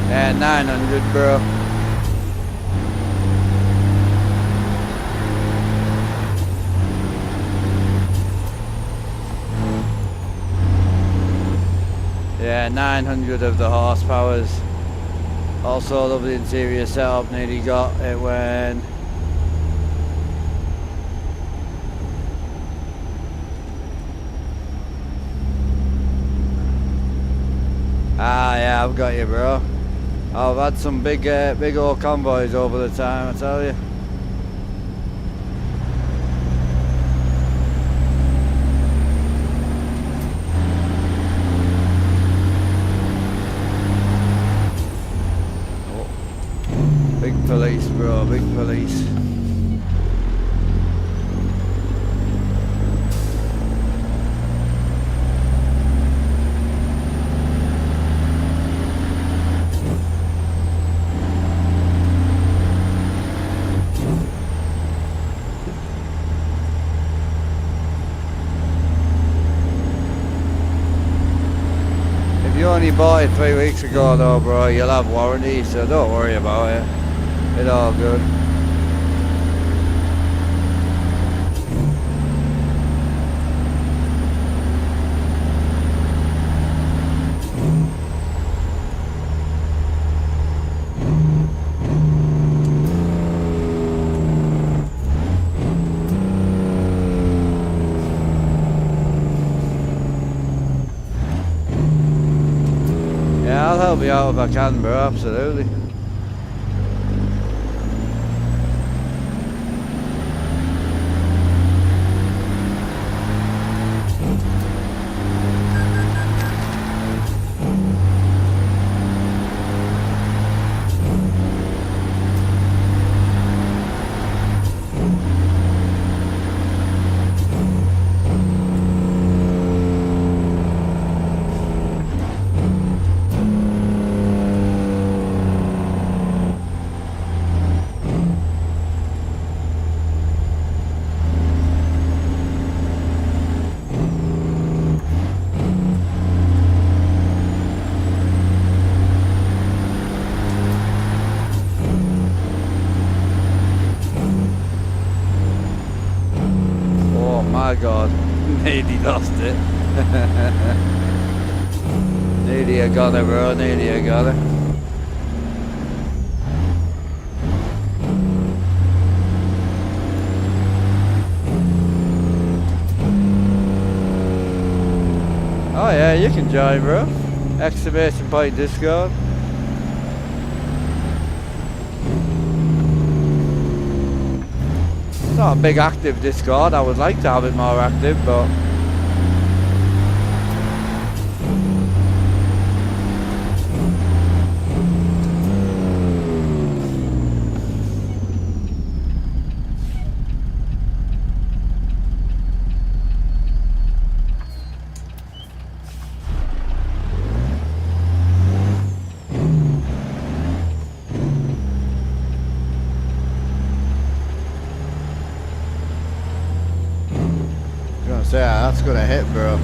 Yeah, 900, bro. Yeah, 900 of the horsepowers. Also love the interior setup, nearly got it when... Ah, yeah, I've got you, bro. I've had some big old convoys over the time, I tell you. Big police, bro, big police. If you only bought it 3 weeks ago though, bro, you'll have warranty, so don't worry about it. It's all good. Yeah, I'll help you out if I can, bro, absolutely. My God, nearly lost it. Nearly a goner, bro, nearly a goner. Oh yeah, you can join, bro. Exclamation point Discord. Not a big active Discord. I would like to have it more active, but yeah, that's gonna hit, bro.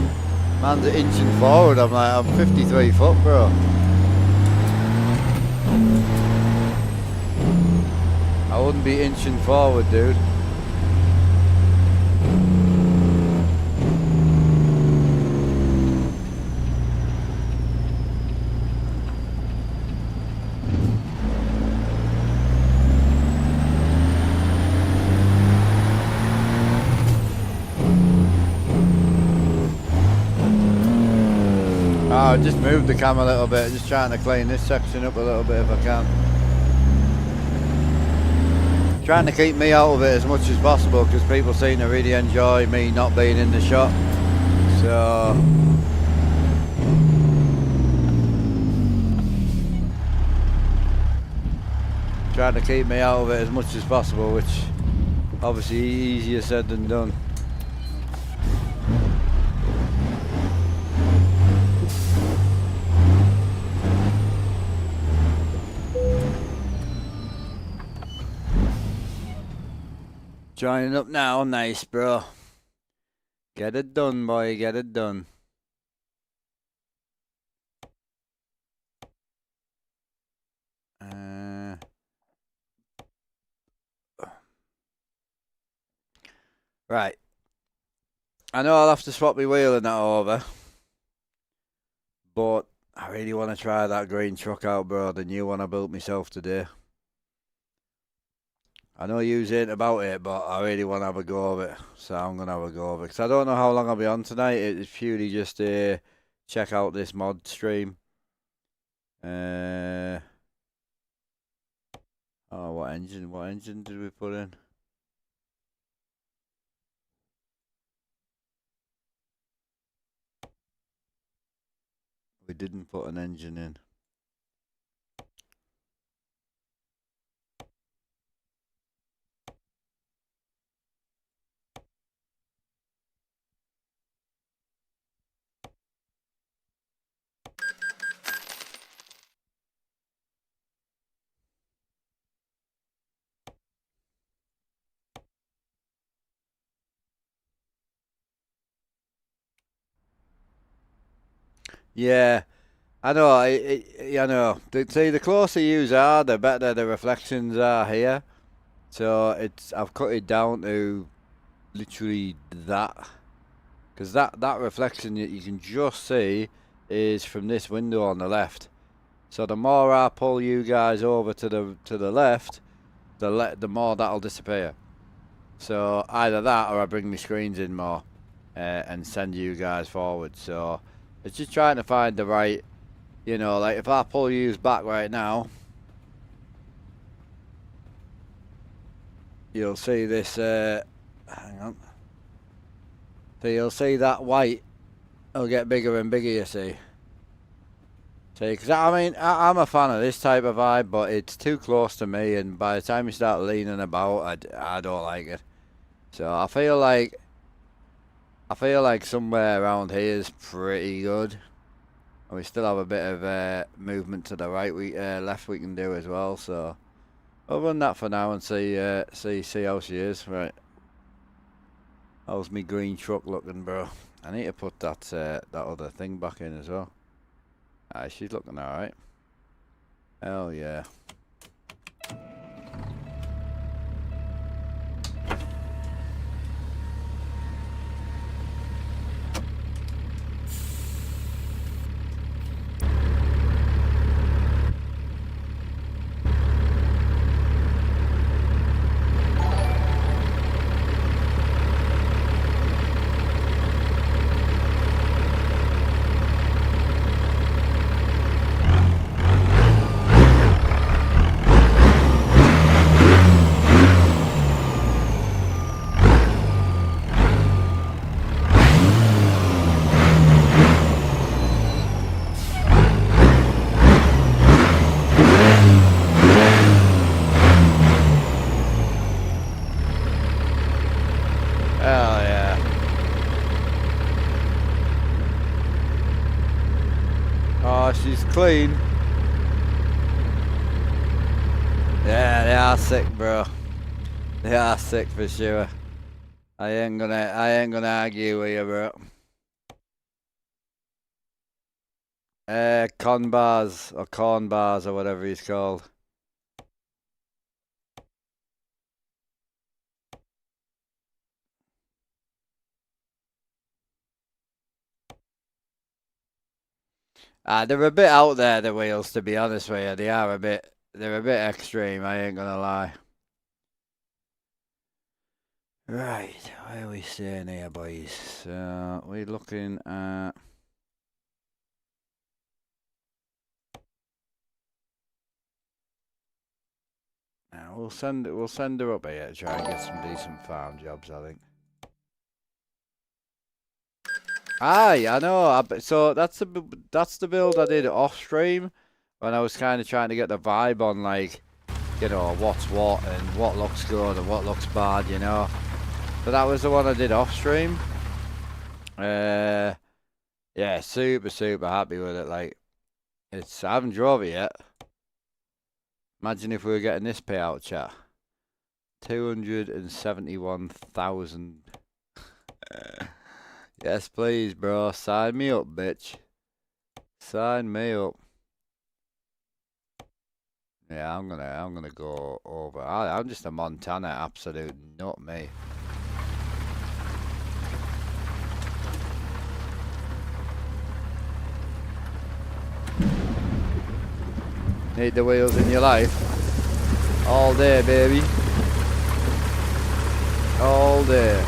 Man's inching forward. I'm 53 foot, bro. I wouldn't be inching forward, dude. Oh, just move the cam a little bit, just trying to clean this section up a little bit if I can. Trying to keep me out of it as much as possible because people seem to really enjoy me not being in the shop. So trying to keep me out of it as much as possible, which obviously easier said than done. Joining up now, nice bro. Get it done, boy, get it done. Right. I know I'll have to swap my wheel and that over, but I really want to try that green truck out, bro. The new one I built myself today. I know you ain't about it, but I really want to have a go of it. So I'm going to have a go of it. Because I don't know how long I'll be on tonight. It's purely just to check out this mod stream. Oh, what engine? What engine did we put in? We didn't put an engine in. Yeah, I know. I know. See, the closer you are, the better the reflections are here. So I've cut it down to literally that, because that reflection that you can just see is from this window on the left. So the more I pull you guys over to the left, the more that'll disappear. So either that or I bring my screens in more and send you guys forward. So it's just trying to find the right, you know, like if I pull you back right now, you'll see this, hang on. So you'll see that white will get bigger and bigger, you see. See, because I mean, I'm a fan of this type of vibe, but it's too close to me, and by the time you start leaning about, I don't like it. So I feel like somewhere around here is pretty good. And we still have a bit of movement to the right, left we can do as well. So I'll run that for now and see how she is. Right, how's me green truck looking, bro? I need to put that other thing back in as well. She's looking alright. Hell yeah. She's clean. Yeah, they are sick, bro. They are sick for sure. I ain't gonna argue with you, bro. Con bars or corn bars or whatever he's called. They're a bit out there, the wheels, to be honest with you. They're a bit extreme, I ain't gonna lie. Right, where are we staying here, boys? So, we're looking at... We'll send her up here to try and get some decent farm jobs, I think. Aye, I know. So that's the build I did off stream when I was kind of trying to get the vibe on, like, you know, what's what and what looks good and what looks bad, you know. So that was the one I did off stream. Yeah, super happy with it. Like, I haven't drove it yet. Imagine if we were getting this payout, chat. 271,000. Yes, please, bro. Sign me up, bitch. Sign me up. Yeah, I'm gonna go over. I'm just a Montana absolute nut, mate. Need the wheels in your life. All day, baby. All day.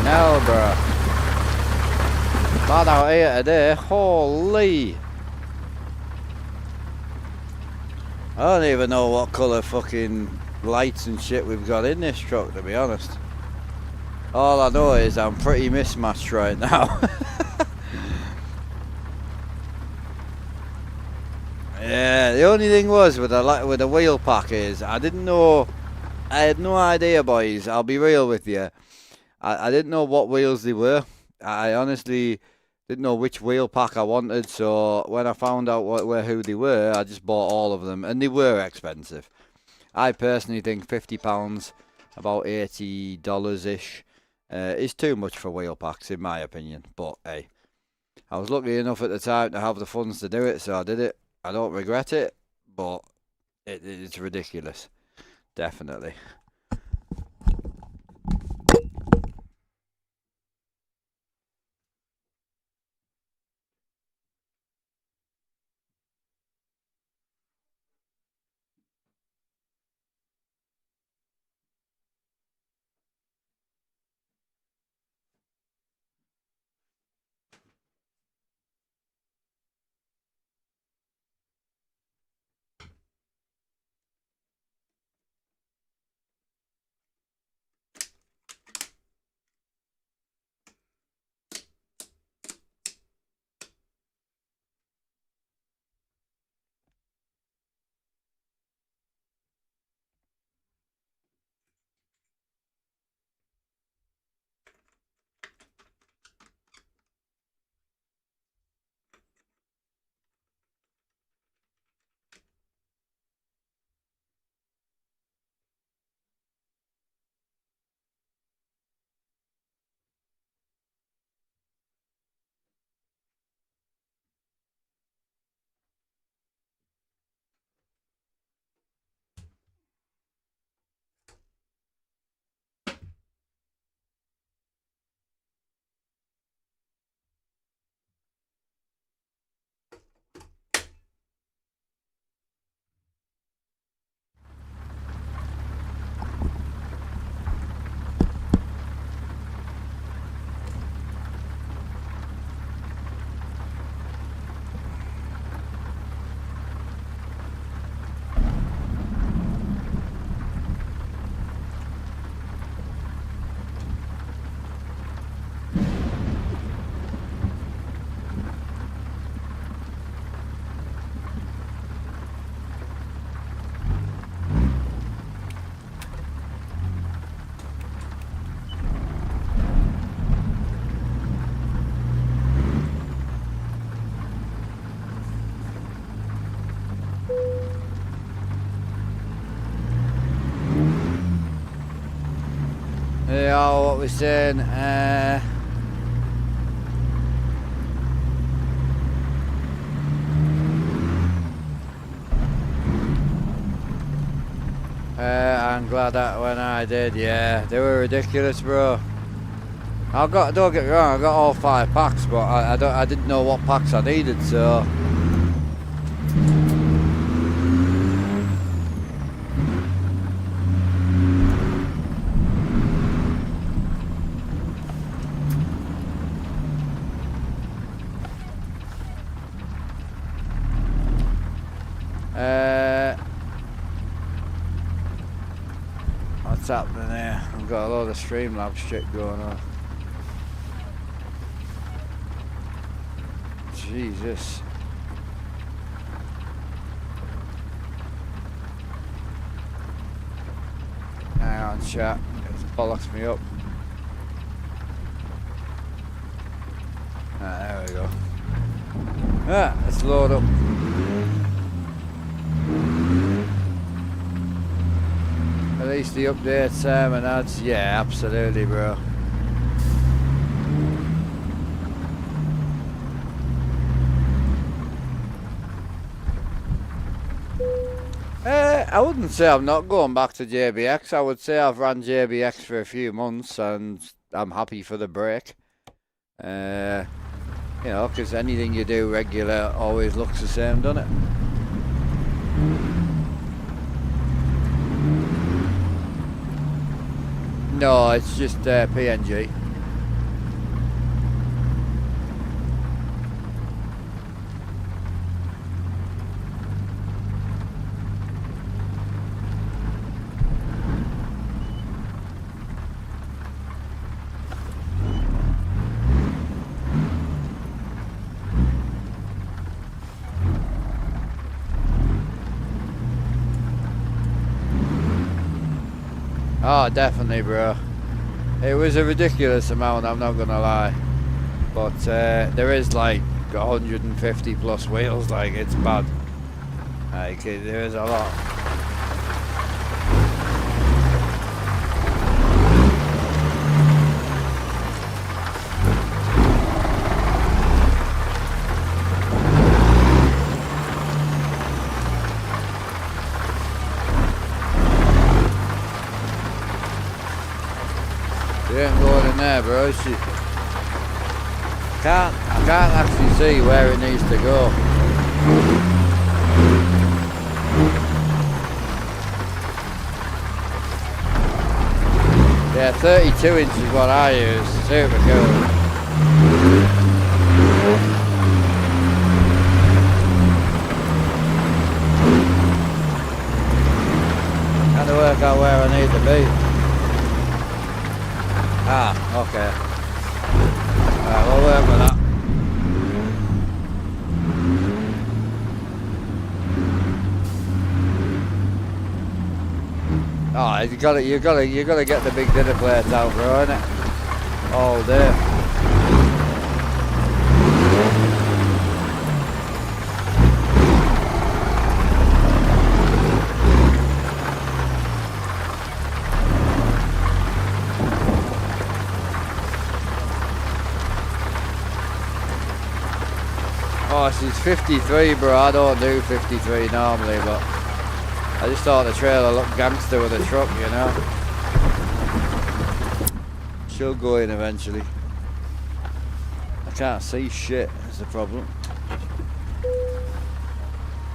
Hell, bro. Bad out here today. Holy. I don't even know what colour fucking lights and shit we've got in this truck, to be honest. All I know is I'm pretty mismatched right now. Yeah, the only thing was with the wheel pack is I didn't know. I had no idea, boys. I'll be real with you. I didn't know what wheels they were. I honestly didn't know which wheel pack I wanted. So when I found out who they were, I just bought all of them, and they were expensive. I personally think £50, about $80 ish, is too much for wheel packs, in my opinion. But hey, I was lucky enough at the time to have the funds to do it, so I did it. I don't regret it, but it's ridiculous. Definitely. Yeah, what we're saying. I'm glad that when I did, yeah, they were ridiculous, bro. Don't get me wrong, I got all 5 packs, but I didn't know what packs I needed, so. What's happening here? I've got a load of Streamlabs shit going on. Jesus. Hang on, chat. It bollocks me up. There we go. Let's load up. At least the updates and ads. Yeah, absolutely, bro. I wouldn't say I'm not going back to JBX. I would say I've ran JBX for a few months and I'm happy for the break. You know, because anything you do regular always looks the same, doesn't it? No, it's just PNG. Oh, definitely, bro. It was a ridiculous amount, I'm not gonna lie. But there is like 150 plus wheels, like it's bad. Like there is a lot. She ain't going in there, bro. I can't actually see where it needs to go. Yeah, 32 inches is what I use. Super cool. Trying to work out where I need to be. Ah, okay. Alright, we'll work with that. Oh, you gotta get the big dinner plates out, bro, innit? All day. Oh, she's 53, bro. I don't do 53 normally, but I just thought the trailer looked gangster with a truck, you know. She'll go in eventually. I can't see shit, is the problem.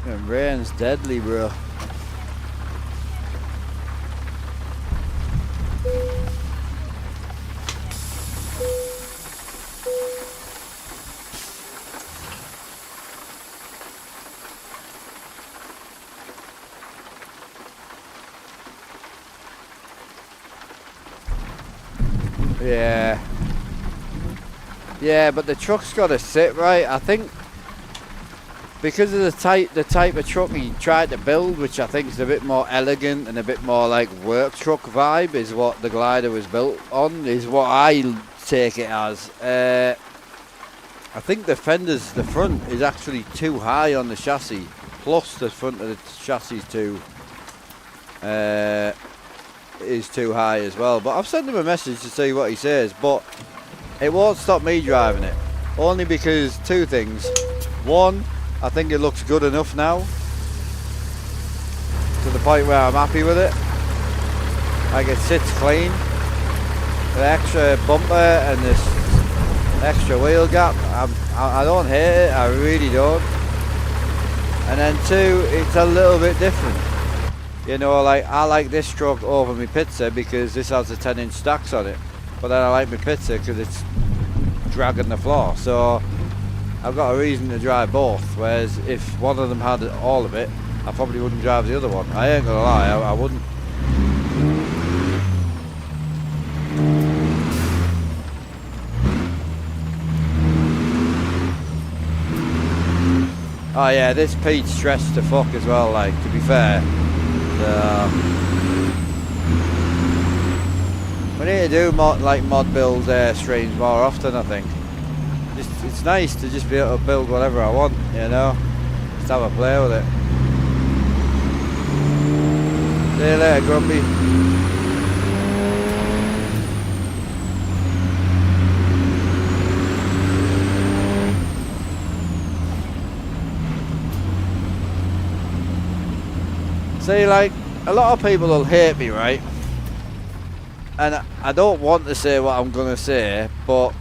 And rain's deadly, bro. Yeah. Yeah, but the truck's got to sit right. I think because of the type of truck he tried to build, which I think is a bit more elegant and a bit more like work truck vibe, is what the glider was built on, is what I take it as. I think the fenders, the front is actually too high on the chassis, plus the front of the chassis is too is too high as well. But I've sent him a message to see what he says, but it won't stop me driving it. Only because two things. One, I think it looks good enough now, to the point where I'm happy with it. Like, it sits clean. The extra bumper and this extra wheel gap, I don't hate it, I really don't. And then two, it's a little bit different. You know, like, I like this truck over my Pizza because this has the 10-inch stacks on it. But then I like my Pizza because it's dragging the floor. So I've got a reason to drive both. Whereas if one of them had all of it, I probably wouldn't drive the other one. I ain't gonna lie, I wouldn't. Oh yeah, this Pete's stressed to fuck as well, like, to be fair. We need to do mod build streams more often, I think. It's nice to just be able to build whatever I want, you know? Just have a play with it. See you later, Grumpy. See, like, a lot of people will hate me, right? And I don't want to say what I'm gonna say, but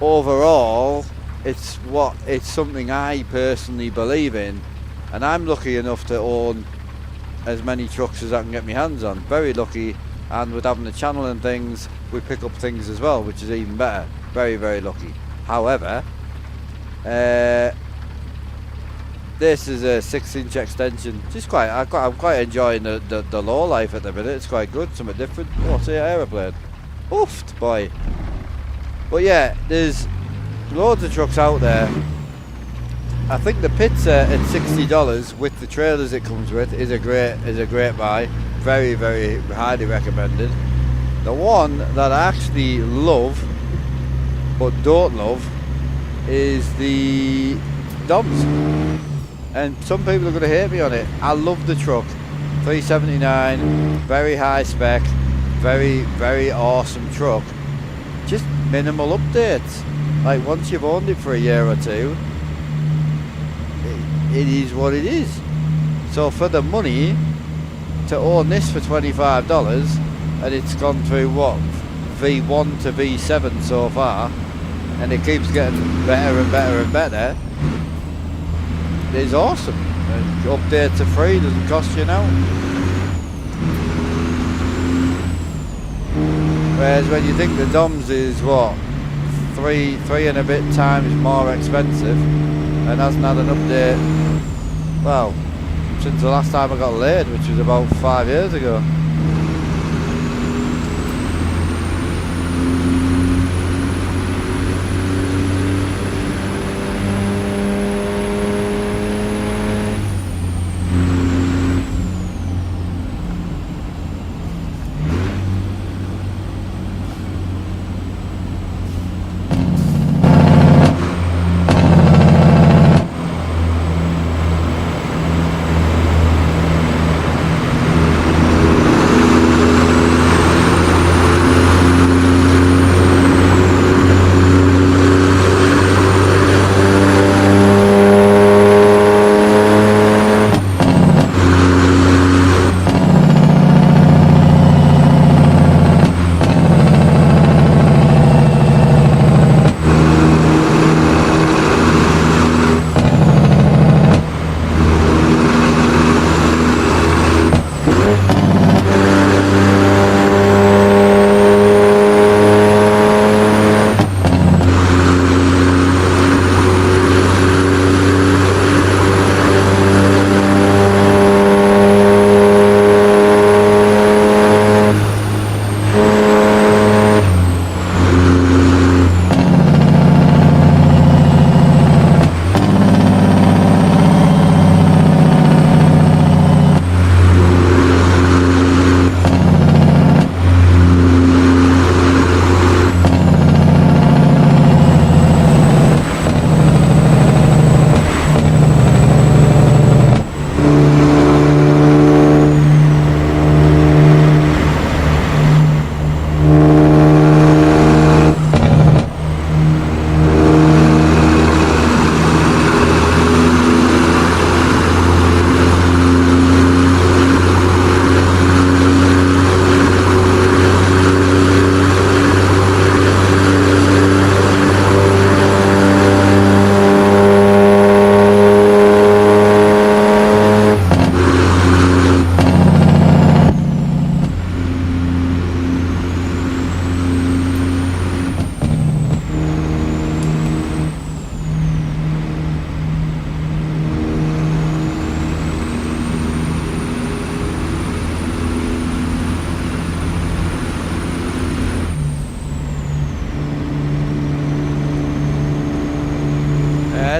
overall, it's something I personally believe in, and I'm lucky enough to own as many trucks as I can get my hands on. Very lucky, and with having the channel and things, we pick up things as well, which is even better. Very, very lucky. However, this is a 6-inch extension. I'm quite enjoying the low life at the minute. It's quite good, something different. Oh, see an aeroplane. Oofed, boy. But yeah, there's loads of trucks out there. I think the Pizza at $60 with the trailers it comes with is a great buy. Very, very highly recommended. The one that I actually love but don't love is the Doms. And some people are going to hate me on it. I love the truck. 379, very high spec, very, very awesome truck. Just minimal updates. Like, once you've owned it for a year or two, it is what it is. So for the money, to own this for $25, and it's gone through what, V1 to V7 so far, and it keeps getting better and better and better, it's awesome. And updates are free, doesn't cost you now. Whereas when you think the Doms is what, three and a bit times more expensive, and hasn't had an update, well, since the last time I got laid, which was about 5 years ago.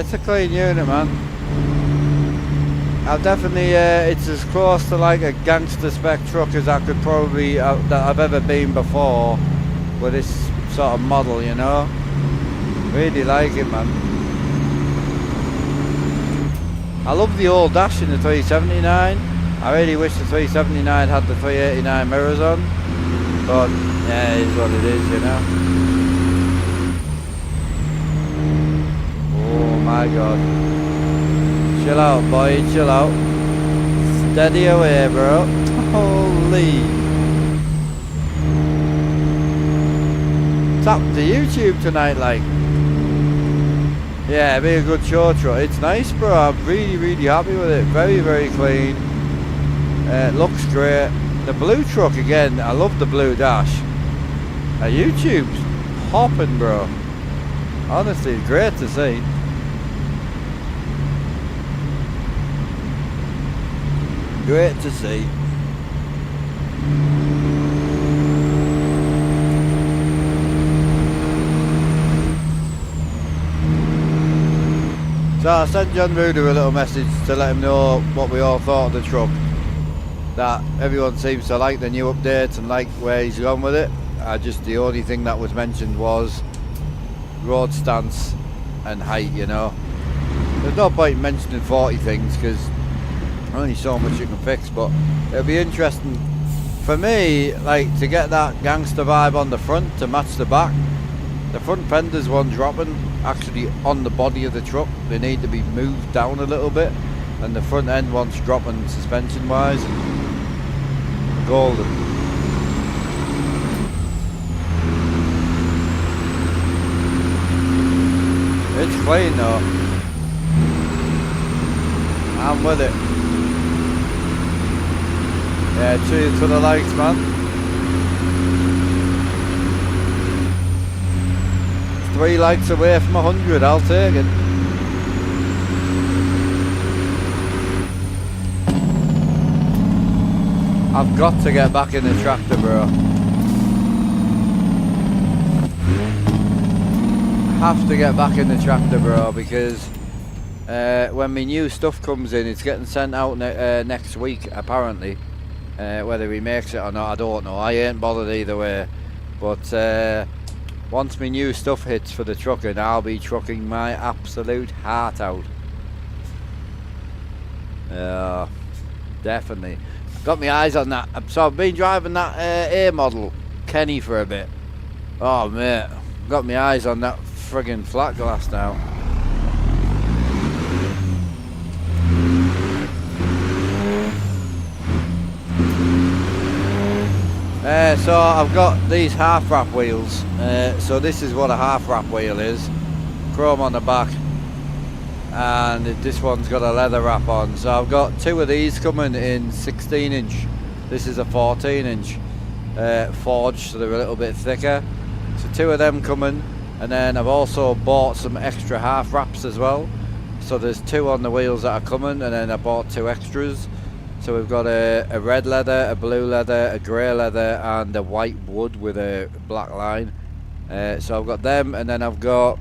it's a clean unit, man. I've definitely, it's as close to like a gangster spec truck as I could probably, that I've ever been before with this sort of model, you know. Really like it, man. I love the old dash in the 379. I really wish the 379 had the 389 mirrors on, but yeah, it is what it is, you know. Oh my god. Chill out, boy, chill out. Steady away, bro. Holy. It's up to YouTube tonight, like. Yeah, be a good show truck. It's nice, bro. I'm really happy with it. Very clean. Looks great. The blue truck again. I love the blue dash. YouTube's hopping, bro. Honestly, it's great to see. Great to see. So I sent John Ruder a little message to let him know what we all thought of the truck. That everyone seems to like the new updates and like where he's gone with it. Just the only thing that was mentioned was road stance and height, you know. There's no point in mentioning 40 things because only so much you can fix, but it'll be interesting for me, like, to get that gangster vibe on the front to match the back. The front fenders one dropping actually on the body of the truck. They need to be moved down a little bit, and the front end one's dropping suspension wise. Golden. It's clean though. I'm with it. Yeah, cheers to the likes, man. 3 likes away from 100, I'll take it. I've got to get back in the tractor, bro. Have to get back in the tractor, bro, because when my new stuff comes in, it's getting sent out next week, apparently. Whether he makes it or not, I don't know. I ain't bothered either way. But once my new stuff hits for the trucking, I'll be trucking my absolute heart out. Definitely. Got my eyes on that. So I've been driving that A model, Kenny, for a bit. Oh, mate. Got my eyes on that friggin' flat glass now. So I've got these half wrap wheels. So this is what a half wrap wheel is. Chrome on the back, and this one's got a leather wrap on. So I've got 2 of these coming in 16 inch. This is a 14 inch forged, so they're a little bit thicker. So 2 of them coming, and then I've also bought some extra half wraps as well. So there's 2 on the wheels that are coming, and then I bought 2 extras. So we've got a red leather, a blue leather, a grey leather, and a white wood with a black line. So I've got them, and then I've got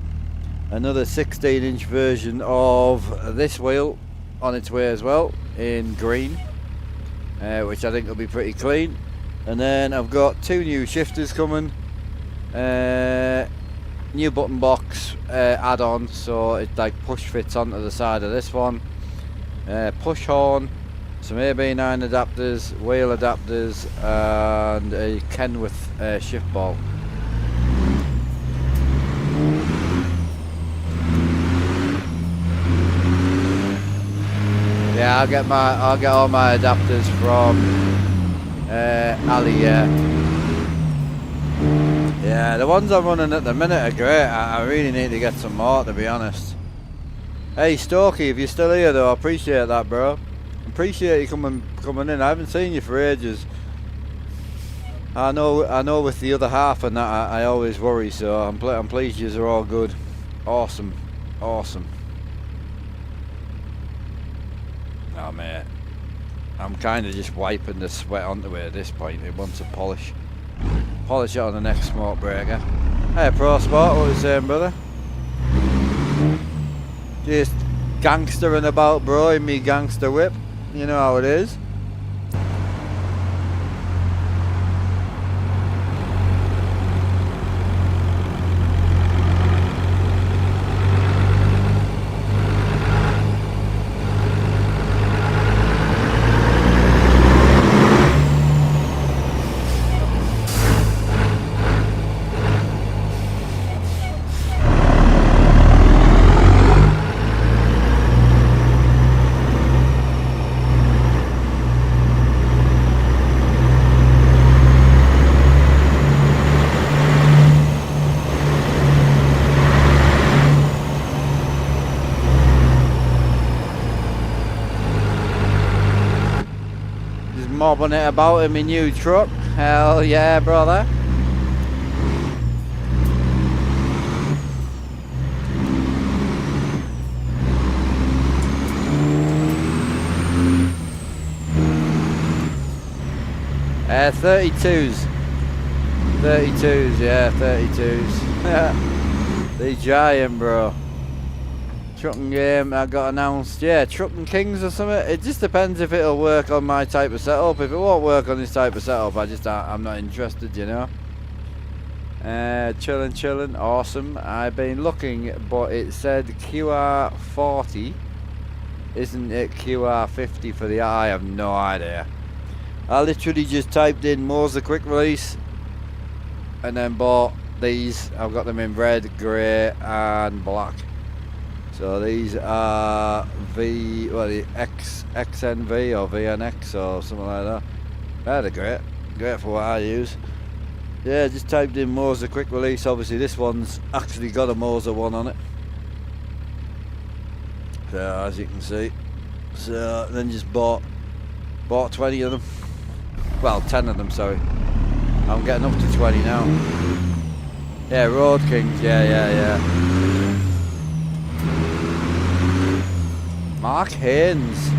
another 16 inch version of this wheel on its way as well, in green, which I think will be pretty clean. And then I've got 2 new shifters coming, new button box add-on, so it like push fits onto the side of this one, push horn, some AB9 adapters, wheel adapters, and a Kenworth shift ball. Yeah, I'll get all my adapters from Ali. Yeah, the ones I'm running at the minute are great. I really need to get some more, to be honest. Hey Stokey, if you're still here though, I appreciate that, bro. Appreciate you coming in. I haven't seen you for ages. I know with the other half and that I always worry, so I'm pleased yous are all good. Awesome. Oh mate, I'm kind of just wiping the sweat onto it at this point. It wants a polish it on the next smoke breaker. Hey Pro Sport, what are you saying, brother? Just gangstering about, bro, in me gangster whip. You know how it is. Mobbing it about in my new truck. Hell yeah, brother. Uh, 32s. 32s, yeah, 32s. The giant, bro. Trucking game I got announced, yeah, Trucking Kings or something. It just depends if it'll work on my type of setup. If it won't work on this type of setup, I'm not interested, you know. Chilling, awesome. I've been looking, but it said QR40. Isn't it QR50 for the I have no idea. I literally just typed in Moser quick release and then bought these. I've got them in red, grey and black. So these are the XNV or VNX or something like that. They're great for what I use. Yeah, just typed in Moser quick release. Obviously this one's actually got a Moser one on it. So as you can see. So then just bought 20 of them. Well, 10 of them, sorry. I'm getting up to 20 now. Yeah, Road Kings, yeah. Mark Haynes.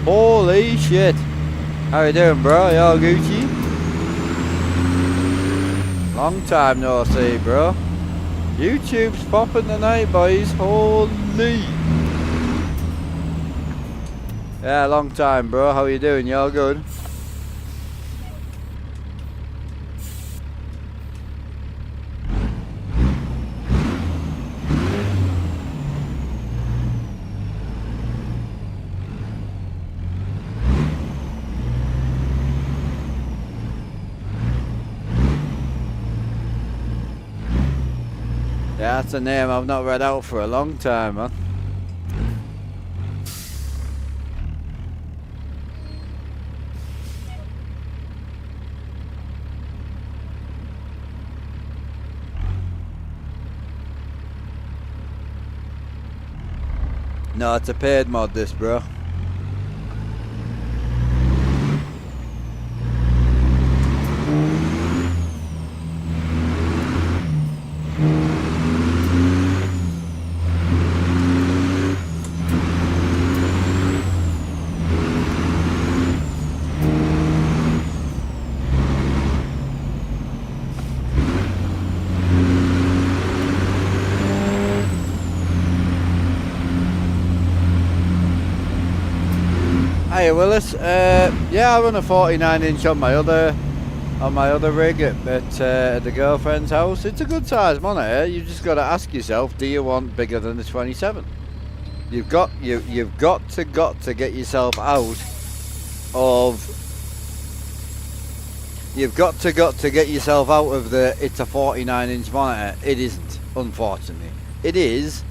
Holy shit. How you doing, bro? You all Gucci? Long time no see, bro. YouTube's popping tonight, boys. Holy. Yeah, long time, bro. How you doing? You all good? Yeah, that's a name I've not read out for a long time, man. No, it's a paid mod, this, bro. Hey Willis, yeah, I run a 49-inch on my other rig at the girlfriend's house. It's a good size monitor. You just got to ask yourself, do you want bigger than the 27? You've got to get yourself out of. You've got to get yourself out of the. It's a 49-inch monitor. It isn't, unfortunately. It is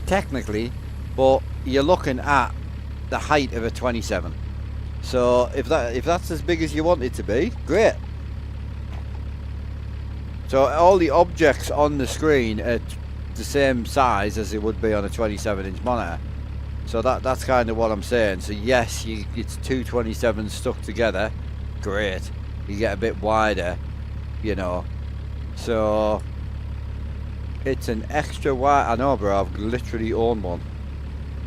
technically, but you're looking at the height of a 27. So if that's as big as you want it to be, great. So all the objects on the screen are the same size as it would be on a 27-inch monitor. So that's kind of what I'm saying. So yes, it's two 27s stuck together, great. You get a bit wider, you know. So it's an extra wide. I know, bro. I've literally owned one.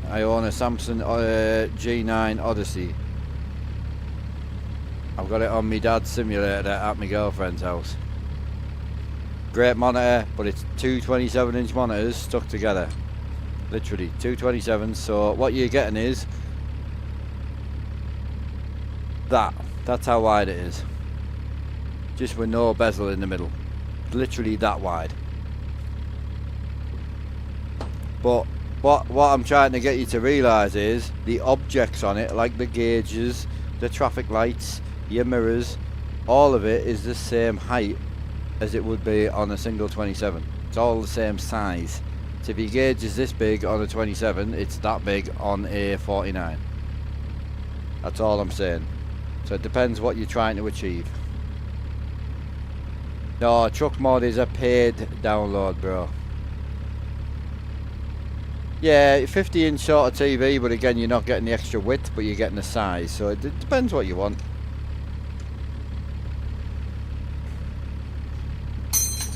I own a Samsung G9 Odyssey. I've got it on my dad's simulator at my girlfriend's house. Great monitor, but it's two 27-inch monitors stuck together. Literally 227. So what you're getting is that. That's how wide it is. Just with no bezel in the middle. Literally that wide. But what I'm trying to get you to realise is the objects on it, like the gauges, the traffic lights, your mirrors, all of it is the same height as it would be on a single 27. It's all the same size. So if your gauge is this big on a 27, it's that big on a 49. That's all I'm saying. So it depends what you're trying to achieve. No, truck mod is a paid download, bro. Yeah, 50-inch sort of TV, but again, you're not getting the extra width, but you're getting the size. So it depends what you want.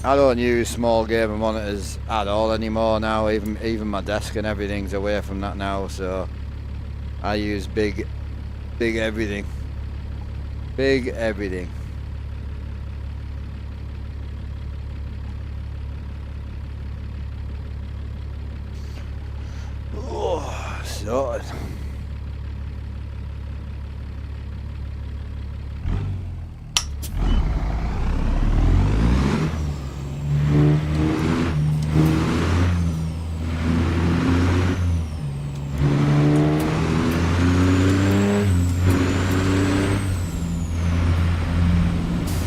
I don't use small gamer monitors at all anymore now. Even my desk and everything's away from that now. So I use big everything. Big everything. Oh, sorted.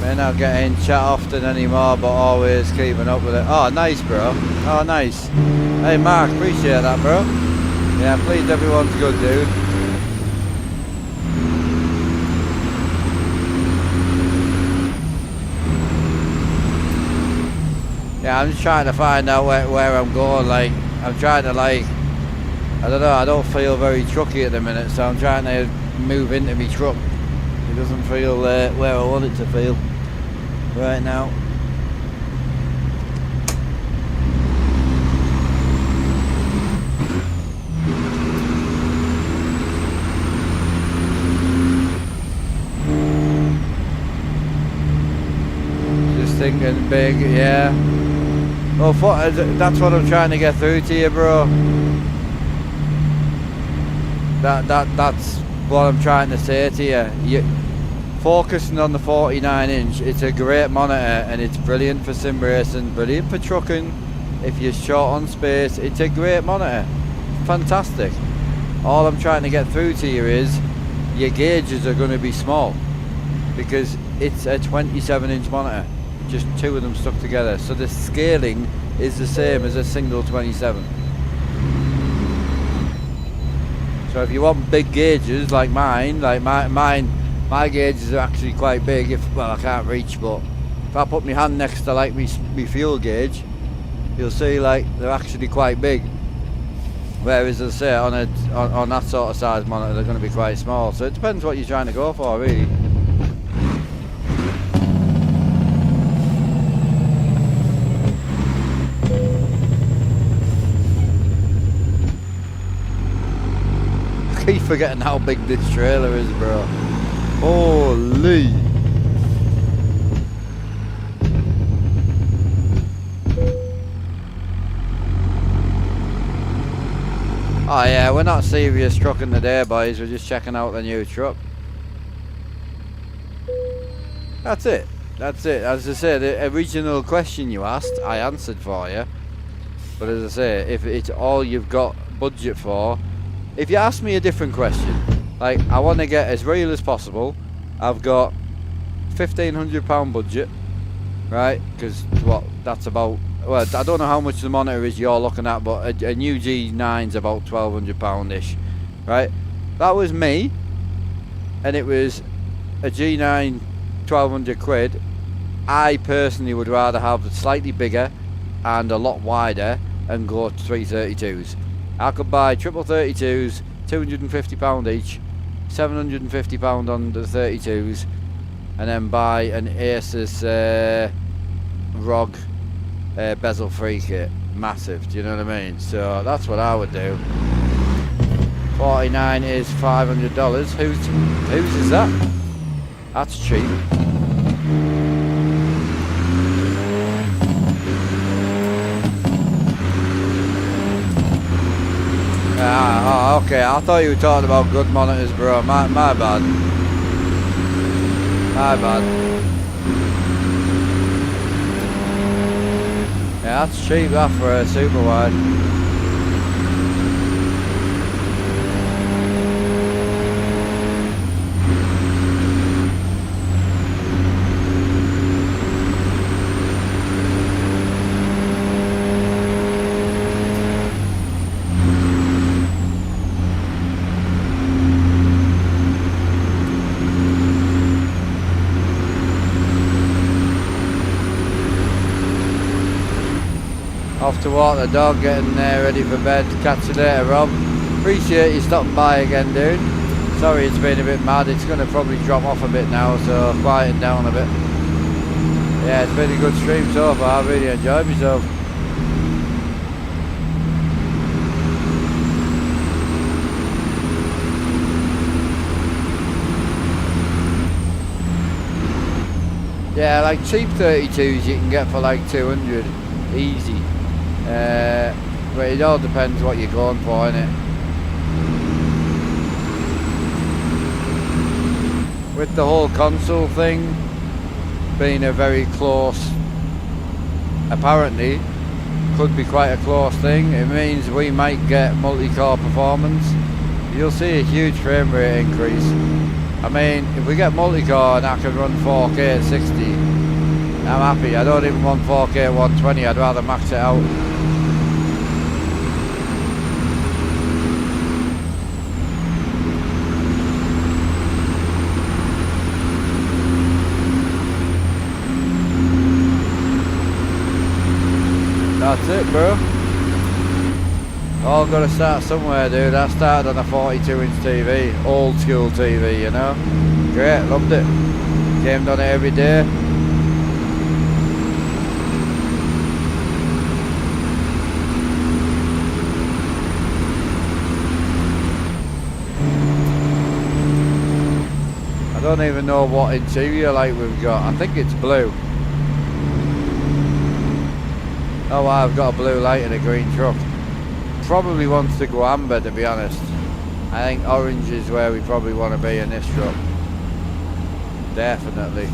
May not get in chat often anymore, but always keeping up with it. Oh, nice, bro. Oh, nice. Hey, Mark, appreciate that, bro. Yeah, pleased everyone's good, dude. Yeah, I'm just trying to find out where I'm going. Like, I'm trying to, like, I don't know, I don't feel very trucky at the minute, so I'm trying to move into my truck. It doesn't feel where I want it to feel right now. Just thinking big, yeah. Well, that's what I'm trying to get through to you, bro. That's what I'm trying to say to you. Focusing on the 49-inch, it's a great monitor and it's brilliant for sim racing, brilliant for trucking. If you're short on space, it's a great monitor. Fantastic. All I'm trying to get through to you is your gauges are going to be small because it's a 27-inch monitor, just two of them stuck together. So the scaling is the same as a single 27. So if you want big gauges like mine, my gauges are actually quite big. Well, I can't reach, but if I put my hand next to like me fuel gauge, you'll see like they're actually quite big. Whereas, as I say, on that sort of size monitor, they're going to be quite small. So it depends what you're trying to go for, really. I keep forgetting how big this trailer is, bro. Holy! Oh yeah, we're not serious trucking today, boys. We're just checking out the new truck. That's it. That's it. As I said, the original question you asked, I answered for you. But as I say, if it's all you've got budget for, if you ask me a different question, like I want to get as real as possible, I've got £1,500 budget, right? Because what that's about. Well, I don't know how much the monitor is you're looking at, but a new G9's about £1,200-ish, right? That was me, and it was a G9, 1,200 quid. I personally would rather have it slightly bigger and a lot wider and go to 332s. I could buy triple 32s, £250 each, £750 on the 32s, and then buy an Asus ROG bezel free kit. Massive, do you know what I mean? So that's what I would do. 49 is $500. Whose is that? That's cheap. Okay, I thought you were talking about good monitors, bro. My bad. My bad. Yeah, that's cheap that for a super wide. Off to walk the dog, getting ready for bed. Catch you later, Rob. Appreciate you stopping by again, dude. Sorry it's been a bit mad. It's going to probably drop off a bit now, so quieten down a bit. Yeah, it's been a good stream so far. I really enjoyed myself. Yeah, like cheap 32s you can get for like 200 easy. But it all depends what you're going for, innit? With the whole console thing being a very close, apparently could be quite a close thing, it means we might get multi-core performance. You'll see a huge frame rate increase. I mean, if we get multi-core and I can run 4K at 60, I'm happy. I don't even want 4K at 120, I'd rather max it out. That's it, bro. All gotta start somewhere, dude. I started on a 42-inch TV, old school TV, you know. Great, loved it. Gamed on it every day. I don't even know what interior light we've got. I think it's blue. Oh, I've got a blue light and a green truck. Probably wants to go amber, to be honest. I think orange is where we probably want to be in this truck. Definitely.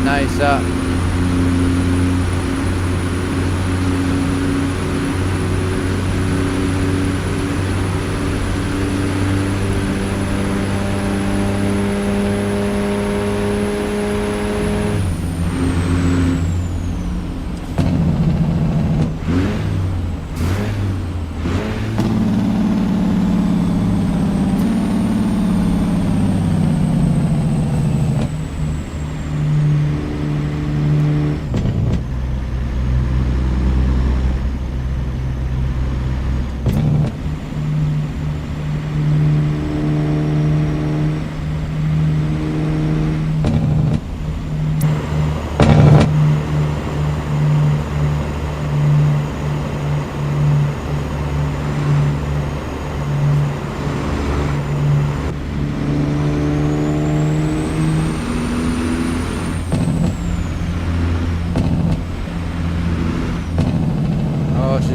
Nice that.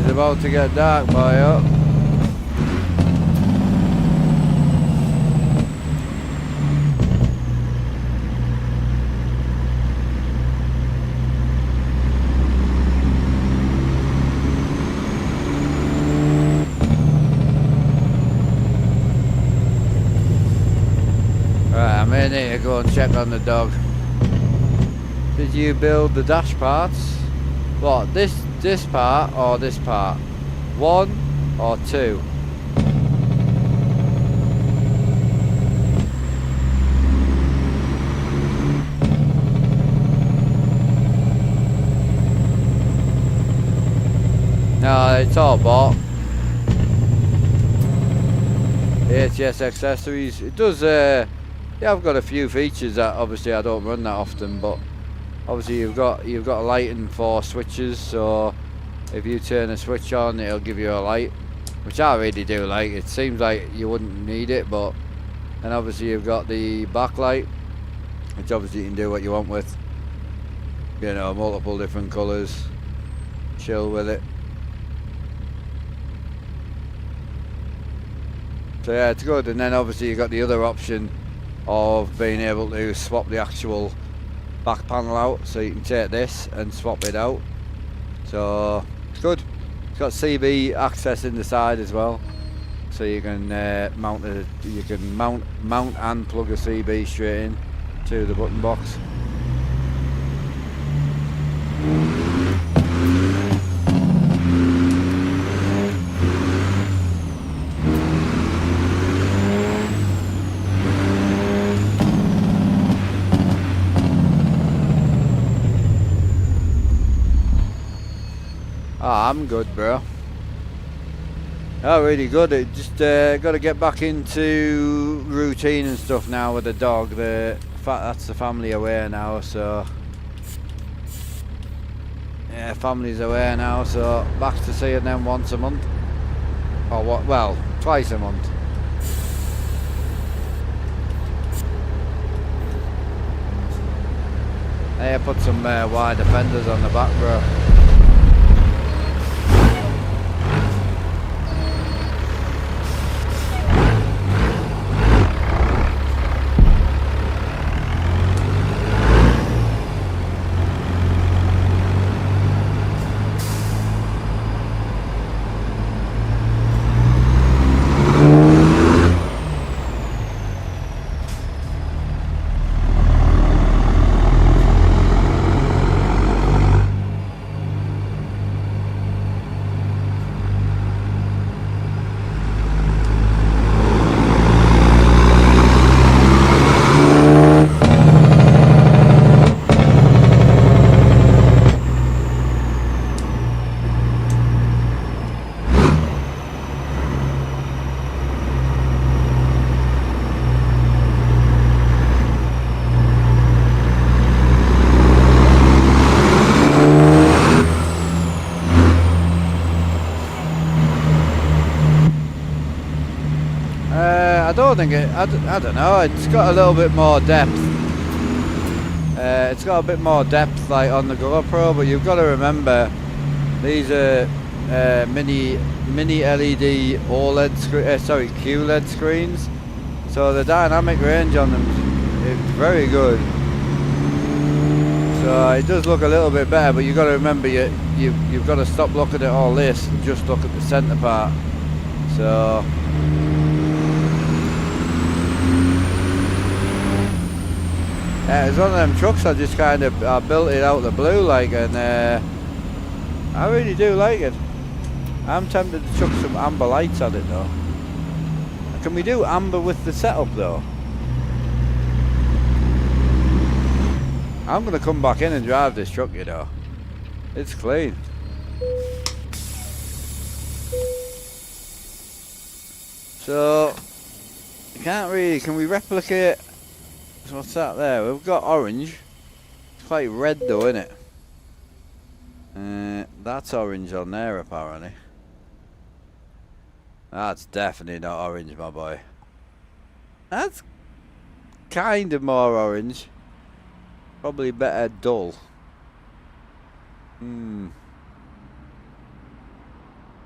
About to get dark, boy. Up. Right, I may need to go and check on the dog. Did you build the dash parts? What, this part or this part? 1 or 2? No, it's all bought. HS accessories. It does. Yeah, I've got a few features that obviously I don't run that often, but obviously you've got a lighting for switches. So if you turn a switch on, it'll give you a light, which I really do like. It seems like you wouldn't need it, but and obviously you've got the backlight, which obviously you can do what you want with. You know, multiple different colours. Chill with it. So yeah, it's good. And then obviously you got the other option of being able to swap the actual back panel out, so you can take this and swap it out. So it's good. It's got CB access in the side as well, so you can mount and plug a CB straight in to the button box. I'm good, bro. Oh, really good. It just got to get back into routine and stuff now with the dog. That's the family away now, so yeah, family's away now, so back to seeing them once a month, or what? Well, twice a month. Hey, I put some wide fenders on the back, bro. I don't know, it's got a little bit more depth. It's got a bit more depth like on the GoPro, but you've got to remember these are mini LED OLED QLED screens, so the dynamic range on them is very good. So it does look a little bit better, but you've got to remember you've got to stop looking at all this and just look at the centre part. So yeah, it's one of them trucks I just kind of built it out of the blue, like, and I really do like it. I'm tempted to chuck some amber lights on it though. Can we do amber with the setup though? I'm gonna come back in and drive this truck, you know. It's clean. So you can't really. Can we replicate? So what's that there? We've got orange. It's quite red though, isn't it? That's orange on there apparently. That's definitely not orange, my boy. That's kind of more orange. Probably better dull. Yeah,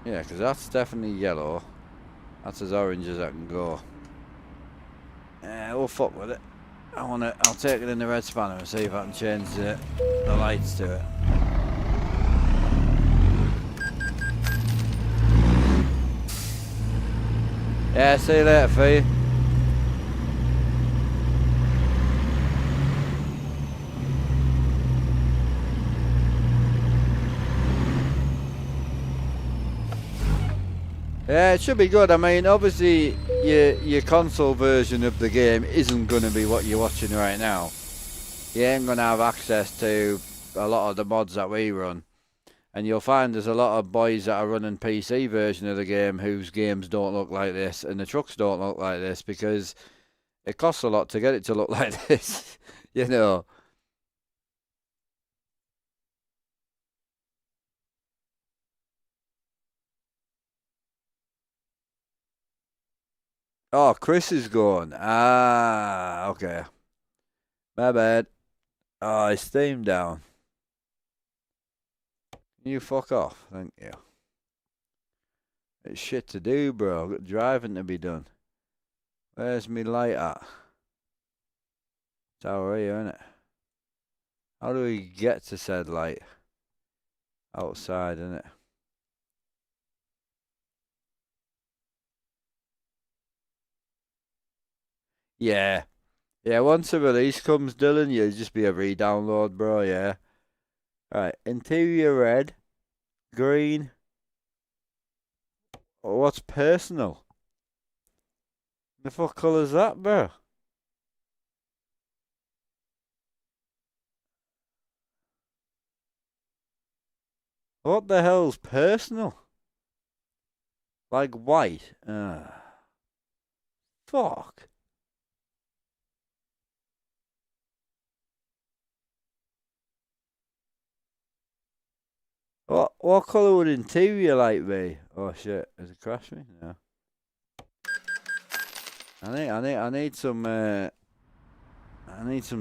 because that's definitely yellow. That's as orange as I can go. We'll fuck with it. I'll take it in the red spanner and see if I can change the lights to it. Yeah, see you later, Fee. Yeah, it should be good. I mean, obviously, your console version of the game isn't going to be what you're watching right now. You ain't going to have access to a lot of the mods that we run. And you'll find there's a lot of boys that are running PC version of the game whose games don't look like this and the trucks don't look like this because it costs a lot to get it to look like this, you know. Oh, Chris is gone. Ah, okay. My bad. Oh, his Steam down. You fuck off, thank you. It's shit to do, bro. I've got driving to be done. Where's me light at? It's over here, innit? How do we get to said light? Outside, innit? Yeah. Yeah, once a release comes, Dylan, you'll just be a re-download, bro, yeah. Right, interior red, green. Oh, what's personal? The fuck colour's that, bro? What the hell's personal? Like white? Fuck. What colour would interior light be? Oh shit, has it crashed me? No. I need some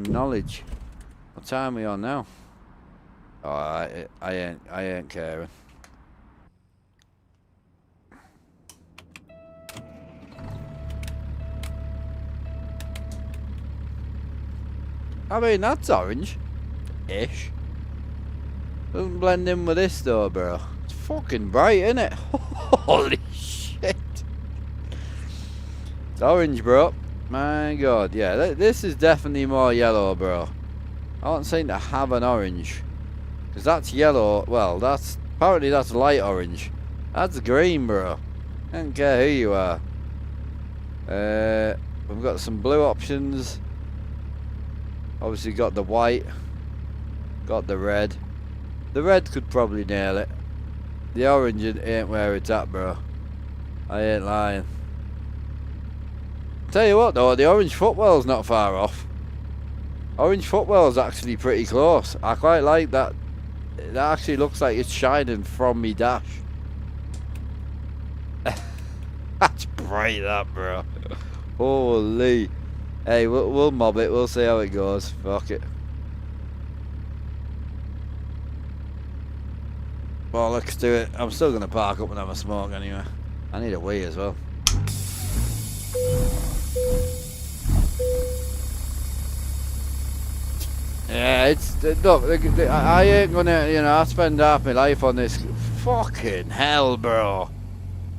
knowledge. What time are we on now? Oh, I ain't caring. I mean, that's orange-ish. Doesn't blend in with this though, bro. It's fucking bright, isn't it? Holy shit. It's orange, bro. My god, yeah. This is definitely more yellow, bro. I don't seem to have an orange. Because that's yellow. Well, apparently that's light orange. That's green, bro. I don't care who you are. We've got some blue options. Obviously got the white. Got the red. The red could probably nail it. The orange ain't where it's at, bro. I ain't lying. Tell you what though, the orange footwell's not far off. Orange footwell's actually pretty close. I quite like that. It actually looks like it's shining from me dash. That's bright, that, bro. Holy. Hey, we'll mob it. We'll see how it goes. Fuck it. Well, let's do it. I'm still gonna park up and have a smoke anyway. I need a wee as well. Yeah, look. I ain't gonna, I spend half my life on this. Fucking hell, bro.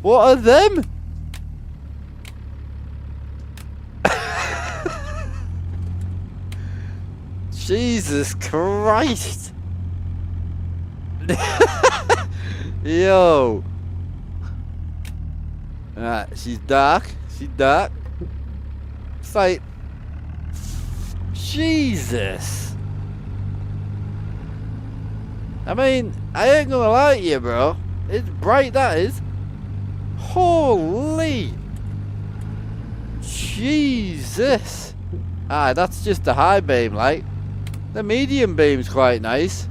What are them? Jesus Christ. Yo. Alright, she's dark. She's dark. It's like, Jesus. I mean, I ain't gonna lie to you, bro. It's bright, that is. Holy. Jesus. That's just the high beam, like. The medium beam's quite nice.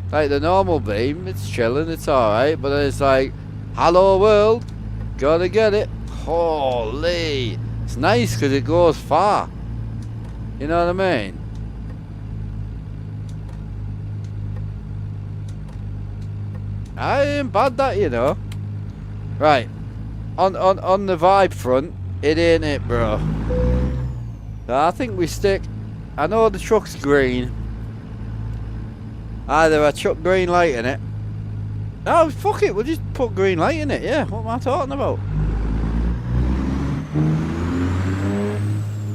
Like the normal beam, it's chilling, it's alright. But then it's like, hello world. Gotta get it. Holy. It's nice because it goes far. You know what I mean? I ain't bad that, Right. On the vibe front, it ain't it, bro. So I think we stick. I know the truck's green. Either I chuck green light in it. No, fuck it, we'll just put green light in it, yeah. What am I talking about?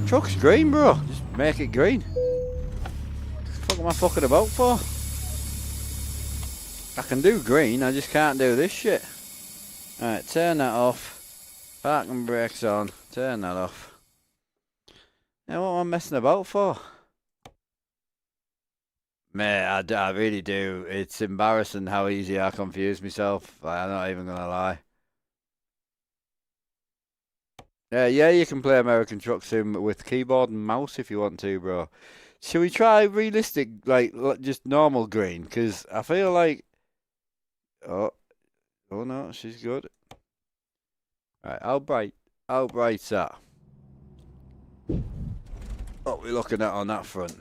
Truck's green, bro. Just make it green. What the fuck am I fucking about for? I can do green, I just can't do this shit. Alright, turn that off. Parking brakes on. Turn that off. Now what am I messing about for? Mate, I really do. It's embarrassing how easy I confuse myself. I'm not even gonna lie. Yeah, you can play American Truck Sim with keyboard and mouse if you want to, bro. Should we try realistic, like just normal green? Because I feel like, oh, oh no, she's good. Right, how bright's that? What we looking at on that front?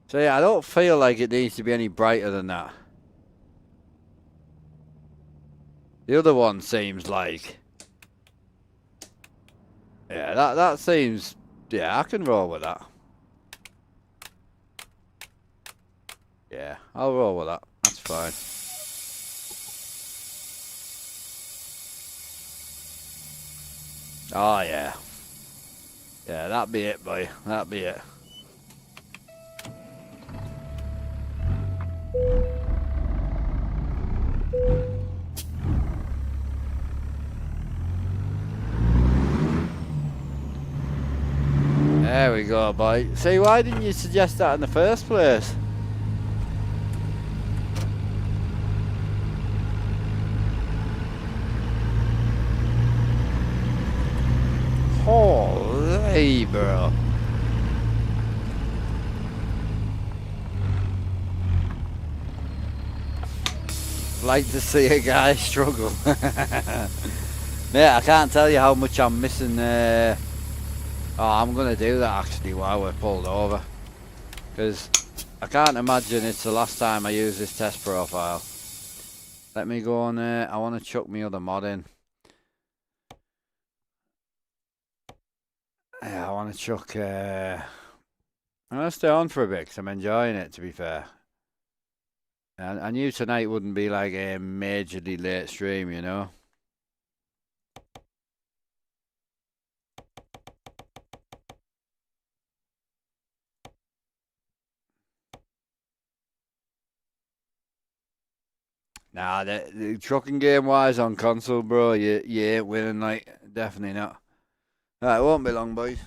So yeah, I don't feel like it needs to be any brighter than that. The other one seems like, yeah, that seems, yeah, I can roll with that. Yeah, I'll roll with that. That's fine. Oh yeah, yeah, that'd be it, boy. That'd be it. There we go, boy. See, why didn't you suggest that in the first place? Holy, bro. Like to see a guy struggle. Mate, I can't tell you how much I'm missing. Oh, I'm going to do that actually while we're pulled over. Because I can't imagine it's the last time I use this test profile. Let me go on there. I want to chuck my other mod in. Yeah, I want to chuck... I'm going to stay on for a bit because I'm enjoying it, to be fair. And I knew tonight wouldn't be like a majorly late stream, you know? Nah, the trucking game wise on console, bro, you ain't winning, like, definitely not. Right, it won't be long, boys.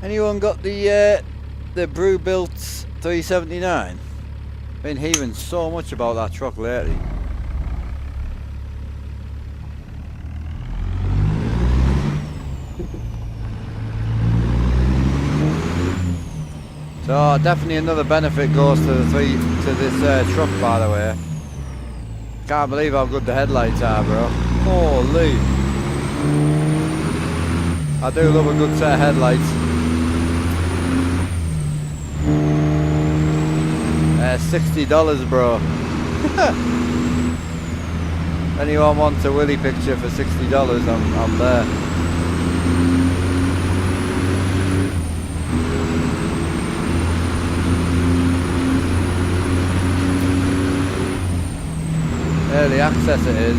Anyone got the Peterbilt 379? Been hearing so much about that truck lately. So definitely another benefit goes to this truck, by the way. Can't believe how good the headlights are, bro. Holy! I do love a good set of headlights. $60, bro. Anyone wants a Willy picture for $60? I'm there. Early access it is.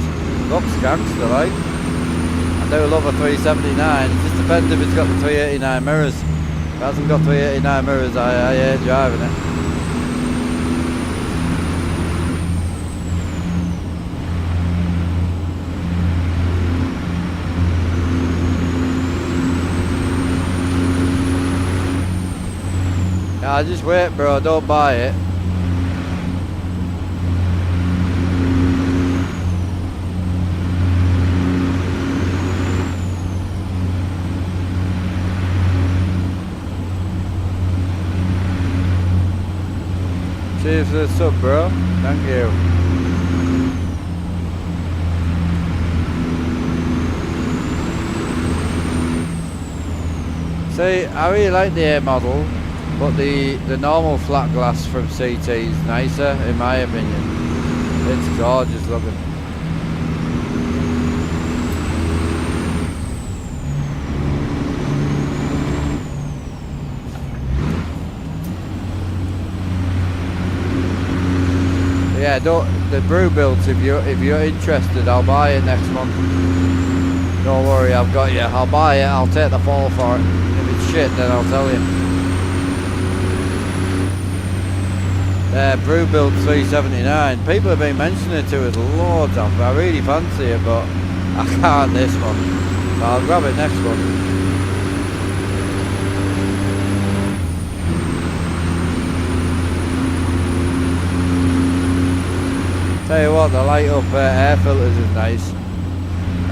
Looks gangster like. I do love a 379. It just depends if it's got the 389 mirrors. If it hasn't got 389 mirrors, I hate driving it. Yeah, just wait, bro. Don't buy it. Cheers for the sub, bro. Thank you. See, I really like the A model, but the normal flat glass from CT is nicer, in my opinion. It's gorgeous looking. Yeah, the Peterbilt, if you're interested, I'll buy it next month. Don't worry, I've got you. I'll buy it, I'll take the fall for it. If it's shit, then I'll tell you. Peterbilt 379. People have been mentioning it to us loads of. I really fancy it, but I can't this month. So I'll grab it next month. Tell you what, the light up air filters is nice.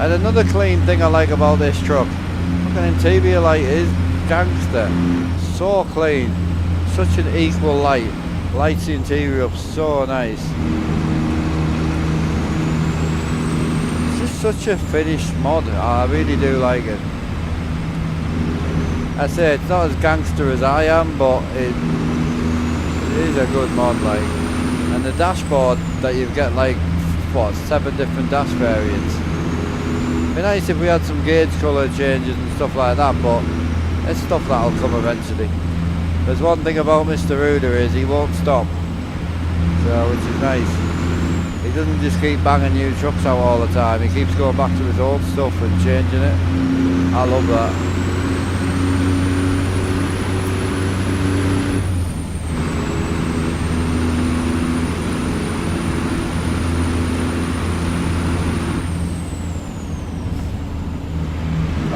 And another clean thing I like about this truck, look at interior light is gangster. So clean, such an equal light. Lights the interior up so nice. It's just such a finished mod. I really do like it. I say it's not as gangster as I am, but it is a good mod, like. And the dashboard that you get, like, what, 7 different dash variants. It'd be nice if we had some gauge colour changes and stuff like that, but it's stuff that'll come eventually. There's one thing about Mr. Ruder is he won't stop, so which is nice. He doesn't just keep banging new trucks out all the time, he keeps going back to his old stuff and changing it. I love that.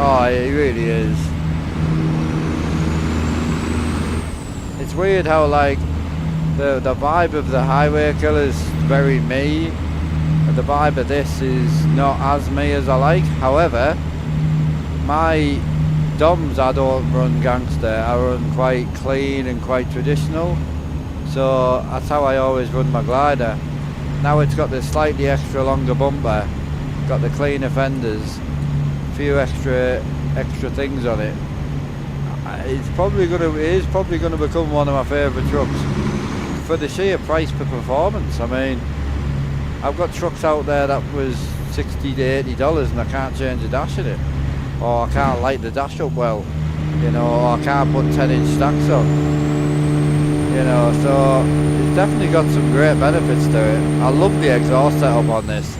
Oh, it really is. It's weird how, like, the vibe of the Highway Killer is very me, and the vibe of this is not as me as I like. However, my DOMs I don't run gangster, I run quite clean and quite traditional. So that's how I always run my glider. Now it's got this slightly extra longer bumper, got the cleaner fenders, few extra things on it. It is probably going to become one of my favourite trucks for the sheer price per performance. I mean, I've got trucks out there that was $60 to $80 and I can't change a dash in it, or I can't light the dash up well, you know, or I can't put 10-inch stacks on, you know. So it's definitely got some great benefits to it. I love the exhaust setup on this.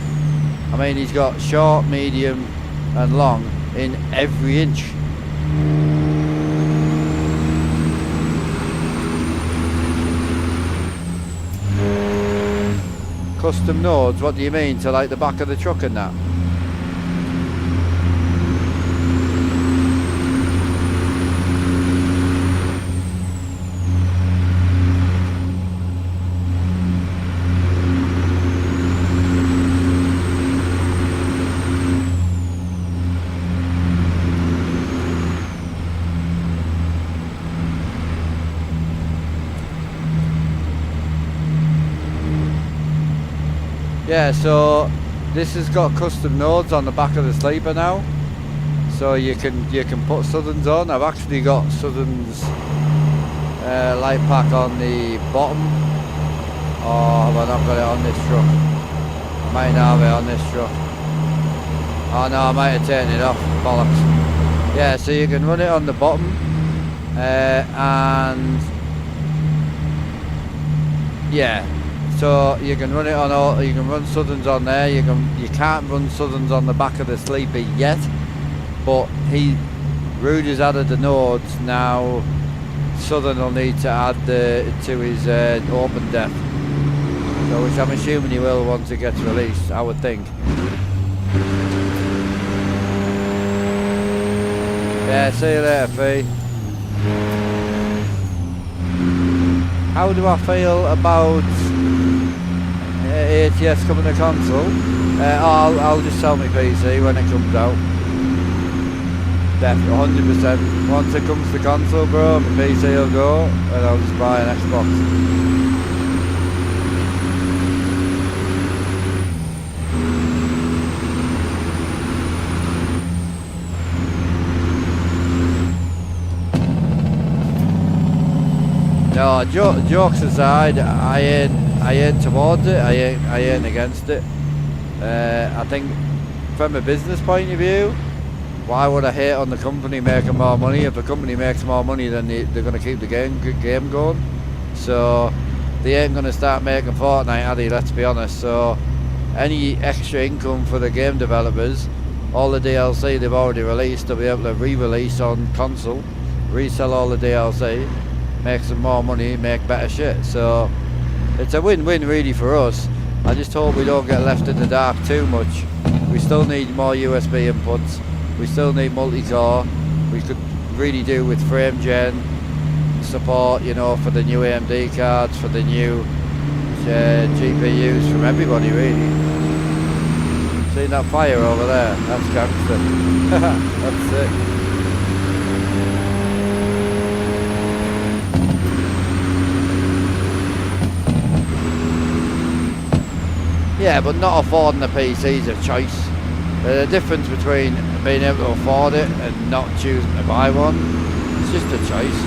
I mean, he's got short, medium and long in every inch. Custom nodes, what do you mean? To like the back of the truck and that? Yeah, so this has got custom nodes on the back of the sleeper now. So you can put Southerns on. I've actually got Southerns light pack on the bottom. Oh, have I not got it on this truck? Might not have it on this truck. Oh no, I might have taken it off. Bollocks. Yeah, so you can run it on the bottom, and yeah, so you can run it on all. You can run Southerns on there. You can't run Southerns on the back of the sleeper yet, but Rude has added the nodes now. Southern will need to add to his open depth, so which I'm assuming he will once it gets released, I would think. Yeah, see you later, Fee. How do I feel about ATS coming to console? I'll just sell my PC when it comes out. Definitely, 100%. Once it comes to console, bro, my PC will go, and I'll just buy an Xbox. No, jokes aside, I ain't towards it. I ain't against it. I think, from a business point of view, why would I hate on the company making more money? If the company makes more money, then they're going to keep the game going. So they ain't going to start making Fortnite, are they? Let's be honest. So any extra income for the game developers, all the DLC they've already released, they'll be able to re-release on console, resell all the DLC. Make some more money, make better shit. So it's a win-win really for us. I just hope we don't get left in the dark too much. We still need more USB inputs. We still need multi-core. We could really do with frame gen support, you know, for the new AMD cards, for the new GPUs, from everybody really. See that fire over there? That's gangster. That's it. Yeah, but not affording the PC is a choice. The difference between being able to afford it and not choosing to buy one, it's just a choice.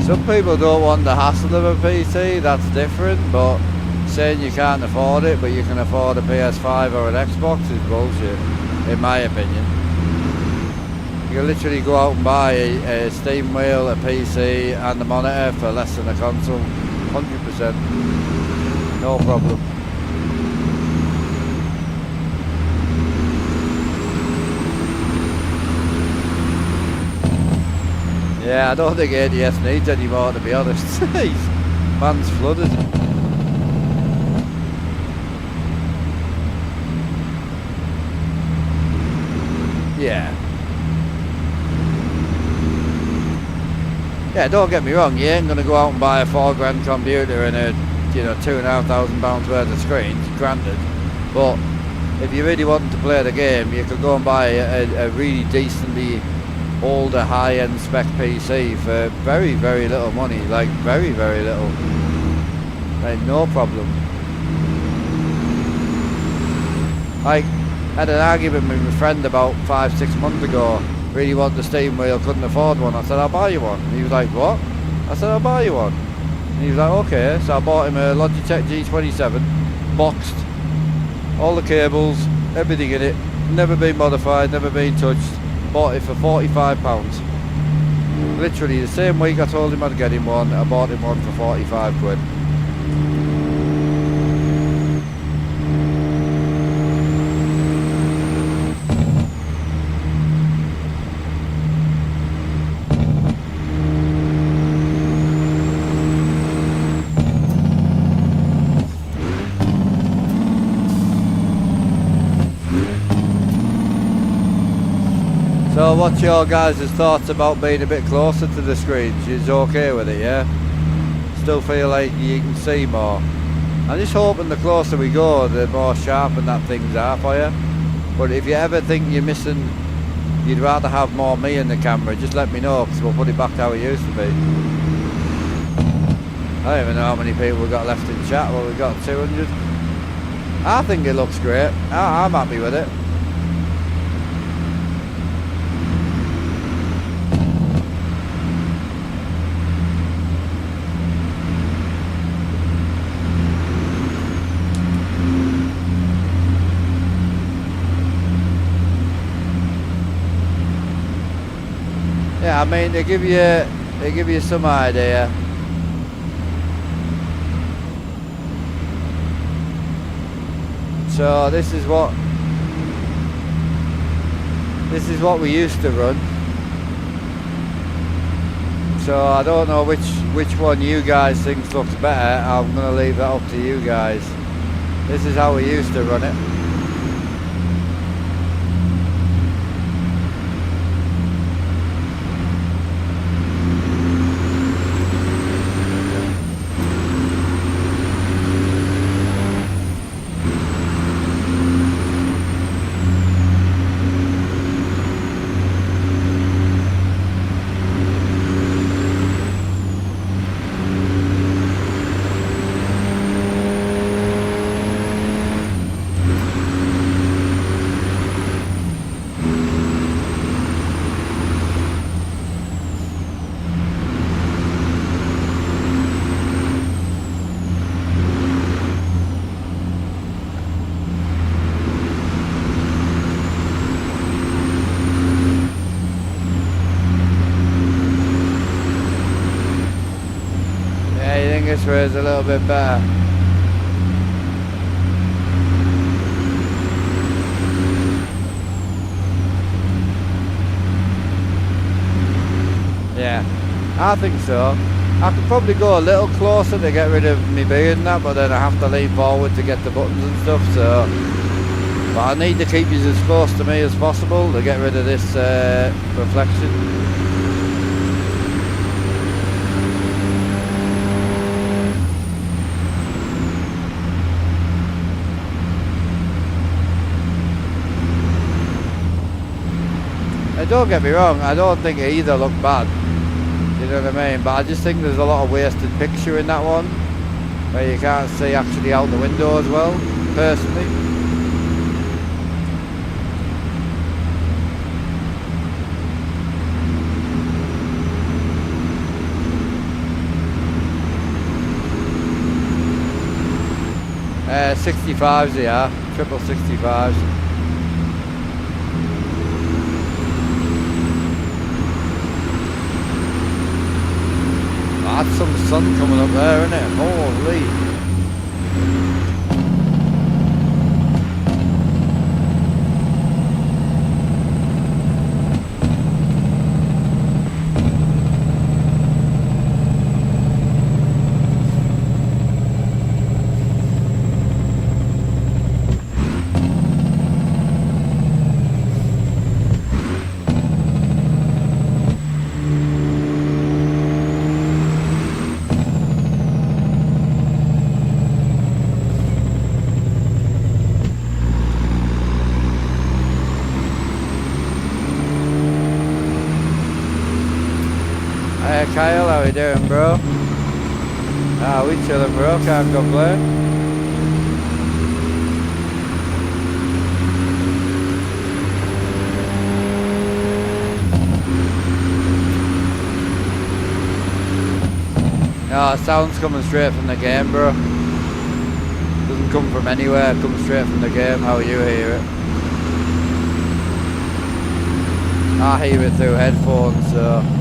Some people don't want the hassle of a PC, that's different, but saying you can't afford it but you can afford a PS5 or an Xbox is bullshit, in my opinion. You can literally go out and buy a Steam wheel, a PC and a monitor for less than a console, 100%, no problem. Yeah, I don't think ADS needs any more, to be honest. Man's flooded. Yeah. Yeah, don't get me wrong, you ain't gonna go out and buy a £4,000 computer and a, you know, £2,500 worth of screens, granted. But if you really want to play the game, you could go and buy a really decently older high-end spec PC for very, very little money, like very, very little, like no problem. Like, I had an argument with my friend about 5-6 months ago, really wanted the Steam wheel, couldn't afford one. I said, I'll buy you one. And he was like, what? I said, I'll buy you one. And he was like, okay. So I bought him a Logitech G27, boxed, all the cables, everything in it, never been modified, never been touched. Bought it for £45. Literally the same week I told him I'd get him one, I bought him one for 45 quid. what's your guys' thoughts about being a bit closer to the screen? She's okay with it, yeah? Still feel like you can see more? I'm just hoping the closer we go, the more sharpened that things are for you. But if you ever think you're missing, you'd rather have more me in the camera, just let me know, because we'll put it back how it used to be. I don't even know how many people we've got left in chat. Well, we've got 200. I think it looks great. I'm happy with it. Yeah, I mean, they give you some idea. So this is what we used to run. So I don't know which one you guys think looks better. I'm gonna leave that up to you guys. This is how we used to run it. This way is a little bit better. Yeah, I think so. I could probably go a little closer to get rid of me being that, but then I have to lean forward to get the buttons and stuff, so. But I need to keep you as close to me as possible to get rid of this reflection. Don't get me wrong, I don't think either look bad, you know what I mean, but I just think there's a lot of wasted picture in that one, where you can't see actually out the window as well, personally. Uh, 65s they are, triple 65s. That's some sun coming up there, isn't it? Holy. Kyle, how you doing, bro? Ah, we chilling, bro, can't complain. No, sound's coming straight from the game, bro. Doesn't come from anywhere, it comes straight from the game, how you hear it. I hear it through headphones, so...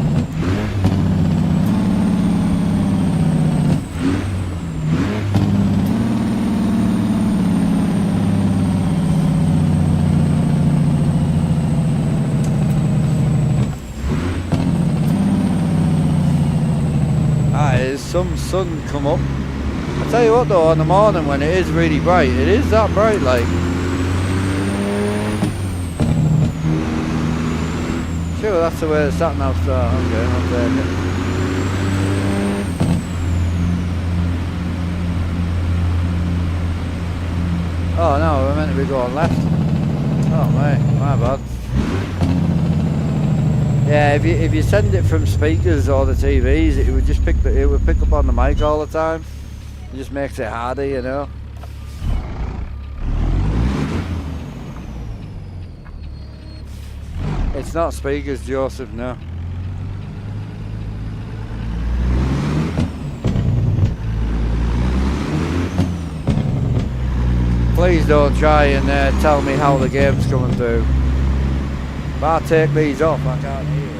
Some sun come up. I tell you what though, on the morning when it is really bright, it is that bright like. Sure, that's the way the sat nav start. Okay, I'll take it. Oh no, we're meant to be going left. Oh mate, my bad. Yeah, if you send it from speakers or the TVs, it would just it would pick up on the mic all the time. It just makes it harder, you know. It's not speakers, Joseph, no. Please don't try and tell me how the game's coming through. If I take these off, I can't hear it.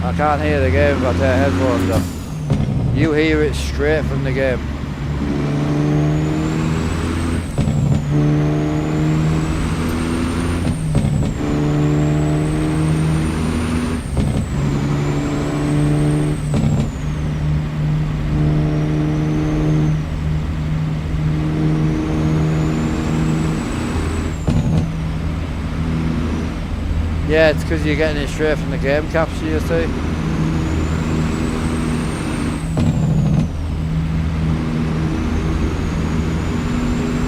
I can't hear the game if I take headphones off. You hear it straight from the game. Yeah, it's because you're getting it straight from the game capture, you see.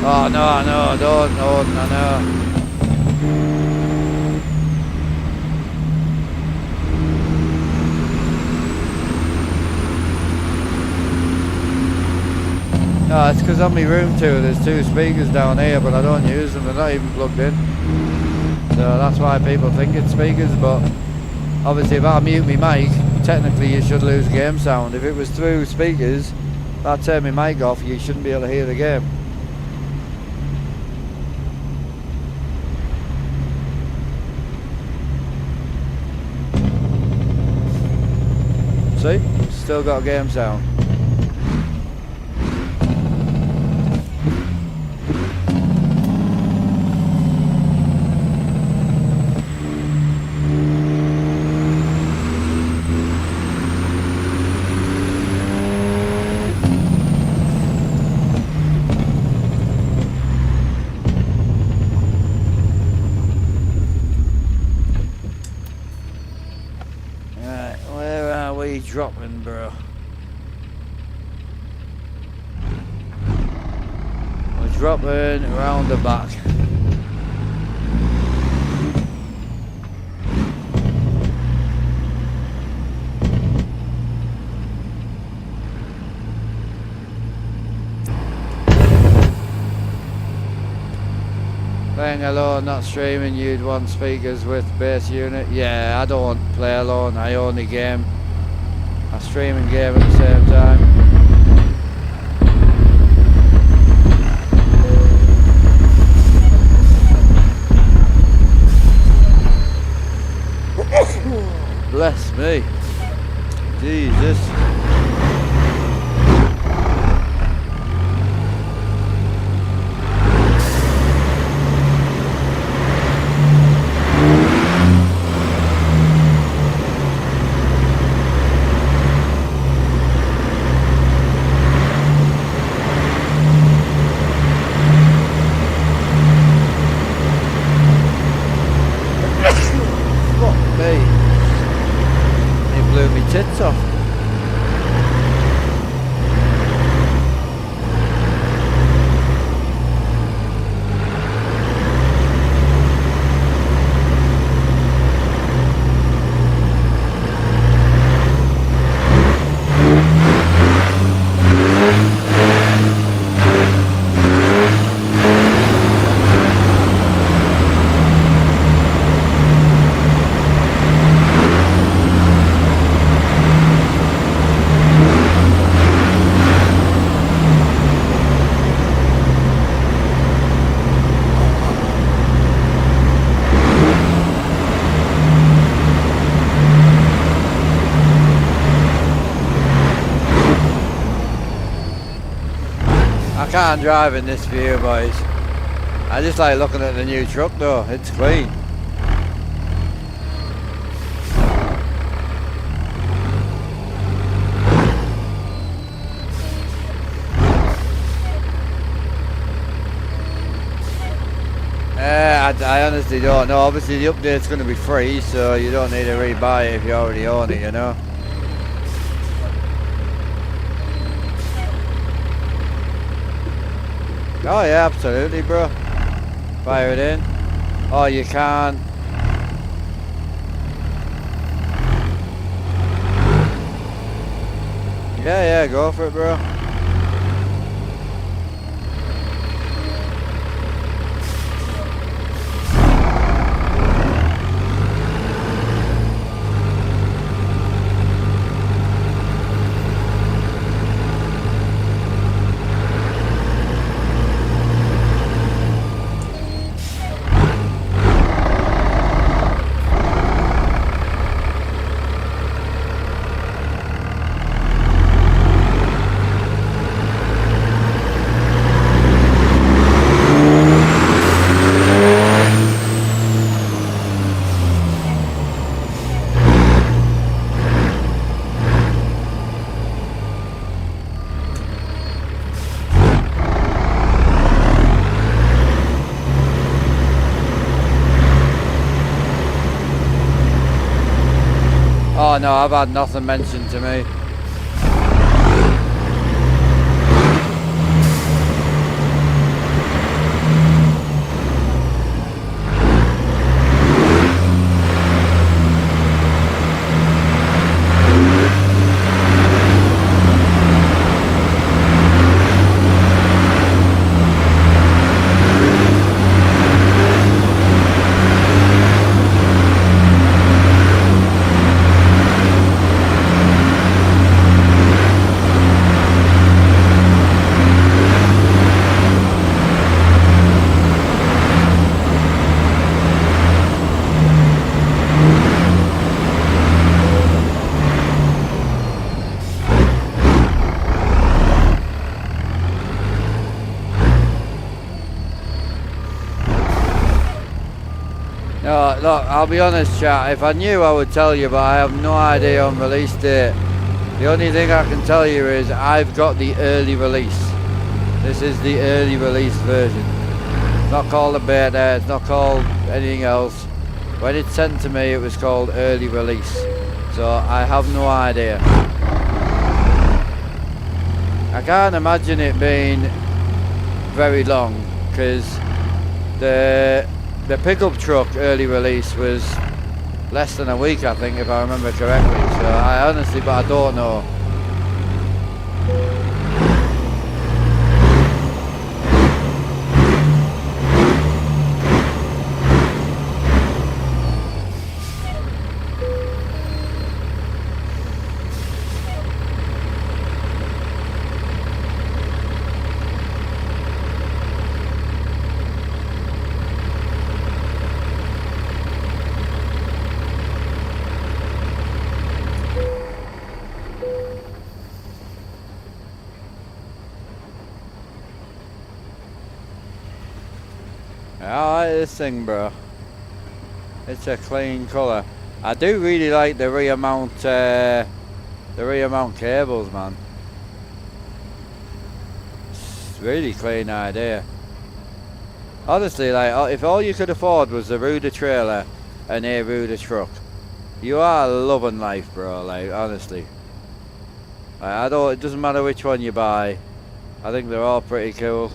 Oh no, don't, no. No, it's because on my room too, there's two speakers down here, but I don't use them, they're not even plugged in. So that's why people think it's speakers, but obviously if I mute my mic, technically you should lose game sound. If it was through speakers, if I turn my mic off, you shouldn't be able to hear the game. See? Still got game sound. Dropping, bro. We're dropping around the back. Playing alone, not streaming, you'd want speakers with bass unit. Yeah, I don't play alone, I only game. I stream and game at the same time. Bless me. Jesus. Tits off. I can't drive in this view, boys. I just like looking at the new truck though, it's clean. honestly don't know. Obviously the update's going to be free, so you don't need to rebuy it if you already own it, you know. Oh yeah, absolutely, bro. Fire it in. Oh, you can. Yeah, go for it, bro. Oh no, I've had nothing mentioned to me. No, look, I'll be honest, chat. If I knew, I would tell you, but I have no idea on release date. The only thing I can tell you is I've got the early release. This is the early release version. It's not called a beta, it's not called anything else. When it's sent to me, it was called early release. So I have no idea. I can't imagine it being very long, because the pickup truck early release was less than a week, I think, if I remember correctly. So I honestly, but I don't know. I like this thing, bro. It's a clean colour. I do really like the rear mount cables, man. It's really clean idea. Honestly, like, if all you could afford was the Ruder trailer and a Ruder truck, you are loving life, bro. Like, honestly, like, it doesn't matter which one you buy. I think they're all pretty cool.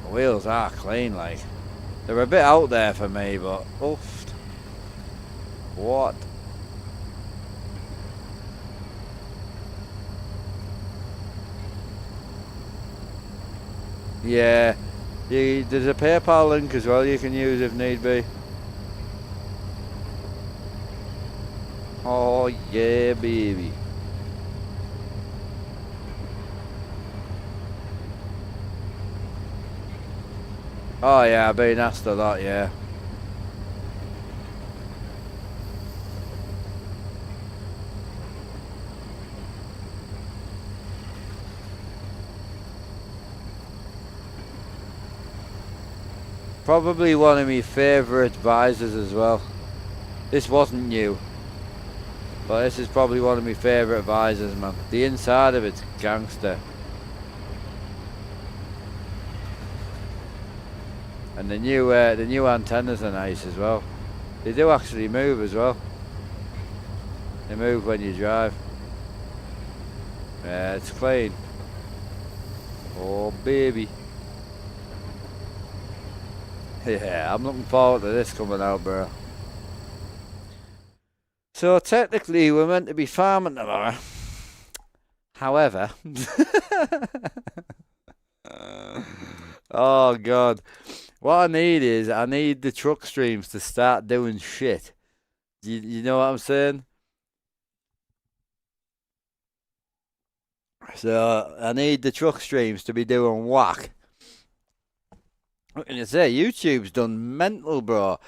The wheels are clean, like. They're a bit out there for me, but oof. What? Yeah, there's a PayPal link as well you can use if need be. Oh yeah, baby. Oh yeah, I've been asked a lot, yeah. Probably one of my favourite visors as well. This wasn't new, but this is probably one of my favourite visors, man. The inside of it's gangster. And the new antennas are nice as well. They do actually move as well. They move when you drive. It's clean. Oh baby. Yeah, I'm looking forward to this coming out, bro. So technically we're meant to be farming tomorrow. However, oh god, what I need is the truck streams to start doing shit. You know what I'm saying? So I need the truck streams to be doing whack. What can you say? YouTube's done mental, bro.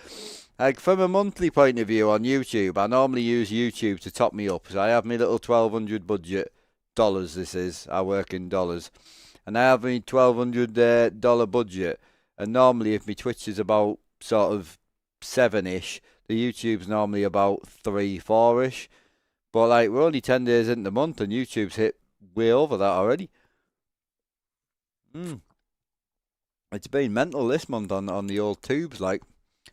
Like, from a monthly point of view on YouTube, I normally use YouTube to top me up. So I have my little $1,200 budget. Dollars, this is. I work in dollars. And I have my $1,200 budget. And normally, if my Twitch is about sort of 7-ish, the YouTube's normally about 3, 4-ish. But, like, we're only 10 days into the month, and YouTube's hit way over that already. It's been mental this month on the old tubes, like.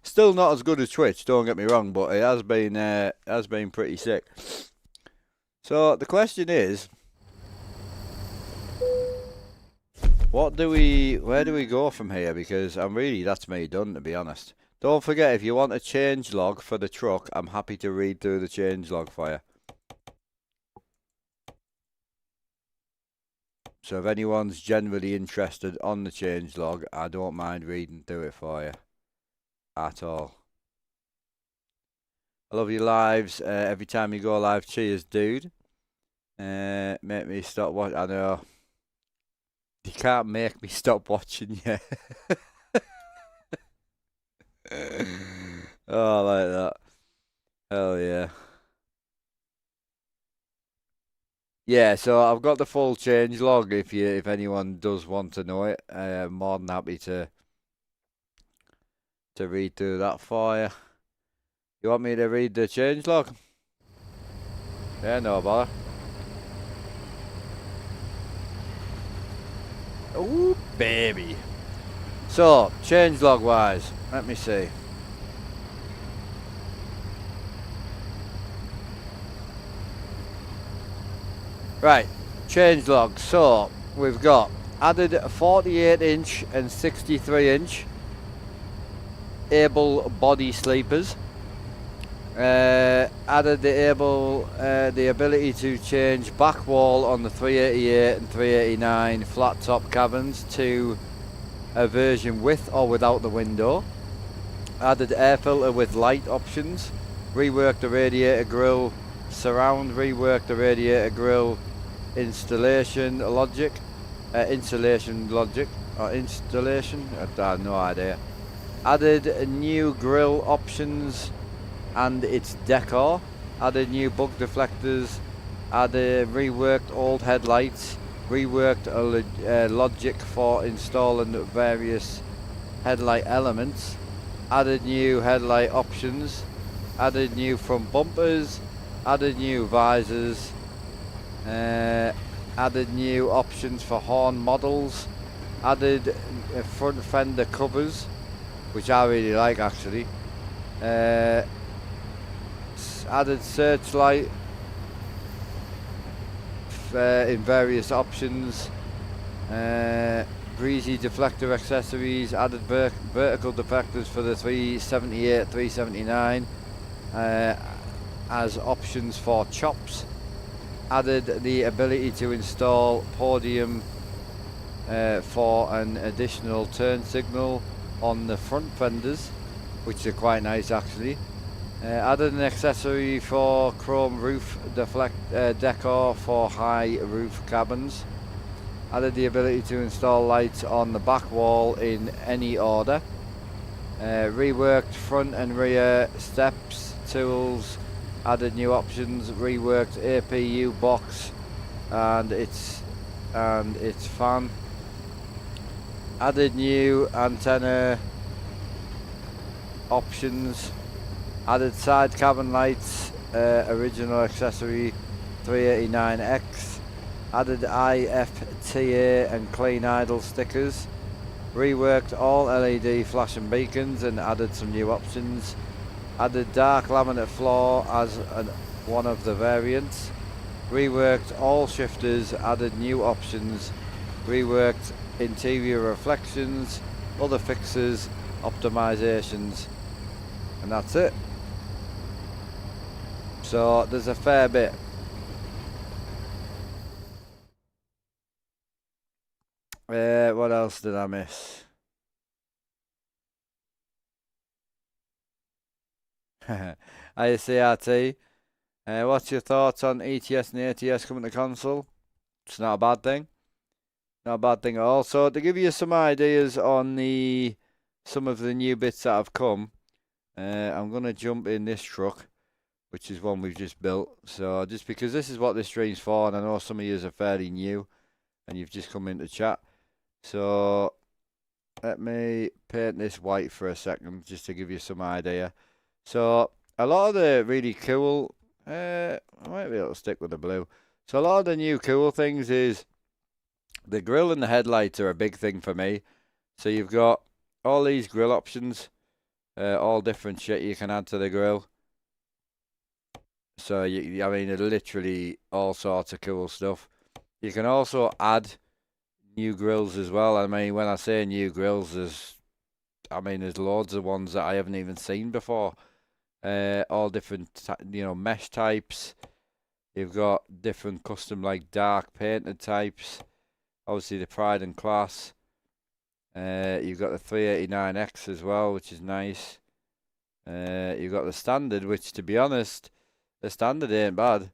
Still not as good as Twitch, don't get me wrong, but it has been pretty sick. So the question is, where do we go from here? Because that's me done, to be honest. Don't forget, if you want a change log for the truck, I'm happy to read through the change log for you. So if anyone's generally interested on the change log, I don't mind reading through it for you. At all. I love your lives. Every time you go live, cheers, dude. Make me stop watching. I know. You can't make me stop watching you. Oh, I like that. Hell yeah. Yeah, so I've got the full change log if anyone does want to know it. I'm more than happy to read through that for you. You want me to read the change log? Yeah, no bother. Ooh, baby. So, change log wise, let me see. Right, change log. So, we've got added 48-inch and 63-inch able body sleepers. Added the ability to change back wall on the 388 and 389 flat top cabins to a version with or without the window. Added air filter with light options. Reworked the radiator grille surround. Reworked the radiator grille installation logic. Installation logic or installation. I have no idea. Added new grille options and its decor. Added new bug deflectors. Added reworked old headlights. Reworked a logic for installing various headlight elements. Added new headlight options. Added new front bumpers. Added new visors. Added new options for horn models. Added front fender covers, which I really like actually. Added searchlight in various options. Breezy deflector accessories. Added vertical deflectors for the 378, 379 as options for chops. Added the ability to install podium for an additional turn signal on the front fenders, which are quite nice actually. Added an accessory for chrome roof decor for high roof cabins. Added the ability to install lights on the back wall in any order. Reworked front and rear steps, tools. Added new options. Reworked APU box and its fan. Added new antenna options. Added side cabin lights, original accessory 389X. Added IFTA and clean idle stickers. Reworked all LED flashing beacons and added some new options. Added dark laminate floor as one of the variants. Reworked all shifters, added new options. Reworked interior reflections, other fixes, optimizations, and that's it. So there's a fair bit. What else did I miss? ICRT. What's your thoughts on ETS and ATS coming to console? It's not a bad thing. Not a bad thing at all. So to give you some ideas on some of the new bits that have come, I'm gonna jump in this truck, which is one we've just built. So just because this is what this stream's for, and I know some of you are fairly new, and you've just come into chat. So let me paint this white for a second, just to give you some idea. So a lot of the really cool, I might be able to stick with the blue. So a lot of the new cool things is the grille and the headlights are a big thing for me. So you've got all these grille options, all different shit you can add to the grille. So I mean, literally all sorts of cool stuff. You can also add new grills as well. I mean, when I say new grills, there's loads of ones that I haven't even seen before. All different, mesh types. You've got different custom, like dark painted types. Obviously, the Pride and Class. You've got the 389X as well, which is nice. You've got the Standard, which, to be honest, the Standard ain't bad.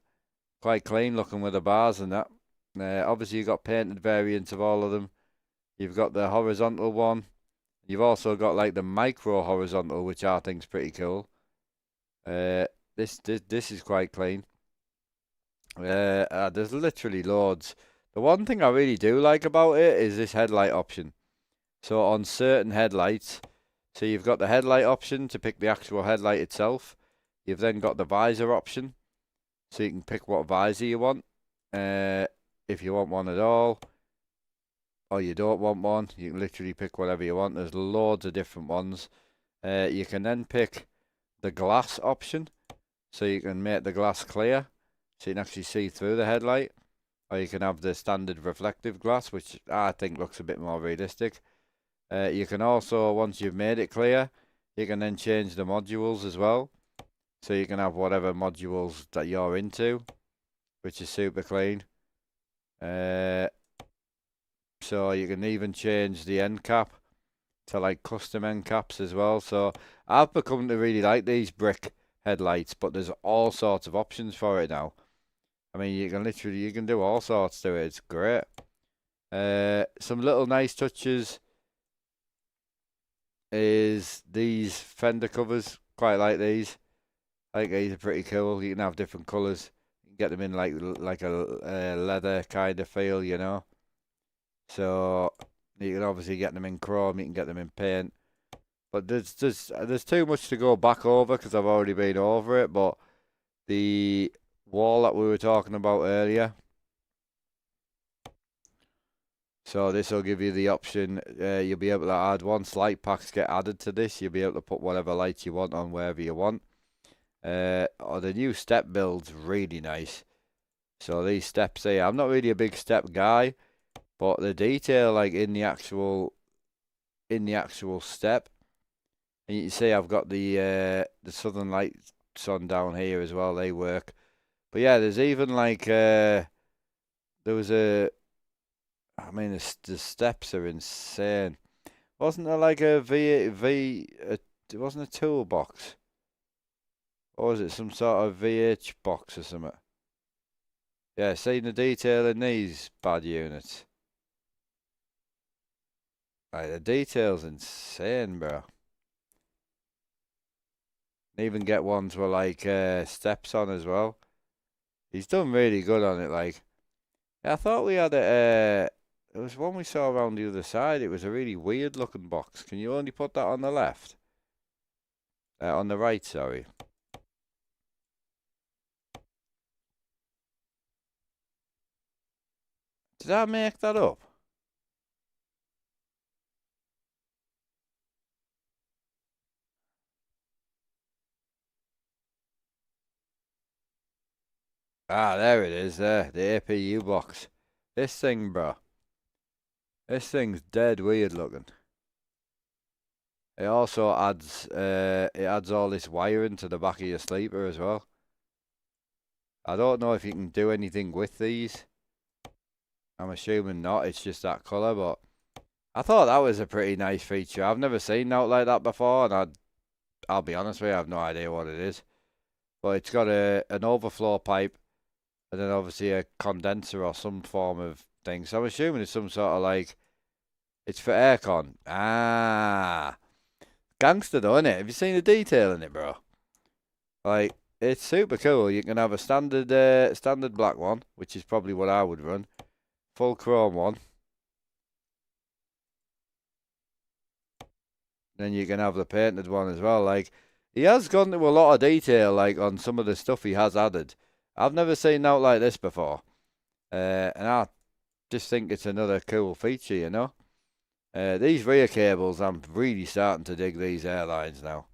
Quite clean looking with the bars and that. Obviously, you've got painted variants of all of them. You've got the horizontal one. You've also got like the micro horizontal, which I think's pretty cool. This is quite clean. There's literally loads. The one thing I really do like about it is this headlight option. So on certain headlights, so you've got the headlight option to pick the actual headlight itself. You've then got the visor option, so you can pick what visor you want. If you want one at all, or you don't want one, you can literally pick whatever you want. There's loads of different ones. You can then pick the glass option, so you can make the glass clear, so you can actually see through the headlight. Or you can have the standard reflective glass, which I think looks a bit more realistic. You can also, once you've made it clear, you can then change the modules as well. So you can have whatever modules that you're into, which is super clean. So you can even change the end cap to like custom end caps as well. So I've become to really like these brick headlights, but there's all sorts of options for it now. I mean, you can do all sorts to it. It's great. Some little nice touches is these fender covers. Quite like these. I think these are pretty cool. You can have different colours. You can get them in like a leather kind of feel, you know. So you can obviously get them in chrome. You can get them in paint. But there's too much to go back over because I've already been over it. But the wall that we were talking about earlier. So this will give you the option. You'll be able to add, once light packs get added to this, you'll be able to put whatever lights you want on wherever you want. Or the new step build's really nice. So these steps here, I'm not really a big step guy, but the detail like in the actual step, and you can see I've got the southern lights on down here as well. They work. But yeah, there's even like there was a. I mean, the steps are insane. Wasn't there like a it wasn't a toolbox? Or was it some sort of VH box or something? Yeah, seeing the detail in these bad units. Like, the detail's insane, bro. Even get ones with like steps on as well. He's done really good on it, like. I thought we had there was one we saw around the other side. It was a really weird looking box. Can you only put that on the left? On the right, sorry. Did I make that up? Ah, there it is, there. The APU box. This thing, bro. This thing's dead weird looking. It also adds all this wiring to the back of your sleeper as well. I don't know if you can do anything with these. I'm assuming not, it's just that colour, but I thought that was a pretty nice feature. I've never seen note like that before, and I'll be honest with you, I have no idea what it is. But it's got an overflow pipe, and then obviously a condenser or some form of thing. So I'm assuming it's some sort of like, it's for aircon. Ah, gangster though, innit? Have you seen the detail in it, bro? Like, it's super cool. You can have a standard black one, which is probably what I would run. Full chrome one. Then you can have the painted one as well. Like, he has gone to a lot of detail, like, on some of the stuff he has added. I've never seen out like this before. And I just think it's another cool feature, you know? These rear cables, I'm really starting to dig these airlines now.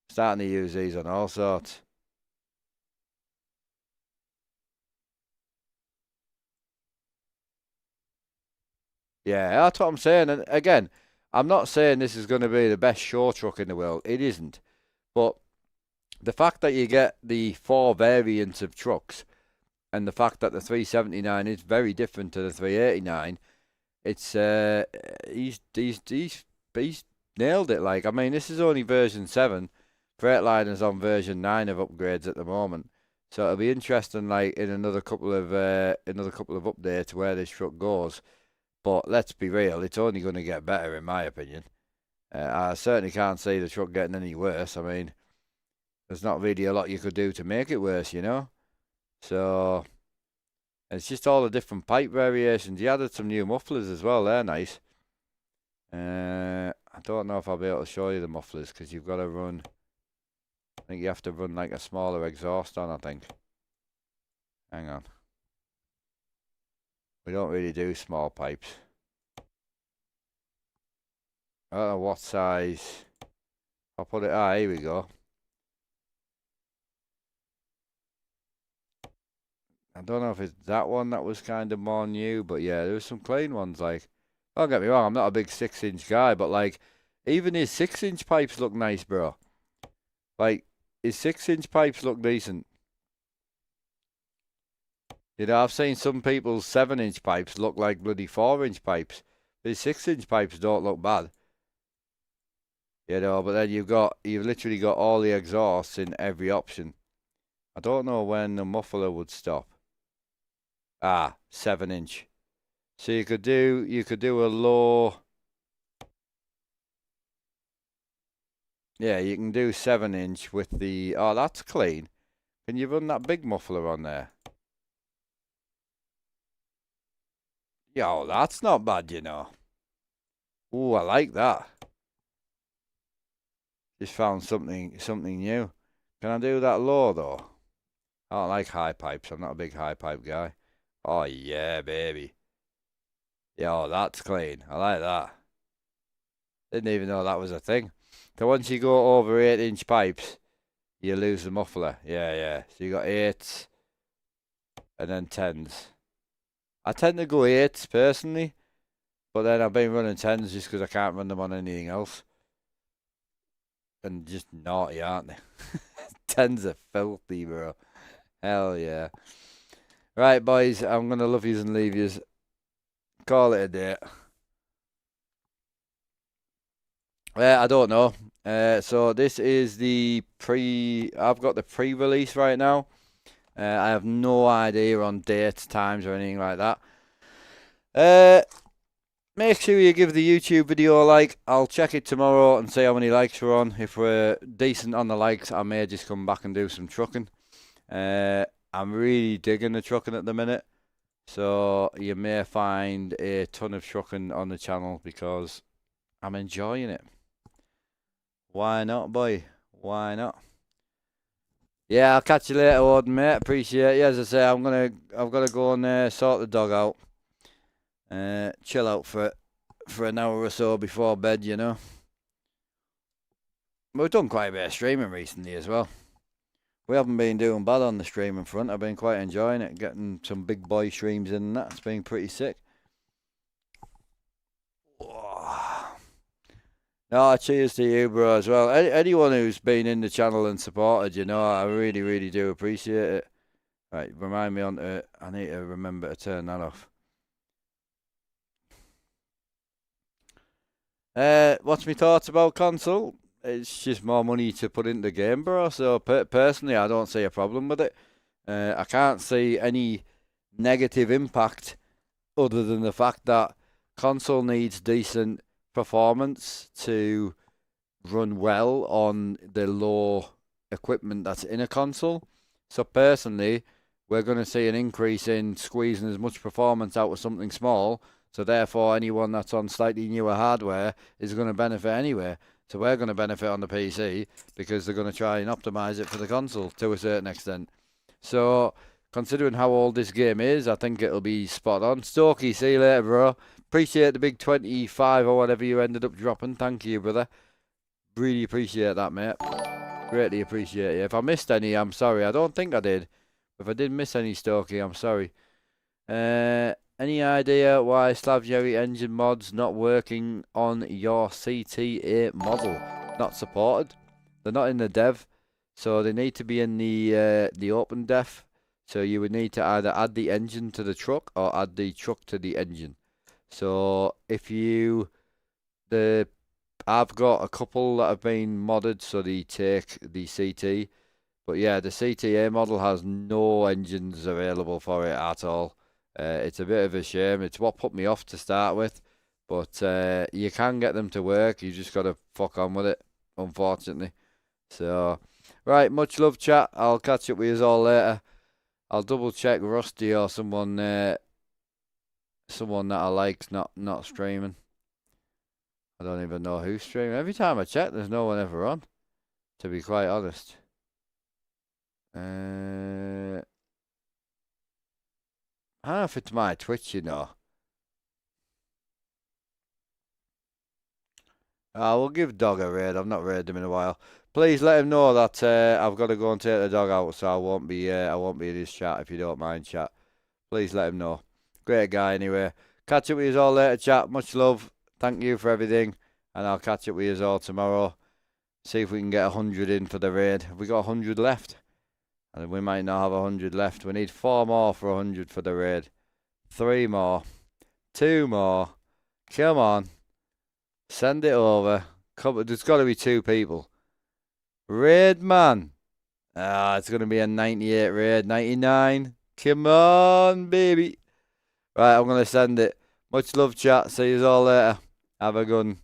Starting to use these on all sorts. Yeah, that's what I'm saying. And again, I'm not saying this is going to be the best show truck in the world. It isn't. But the fact that you get the 4 variants of trucks and the fact that the 379 is very different to the 389, it's he's nailed it. Like, I mean, this is only version 7. Freightliner's on version 9 of upgrades at the moment. So it'll be interesting, like, in another couple of updates where this truck goes. But let's be real, it's only going to get better, in my opinion. I certainly can't see the truck getting any worse. I mean, there's not really a lot you could do to make it worse, you know? So, it's just all the different pipe variations. You added some new mufflers as well, they're nice. I don't know if I'll be able to show you the mufflers, because you've got to run, I think you have to run like a smaller exhaust on, I think. Hang on. We don't really do small pipes. I don't know what size. I'll put it, here we go. I don't know if it's that one that was kind of more new, but yeah, there was some clean ones. Like, don't get me wrong, I'm not a big 6-inch guy, but like, even his 6-inch pipes look nice, bro. Like, his 6-inch pipes look decent. You know, I've seen some people's 7-inch pipes look like bloody 4-inch pipes. But his 6-inch pipes don't look bad. You know, but then you've literally got all the exhausts in every option. I don't know when the muffler would stop. 7-inch. So you could do a low. Yeah, you can do 7-inch with the. Oh, that's clean. Can you run that big muffler on there? Yeah, oh, that's not bad, you know. Ooh, I like that. Just found something new. Can I do that low though? I don't like high pipes. I'm not a big high pipe guy. Oh yeah, baby. Yeah, oh, that's clean. I like that. Didn't even know that was a thing. So once you go over 8-inch pipes, you lose the muffler. Yeah, yeah. So you got 8s and then 10s. I tend to go 8s personally, but then I've been running 10s just because I can't run them on anything else. And just naughty, aren't they? 10s are filthy, bro. Hell yeah. Right, boys, I'm going to love yous and leave yous. Call it a day. I don't know. So this is I've got the pre-release right now. I have no idea on dates, times, or anything like that. Make sure you give the YouTube video a like. I'll check it tomorrow and see how many likes we're on. If we're decent on the likes, I may just come back and do some trucking. I'm really digging the trucking at the minute. So you may find a ton of trucking on the channel because I'm enjoying it. Why not, boy? Why not? Yeah, I'll catch you later, Warden, mate. Appreciate you. As I say, I've got to go and sort the dog out. Chill out for an hour or so before bed, you know. We've done quite a bit of streaming recently as well. We haven't been doing bad on the streaming front. I've been quite enjoying it, getting some big boy streams in and that. It's been pretty sick. No, cheers to you, bro, as well. Anyone who's been in the channel and supported, I really, really do appreciate it. Right, remind me on to, I need to remember to turn that off. What's my thoughts about console? It's just more money to put into the game, bro. So personally, I don't see a problem with it. I can't see any negative impact other than the fact that console needs decent performance to run well on the low equipment that's in a console. So personally, we're going to see an increase in squeezing as much performance out of something small. So therefore, anyone that's on slightly newer hardware is going to benefit anyway. So we're going to benefit on the PC because they're going to try and optimize it for the console to a certain extent. So considering how old this game is, I think it'll be spot on. Stokey, see you later, bro. Appreciate the big 25 or whatever you ended up dropping. Thank you, brother. Really appreciate that, mate. Greatly appreciate it. If I missed any, I'm sorry. I don't think I did. If I did miss any, Stokey, I'm sorry. Any idea why Slavjerry engine mods not working on your CTA model? Not supported. They're not in the dev, so they need to be in the open def. So you would need to either add the engine to the truck or add the truck to the engine. So if I've got a couple that have been modded, so they take the CT. But yeah, the CTA model has no engines available for it at all. It's a bit of a shame. It's what put me off to start with. But you can get them to work. You just got to fuck on with it, unfortunately. So, right, much love, chat. I'll catch up with you all later. I'll double check Rusty or someone that I like's not streaming. I don't even know who's streaming. Every time I check, there's no one ever on, to be quite honest. I don't know if it's my Twitch, We'll give Dog a raid. I've not raided him in a while. Please let him know that I've got to go and take the dog out, so I won't be in his chat if you don't mind, chat. Please let him know. Great guy, anyway. Catch up with you all later, chat. Much love. Thank you for everything, and I'll catch up with you all tomorrow. See if we can get 100 in for the raid. Have we got 100 left? And we might not have 100 left. We need 4 more for 100 for the raid. 3 more. 2 more. Come on. Send it over. There's got to be 2 people. Raid, man. It's going to be a 98 raid. 99. Come on, baby. Right, I'm going to send it. Much love, chat. See you all later. Have a good one.